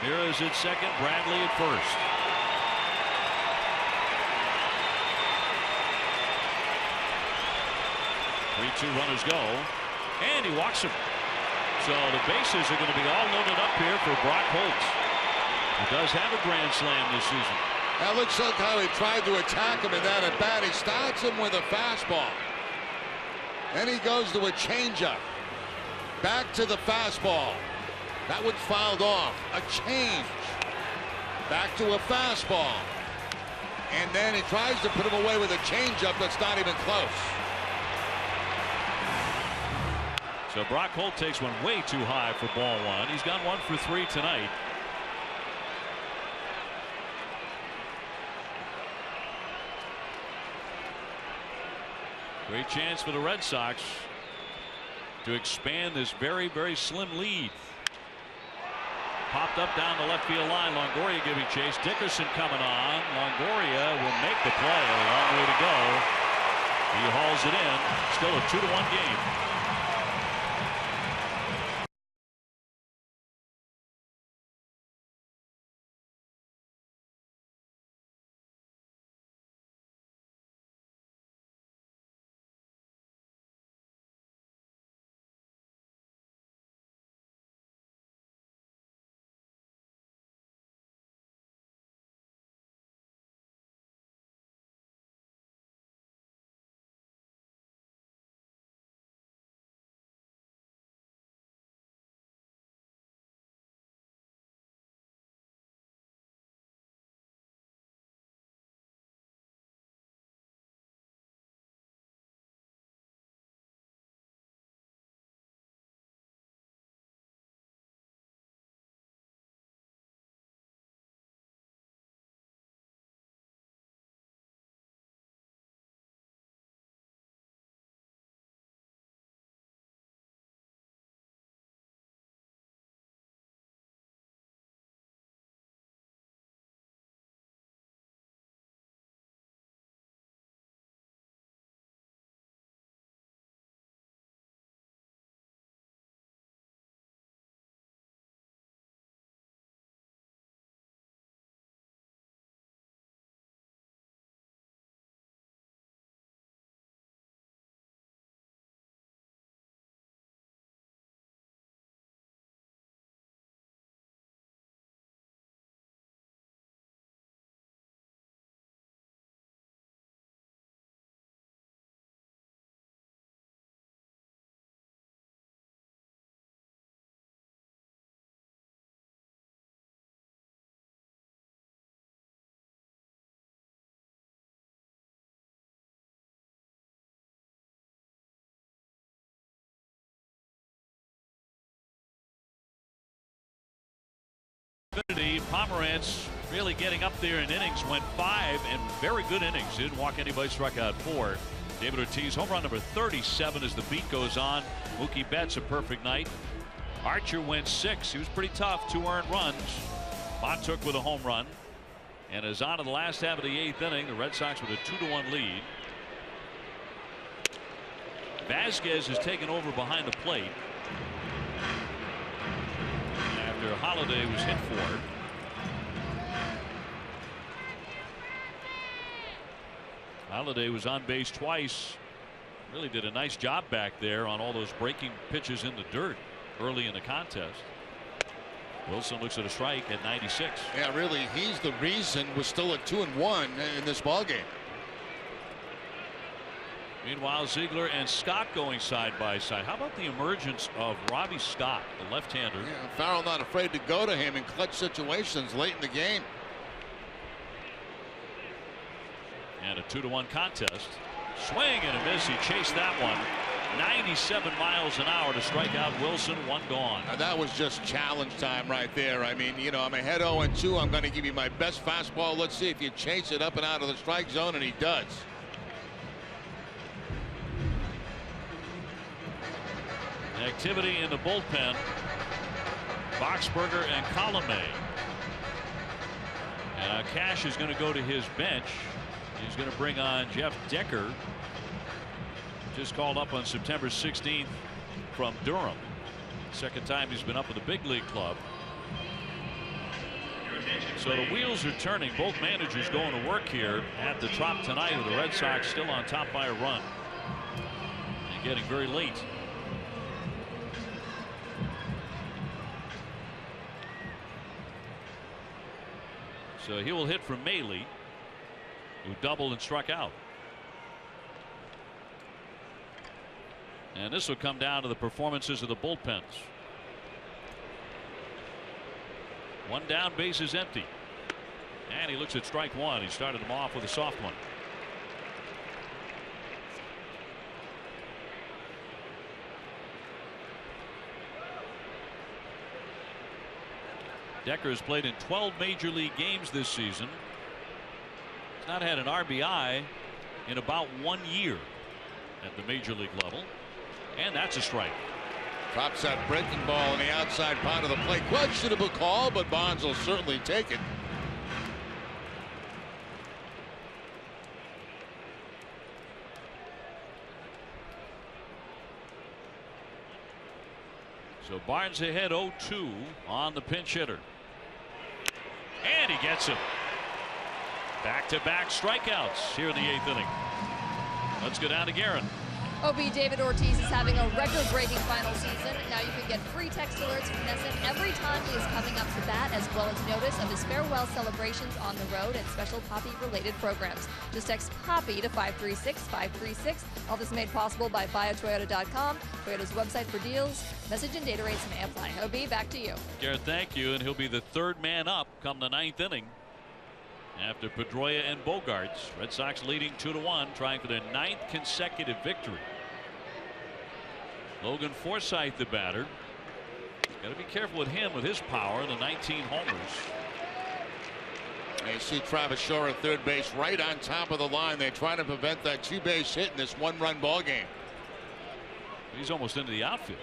Ramirez at second, Bradley at first. Two runners go, and he walks him. So the bases are going to be all loaded up here for Brock Holt, who does have a grand slam this season. That looks like how he tried to attack him in that at bat. He starts him with a fastball. Then he goes to a changeup. Back to the fastball. That one's fouled off. A change. Back to a fastball. And then he tries to put him away with a changeup that's not even close. So Brock Holt takes one way too high for ball 1. He's gone 1 for 3 tonight. Great chance for the Red Sox to expand this very, very slim lead. Popped up down the left field line. Longoria giving chase. Dickerson coming on. Longoria will make the play. A long way to go. He hauls it in. Still a 2-1 game. Pomerantz really getting up there in innings. Went 5 and very good innings. Didn't walk anybody, struck out 4. David Ortiz home run number 37 as the beat goes on. Mookie Betts a perfect night. Archer went 6. He was pretty tough. 2 earned runs. Montook with a home run. And is on to the last half of the 8th inning. The Red Sox with a 2-1 lead. Vasquez has taken over behind the plate after Holiday was hit for it. Holiday was on base twice. Really did a nice job back there on all those breaking pitches in the dirt early in the contest. Wilson looks at a strike at 96. Yeah, really, he's the reason we're still at 2-1 in this ball game. Meanwhile, Ziegler and Scott going side by side. How about the emergence of Robbie Scott, the left-hander? Yeah, Farrell not afraid to go to him in clutch situations late in the game. And a 2-1 contest. Swing and a miss. He chased that one. 97 miles an hour to strike out Wilson. 1 gone. Now that was just challenge time right there. I mean, you know, I'm ahead 0-2. I'm going to give you my best fastball. Let's see if you chase it up and out of the strike zone, and he does. Activity in the bullpen. Boxberger and Colomé. And Cash is going to go to his bench. He's going to bring on Jeff Decker. Just called up on September 16th from Durham. Second time he's been up with the big league club. So the wheels are turning. Both managers going to work here at the Trop tonight, with the Red Sox still on top by a run. And getting very late. So he will hit from Maile, who doubled and struck out. And this will come down to the performances of the bullpens. 1 down, base is empty. And he looks at strike 1. He started him off with a soft one. Decker has played in 12 major league games this season. He's not had an RBI in about 1 year. at the major league level. And that's a strike. Drops that breaking ball on the outside part of the plate. Questionable call, but Bonds will certainly take it. So Barnes ahead 0-2 on the pinch hitter. And he gets him. Back-to-back strikeouts here in the 8th inning. Let's go down to Guerin. OB David Ortiz is having a record-breaking final season. Now you can get free text alerts from NESN every time he is coming up to bat, as well as notice of his farewell celebrations on the road and special Poppy-related programs. Just text Poppy to 536-536. All this made possible by buyatoyota.com, Toyota's website for deals. Message and data rates may apply. OB, back to you. Garrett, thank you. And he'll be the 3rd man up come the 9th inning. After Pedroia and Bogarts, Red Sox leading 2-1, trying for their 9th consecutive victory. Logan Forsythe, the batter. Got to be careful with him with his power, the 19 homers. And you see Travis Shaw at third base right on top of the line. They try to prevent that 2-base hit in this 1-run ball game. He's almost into the outfield.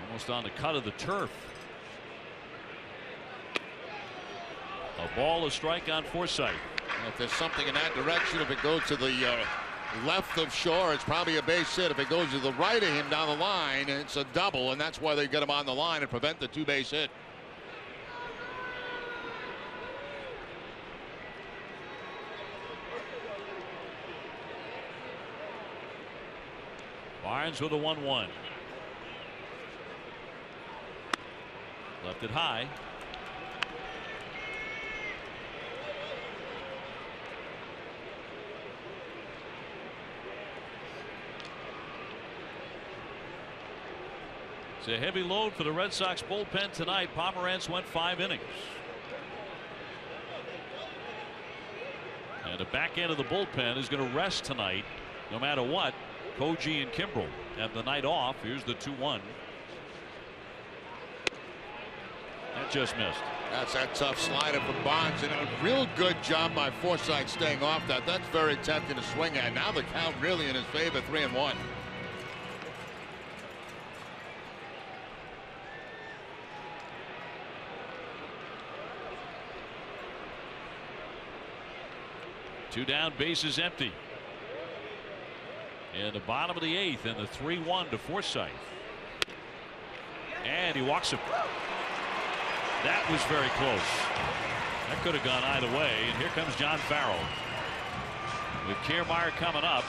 Almost on the cut of the turf. A ball, a strike on Forsythe. If there's something in that direction, if it goes to the left of Shaw, it's probably a base hit. If it goes to the right of him down the line, it's a double, and that's why they get him on the line and prevent the 2-base hit. Barnes with a 1-1. Left it high. It's a heavy load for the Red Sox bullpen tonight. Pomerantz went 5 innings. And the back end of the bullpen is going to rest tonight no matter what. Koji and Kimbrel have the night off. Here's the 2-1. That just missed. That's that tough slider from Bonds, and a real good job by Forsythe staying off that. That's very tempting to swing at. Now the count really in his favor, 3-1. Two down, bases empty. In the bottom of the 8th, and the 3-1 to Forsythe. And he walks him. That was very close. That could have gone either way. And here comes John Farrell. With Kiermaier coming up.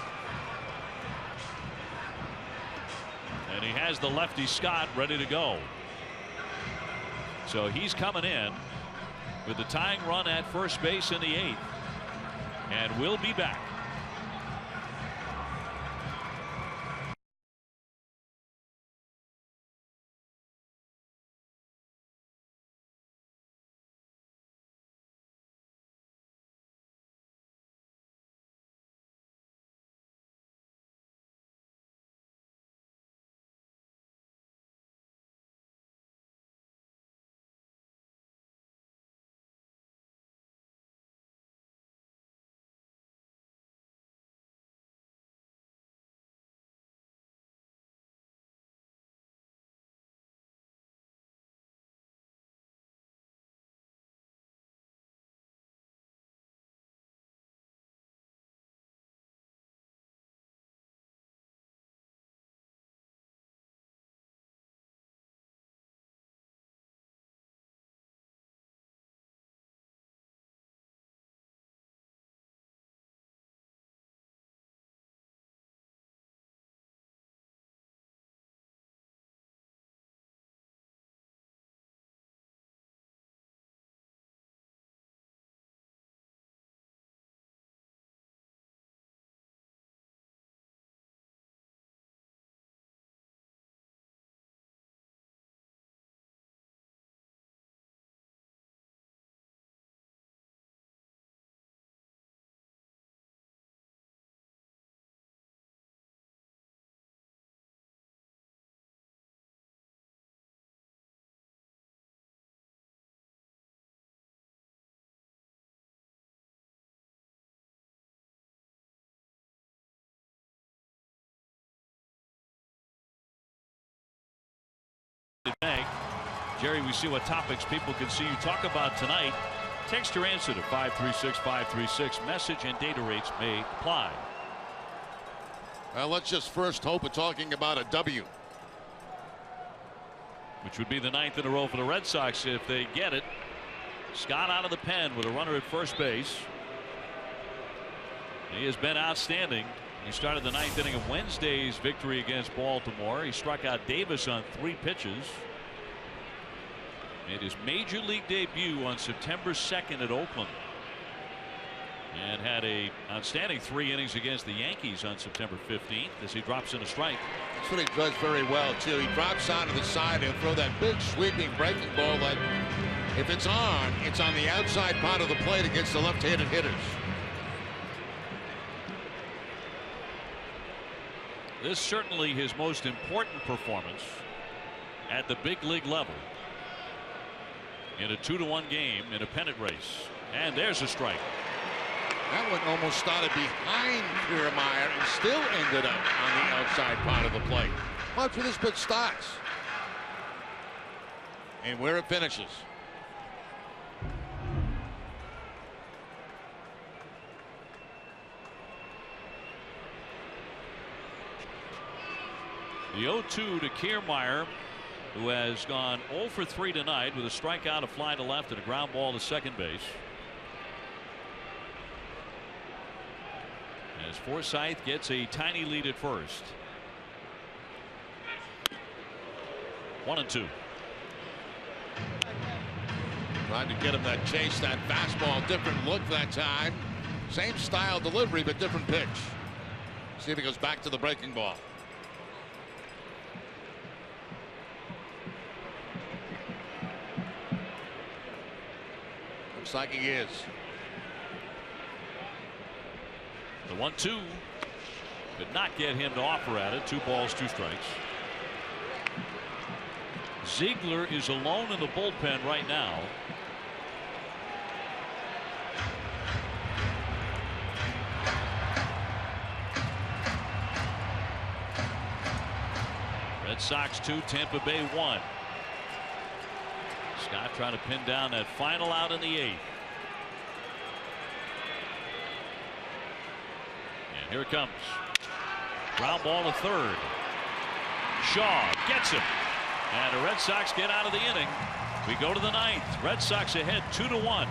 And he has the lefty Scott ready to go. So he's coming in with the tying run at first base in the 8th. And we'll be back. Jerry, we see what topics people can see you talk about tonight. Text your answer to 536-536. Message and data rates may apply. Well, let's just first hope we're talking about a W. Which would be the 9th in a row for the Red Sox if they get it. Scott out of the pen with a runner at first base. He has been outstanding. He started the 9th inning of Wednesday's victory against Baltimore. He struck out Davis on 3 pitches. Made his major league debut on September 2nd at Oakland. And had a outstanding 3 innings against the Yankees on September 15th as he drops in a strike. That's what he does very well, too. He drops out to the side and throw that big sweeping breaking ball that if it's on the outside part of the plate against the left-handed hitters. This is certainly his most important performance at the big league level in a 2-1 game in a pennant race. And there's a strike. That one almost started behind Kiermaier and still ended up on the outside part of the plate. Watch where this pitch starts and where it finishes. The 0-2 to Kiermaier, who has gone 0 for 3 tonight with a strikeout, a fly to left, and a ground ball to second base. As Forsythe gets a tiny lead at first. 1-2. Trying to get him that chase, that fastball, different look that time. Same style delivery, but different pitch. See if he goes back to the breaking ball. Looks like he is. The 1-2 could not get him to offer at it. 2 balls, 2 strikes. Ziegler is alone in the bullpen right now. Red Sox 2, Tampa Bay 1. Scott trying to pin down that final out in the 8th. And here it comes. Ground ball to third. Shaw gets him. And the Red Sox get out of the inning. We go to the 9th. Red Sox ahead 2-1.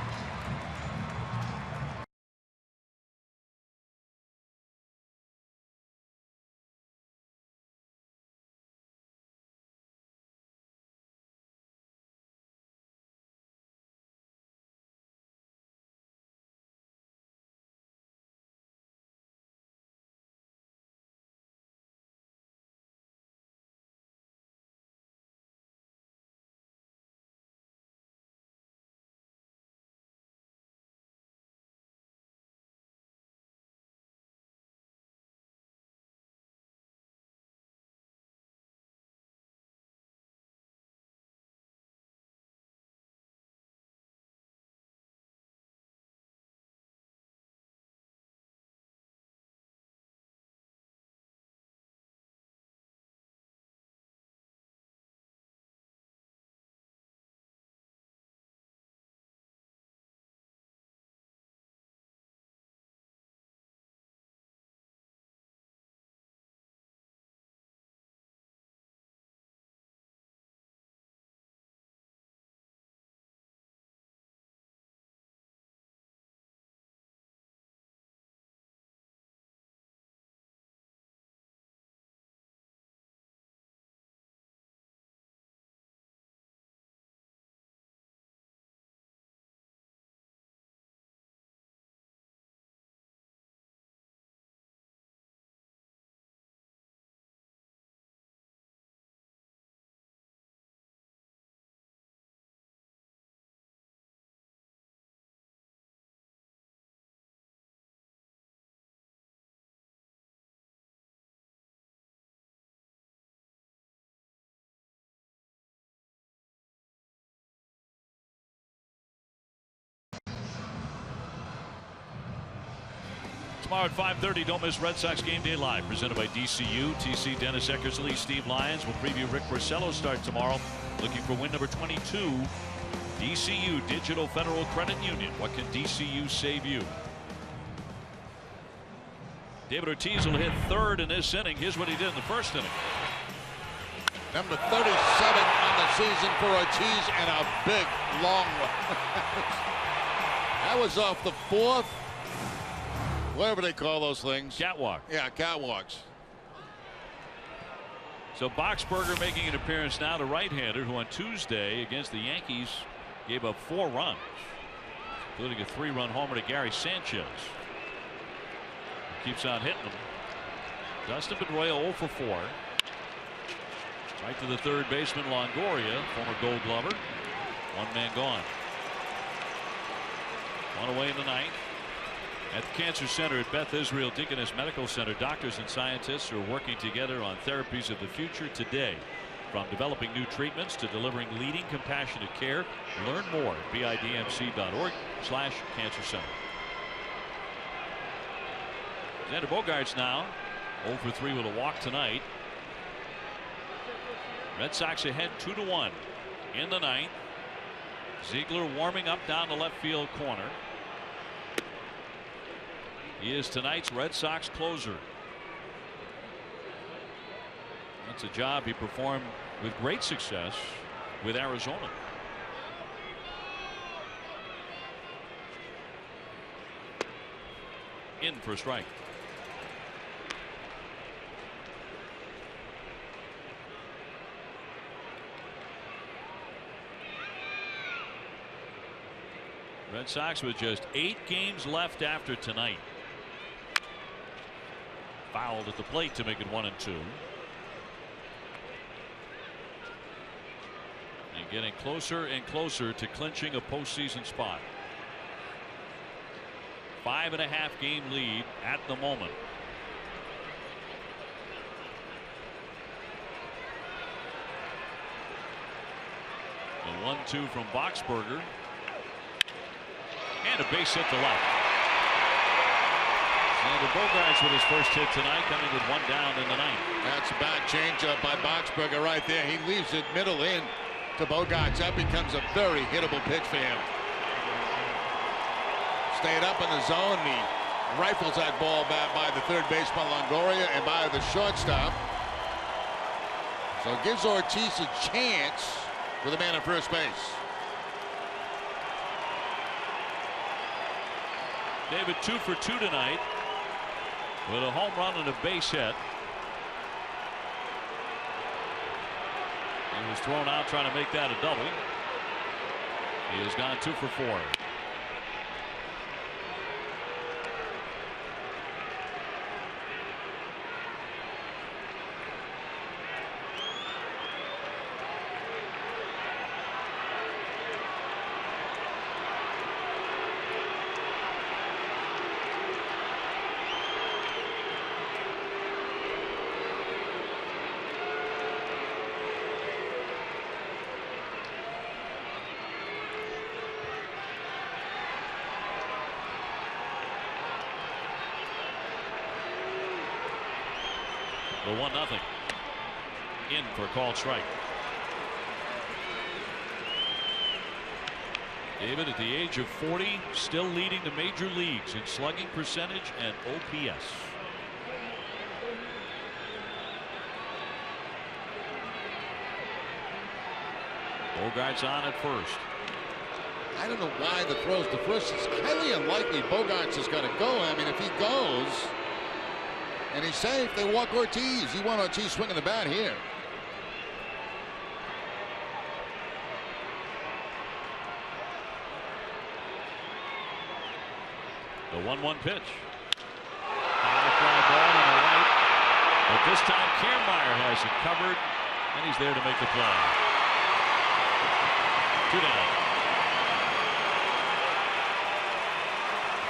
Tomorrow at 5:30, don't miss Red Sox Game Day Live, presented by DCU. TC Dennis Eckersley, Steve Lyons will preview Rick Porcello's start tomorrow Looking for win number 22. DCU, Digital Federal Credit Union. What can DCU save you? David Ortiz will hit third in this inning. Here's what he did in the first inning. Number 37 on the season for Ortiz, and a big long one. That was off the fourth. Whatever they call those things. Catwalk. Yeah, catwalks. So Boxberger making an appearance now, the right-hander who on Tuesday against the Yankees gave up 4 runs, including a 3-run homer to Gary Sanchez. Keeps on hitting them. Dustin Pedroia 0 for 4. Right to the third baseman Longoria, former Gold Glover. 1 man gone. 1 away in the ninth. At the Cancer Center at Beth Israel Deaconess Medical Center, doctors and scientists are working together on therapies of the future today. From developing new treatments to delivering leading compassionate care. Learn more at bidmc.org/cancer center. Xander Bogaerts now 0 for 3 with a walk tonight. Red Sox ahead 2-1 in the ninth. Ziegler warming up down the left field corner. He is tonight's Red Sox closer. That's a job he performed with great success with Arizona. In for a strike. Red Sox with just 8 games left after tonight. Fouled at the plate to make it 1-2. And getting closer and closer to clinching a postseason spot. 5.5 game lead at the moment. The 1-2 from Boxberger. And a base hit to left. Xander Bogaerts with his first hit tonight, coming with 1 down in the ninth. That's a bad changeup by Boxberger right there. He leaves it middle in to Bogaerts. That becomes a very hittable pitch for him. Staying up in the zone. He rifles that ball back by the third baseman Longoria and by the shortstop. So it gives Ortiz a chance with a man at first base. David 2 for 2 tonight with a home run and a base hit. He was thrown out trying to make that a double. He has gone 2 for 4. The 1-0 in for a called strike. David, at the age of 40, still leading the major leagues in slugging percentage and OPS. Bogaerts on at first. I don't know why the throws to first. It's highly unlikely Bogaerts is going to go. I mean, if he goes and he's safe, they walk Ortiz. You want Ortiz swinging the bat here. The 1-1 pitch. High fly ball to the right. But this time Kiermaier has it covered, and he's there to make the play. 2 down.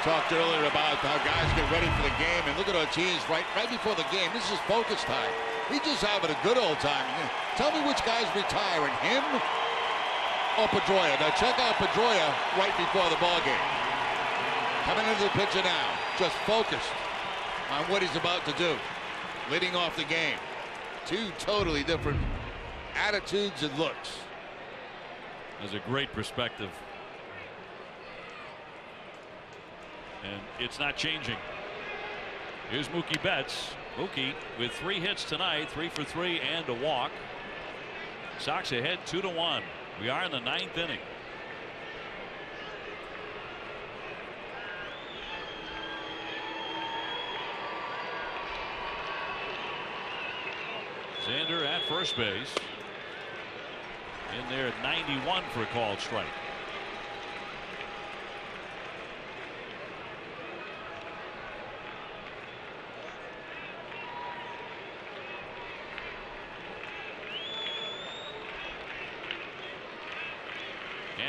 Talked earlier about how guys get ready for the game, and look at Ortiz right before the game. This is focus time. He's just having a good old time. Tell me which guy's retiring, him or Pedroia. Now check out Pedroia right before the ball game. Coming into the picture now, just focused on what he's about to do, leading off the game. 2 totally different attitudes and looks. Has a great perspective. And it's not changing. Here's Mookie Betts. Mookie with 3 hits tonight, 3 for 3 and a walk. Sox ahead 2-1. We are in the 9th inning. Xander at first base. In there at 91 for a called strike.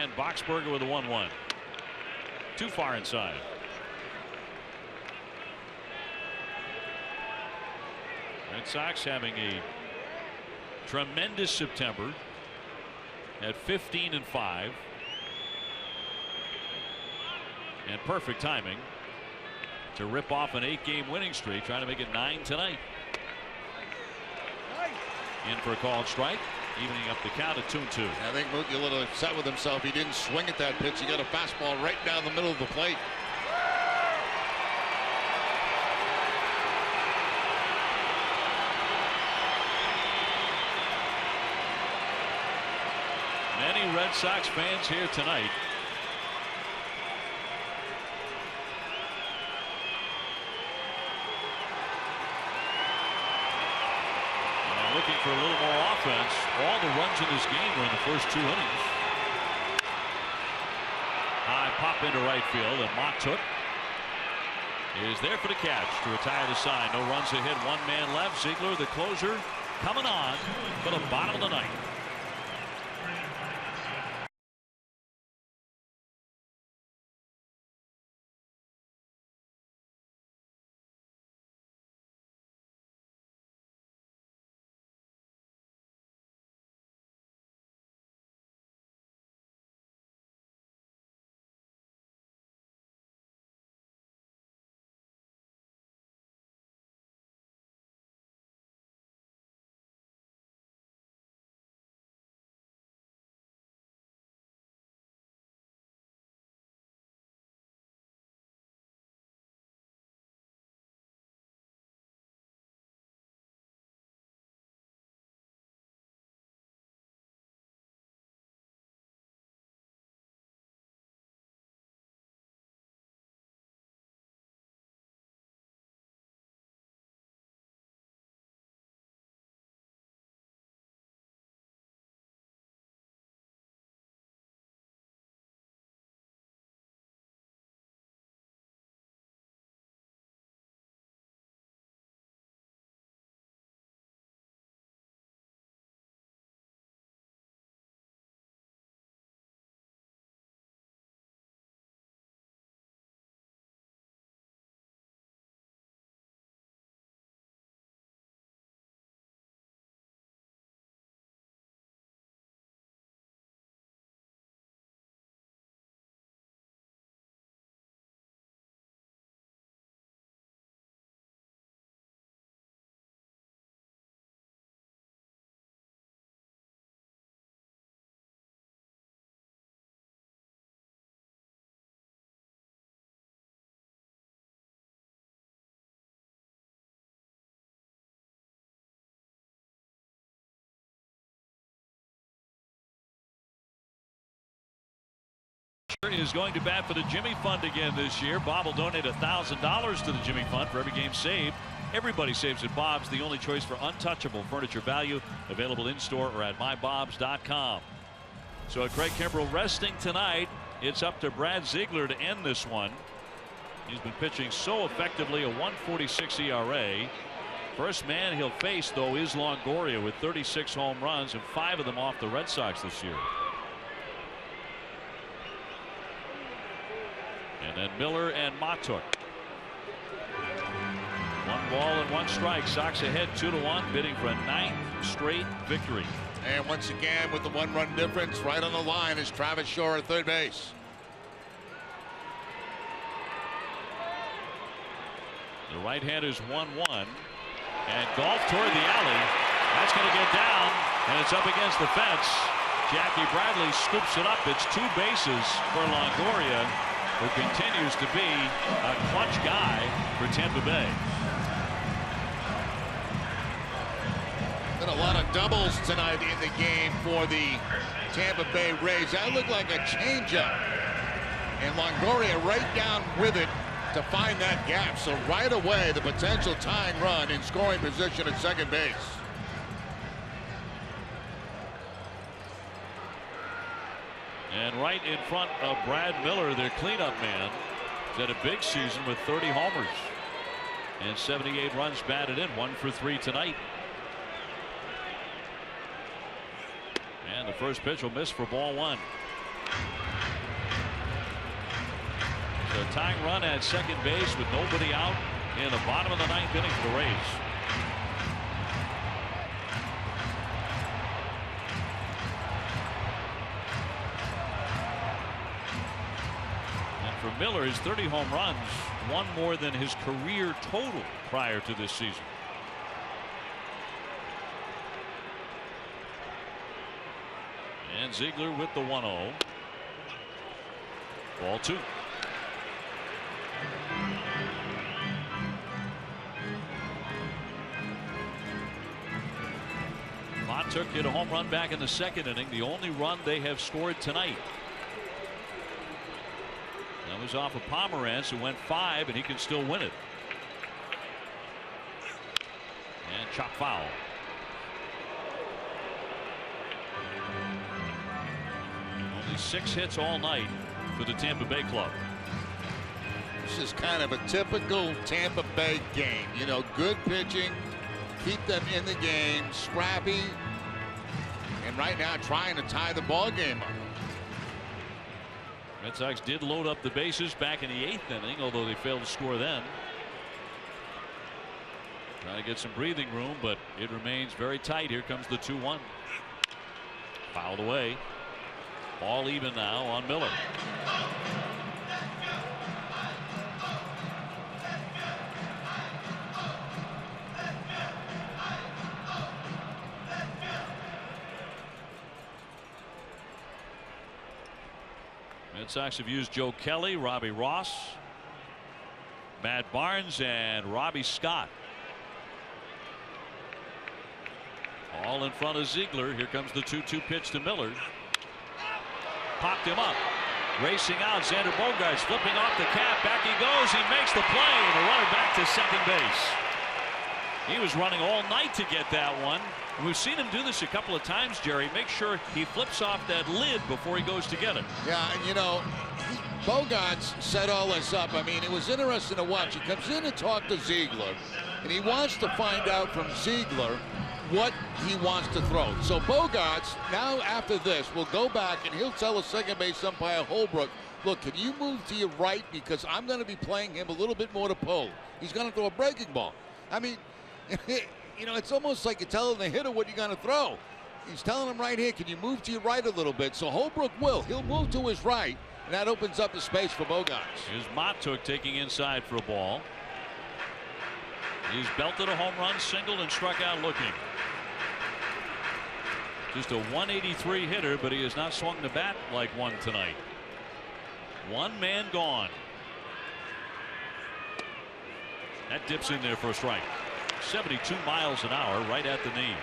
And Boxberger with a 1-1. Too far inside. Red Sox having a tremendous September at 15-5. And perfect timing to rip off an 8-game winning streak, trying to make it 9 tonight. In for a called strike, evening up the count at 2-2. I think Mookie a little upset with himself. He didn't swing at that pitch. He got a fastball right down the middle of the plate. Many Red Sox fans here tonight. Looking for a little more offense. All the runs in this game were in the first 2 innings. High pop into right field, and Montook is there for the catch to retire the side. No runs ahead, 1 man left. Ziegler, the closer, coming on for the bottom of the 9th. Is going to bat for the Jimmy Fund again this year. Bob will donate $1,000 to the Jimmy Fund for every game saved. Everybody saves at Bob's, the only choice for untouchable furniture value. Available in-store or at mybobs.com. So Craig Kimbrell resting tonight. It's up to Brad Ziegler to end this one. He's been pitching so effectively, a 1.46 ERA. First man he'll face, though, is Longoria with 36 home runs and 5 of them off the Red Sox this year. And then Miller and Montook. 1 ball and 1 strike. Sox ahead 2-1, bidding for a 9th straight victory. And once again, with the 1-run difference, right on the line is Travis Shaw at third base. The right-hander's 1-1, and golf toward the alley. That's going to get down, and it's up against the fence. Jackie Bradley scoops it up. It's 2 bases for Longoria, who continues to be a clutch guy for Tampa Bay. Been a lot of doubles tonight in the game for the Tampa Bay Rays. That looked like a changeup, and Longoria right down with it to find that gap. So right away, the potential tying run in scoring position at second base. And right in front of Brad Miller, their cleanup man, has had a big season with 30 homers and 78 runs batted in. 1 for 3 tonight. And the first pitch will miss for ball 1. So tying run at second base with nobody out in the bottom of the 9th inning for the Rays. And for Miller, his 30 home runs, 1 more than his career total prior to this season. And Ziegler with the 1-0. Ball 2. Montook hit a home run back in the 2nd inning, the only run they have scored tonight. That was off of Pomerantz, who went 5, and he can still win it. And chop foul. Only 6 hits all night for the Tampa Bay club. This is kind of a typical Tampa Bay game. You know, good pitching, keep them in the game, scrappy, and right now trying to tie the ball game up. Red Sox did load up the bases back in the 8th inning, although they failed to score then. Trying to get some breathing room, but it remains very tight. Here comes the 2-1. Fouled away. All even now on Miller. Red Sox have used Joe Kelly, Robbie Ross, Matt Barnes, and Robbie Scott. All in front of Ziegler. Here comes the 2-2 pitch to Miller. Popped him up. Racing out. Xander Bogaerts flipping off the cap. Back he goes. He makes the play. And a runner back to second base. He was running all night to get that one. We've seen him do this a couple of times, Jerry. Make sure he flips off that lid before he goes to get it. Yeah, and you know, Bogaerts set all this up. I mean, it was interesting to watch. He comes in and talks to Ziegler, and he wants to find out from Ziegler what he wants to throw. So Bogaerts, now after this, will go back and he'll tell the second base umpire Holbrook, look, can you move to your right because I'm going to be playing him a little bit more to pull. He's going to throw a breaking ball. I mean, you know, it's almost like you're telling the hitter what you're going to throw. He's telling him right here, can you move to your right a little bit? So Holbrook will. He'll move to his right, and that opens up the space for Bogaerts. Here's Montook taking inside for a ball. He's belted a home run, singled, and struck out looking. Just a 183 hitter, but he has not swung the bat like one tonight. One man gone. That dips in there for a strike. 72 miles an hour right at the knee.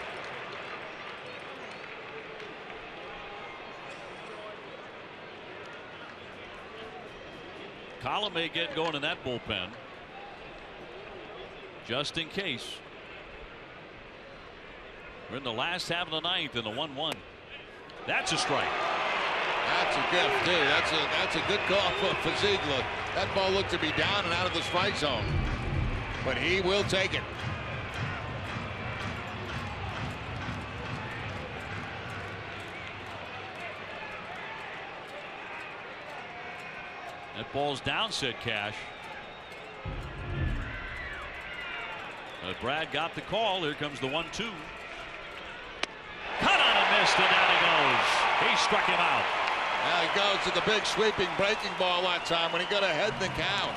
Column may get going in that bullpen just in case. We're in the last half of the 9th in the 1-1. That's a strike. That's a gift too. That's a good call for Ziegler. That ball looked to be down and out of the strike zone, but he will take it. That ball's down, said Cash. Brad got the call. Here comes the 1-2. Cut on and missed, and down he goes. He struck him out. Now he goes to the big sweeping breaking ball that time when he got ahead in the count.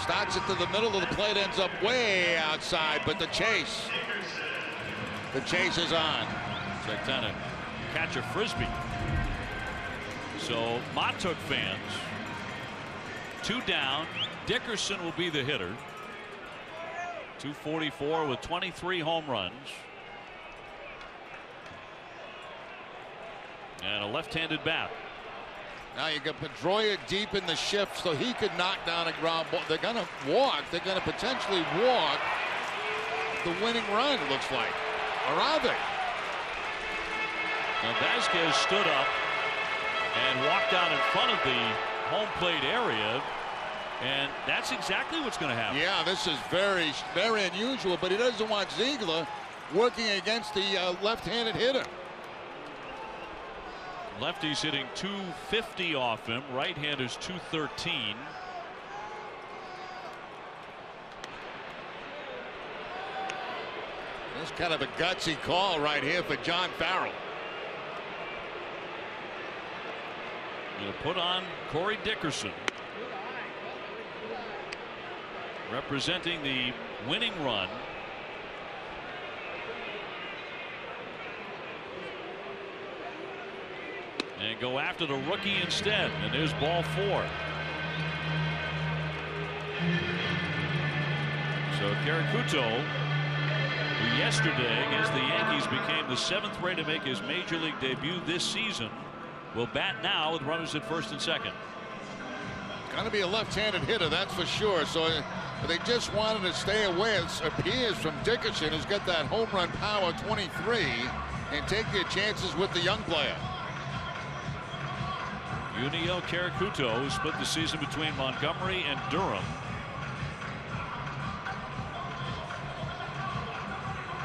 Starts it to the middle of the plate, ends up way outside, but the chase. The chase is on. They're trying to catch a frisbee. So Matuk fans, 2 down. Dickerson will be the hitter. 244 with 23 home runs. And a left-handed bat. Now you got Pedroia deep in the shift so he could knock down a ground ball. They're going to walk. They're going to potentially walk the winning run, it looks like. Or are they? Now Vasquez stood up and walked out in front of the home plate area. And that's exactly what's going to happen. Yeah, this is very, very unusual, but he doesn't want Ziegler working against the left-handed hitter. Lefty's hitting 250 off him. Right-hander's 213. This is kind of a gutsy call right here for John Farrell. Going to put on Corey Dickerson, representing the winning run. And go after the rookie instead. And there's ball 4. So Karakuto, who yesterday against the Yankees became the 7th Ray to make his major league debut this season, will bat now with runners at first and second. Going to be a left-handed hitter, that's for sure. So they just wanted to stay away, it appears, from Dickerson, who's got that home run power, 23, and take their chances with the young player. Yuniel Karakuto, who split the season between Montgomery and Durham.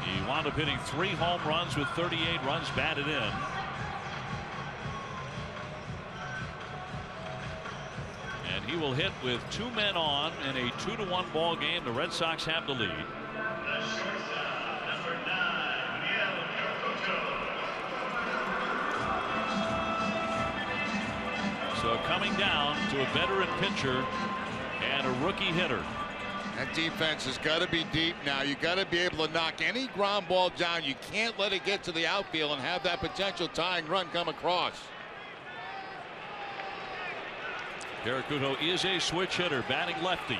He wound up hitting 3 home runs with 38 runs batted in. And he will hit with 2 men on in a 2-1 ball game. The Red Sox have the lead. So coming down to a veteran pitcher and a rookie hitter. That defense has got to be deep now. You got to be able to knock any ground ball down. You can't let it get to the outfield and have that potential tying run come across. Karakuto is a switch hitter, batting lefty,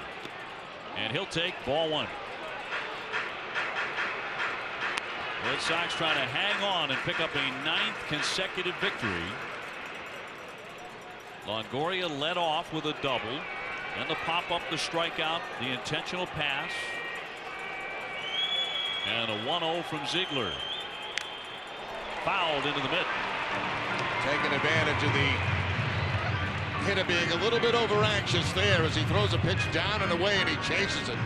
and he'll take ball 1. Red Sox trying to hang on and pick up a 9th consecutive victory. Longoria led off with a double, and the pop up, the strikeout, the intentional pass, and a 1-0 from Ziegler. Fouled into the middle. Taking advantage of the hitter being a little bit over anxious there as he throws a pitch down and away, and he chases it.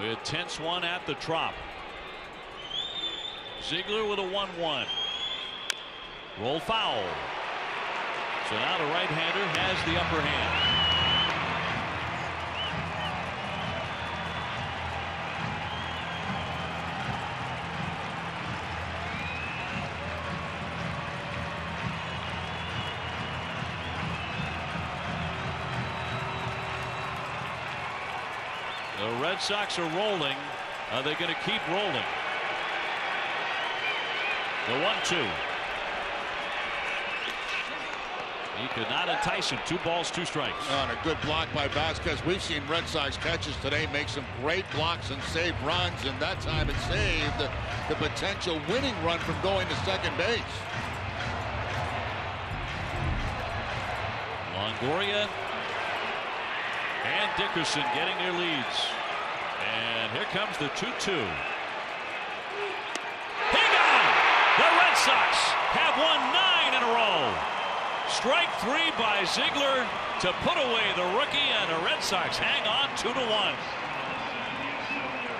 A tense one at the Trop. Ziegler with a 1-1. Roll foul. So now the right-hander has the upper hand. The Red Sox are rolling. Are they going to keep rolling? The 1-2. He could not entice him. 2 balls, 2 strikes. And a good block by Vasquez. We've seen Red Sox catchers today make some great blocks and save runs, and that time it saved the potential winning run from going to second base. Longoria and Dickerson getting their leads. And here comes the 2-2. The Red Sox have won 9 in a row. Strike 3 by Ziegler to put away the rookie, and the Red Sox hang on 2-1.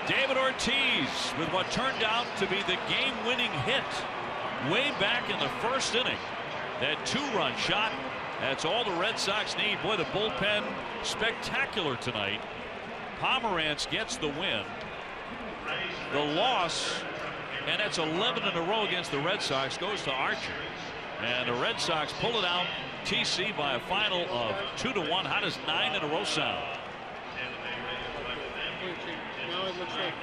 David Ortiz with what turned out to be the game-winning hit way back in the first inning. That 2-run shot, that's all the Red Sox need. Boy, the bullpen spectacular tonight. Pomerantz gets the win. The loss, and that's 11 in a row against the Red Sox, goes to Archer. And the Red Sox pull it out, TC, by a final of 2-1. How does 9 in a row sound? Now it looks like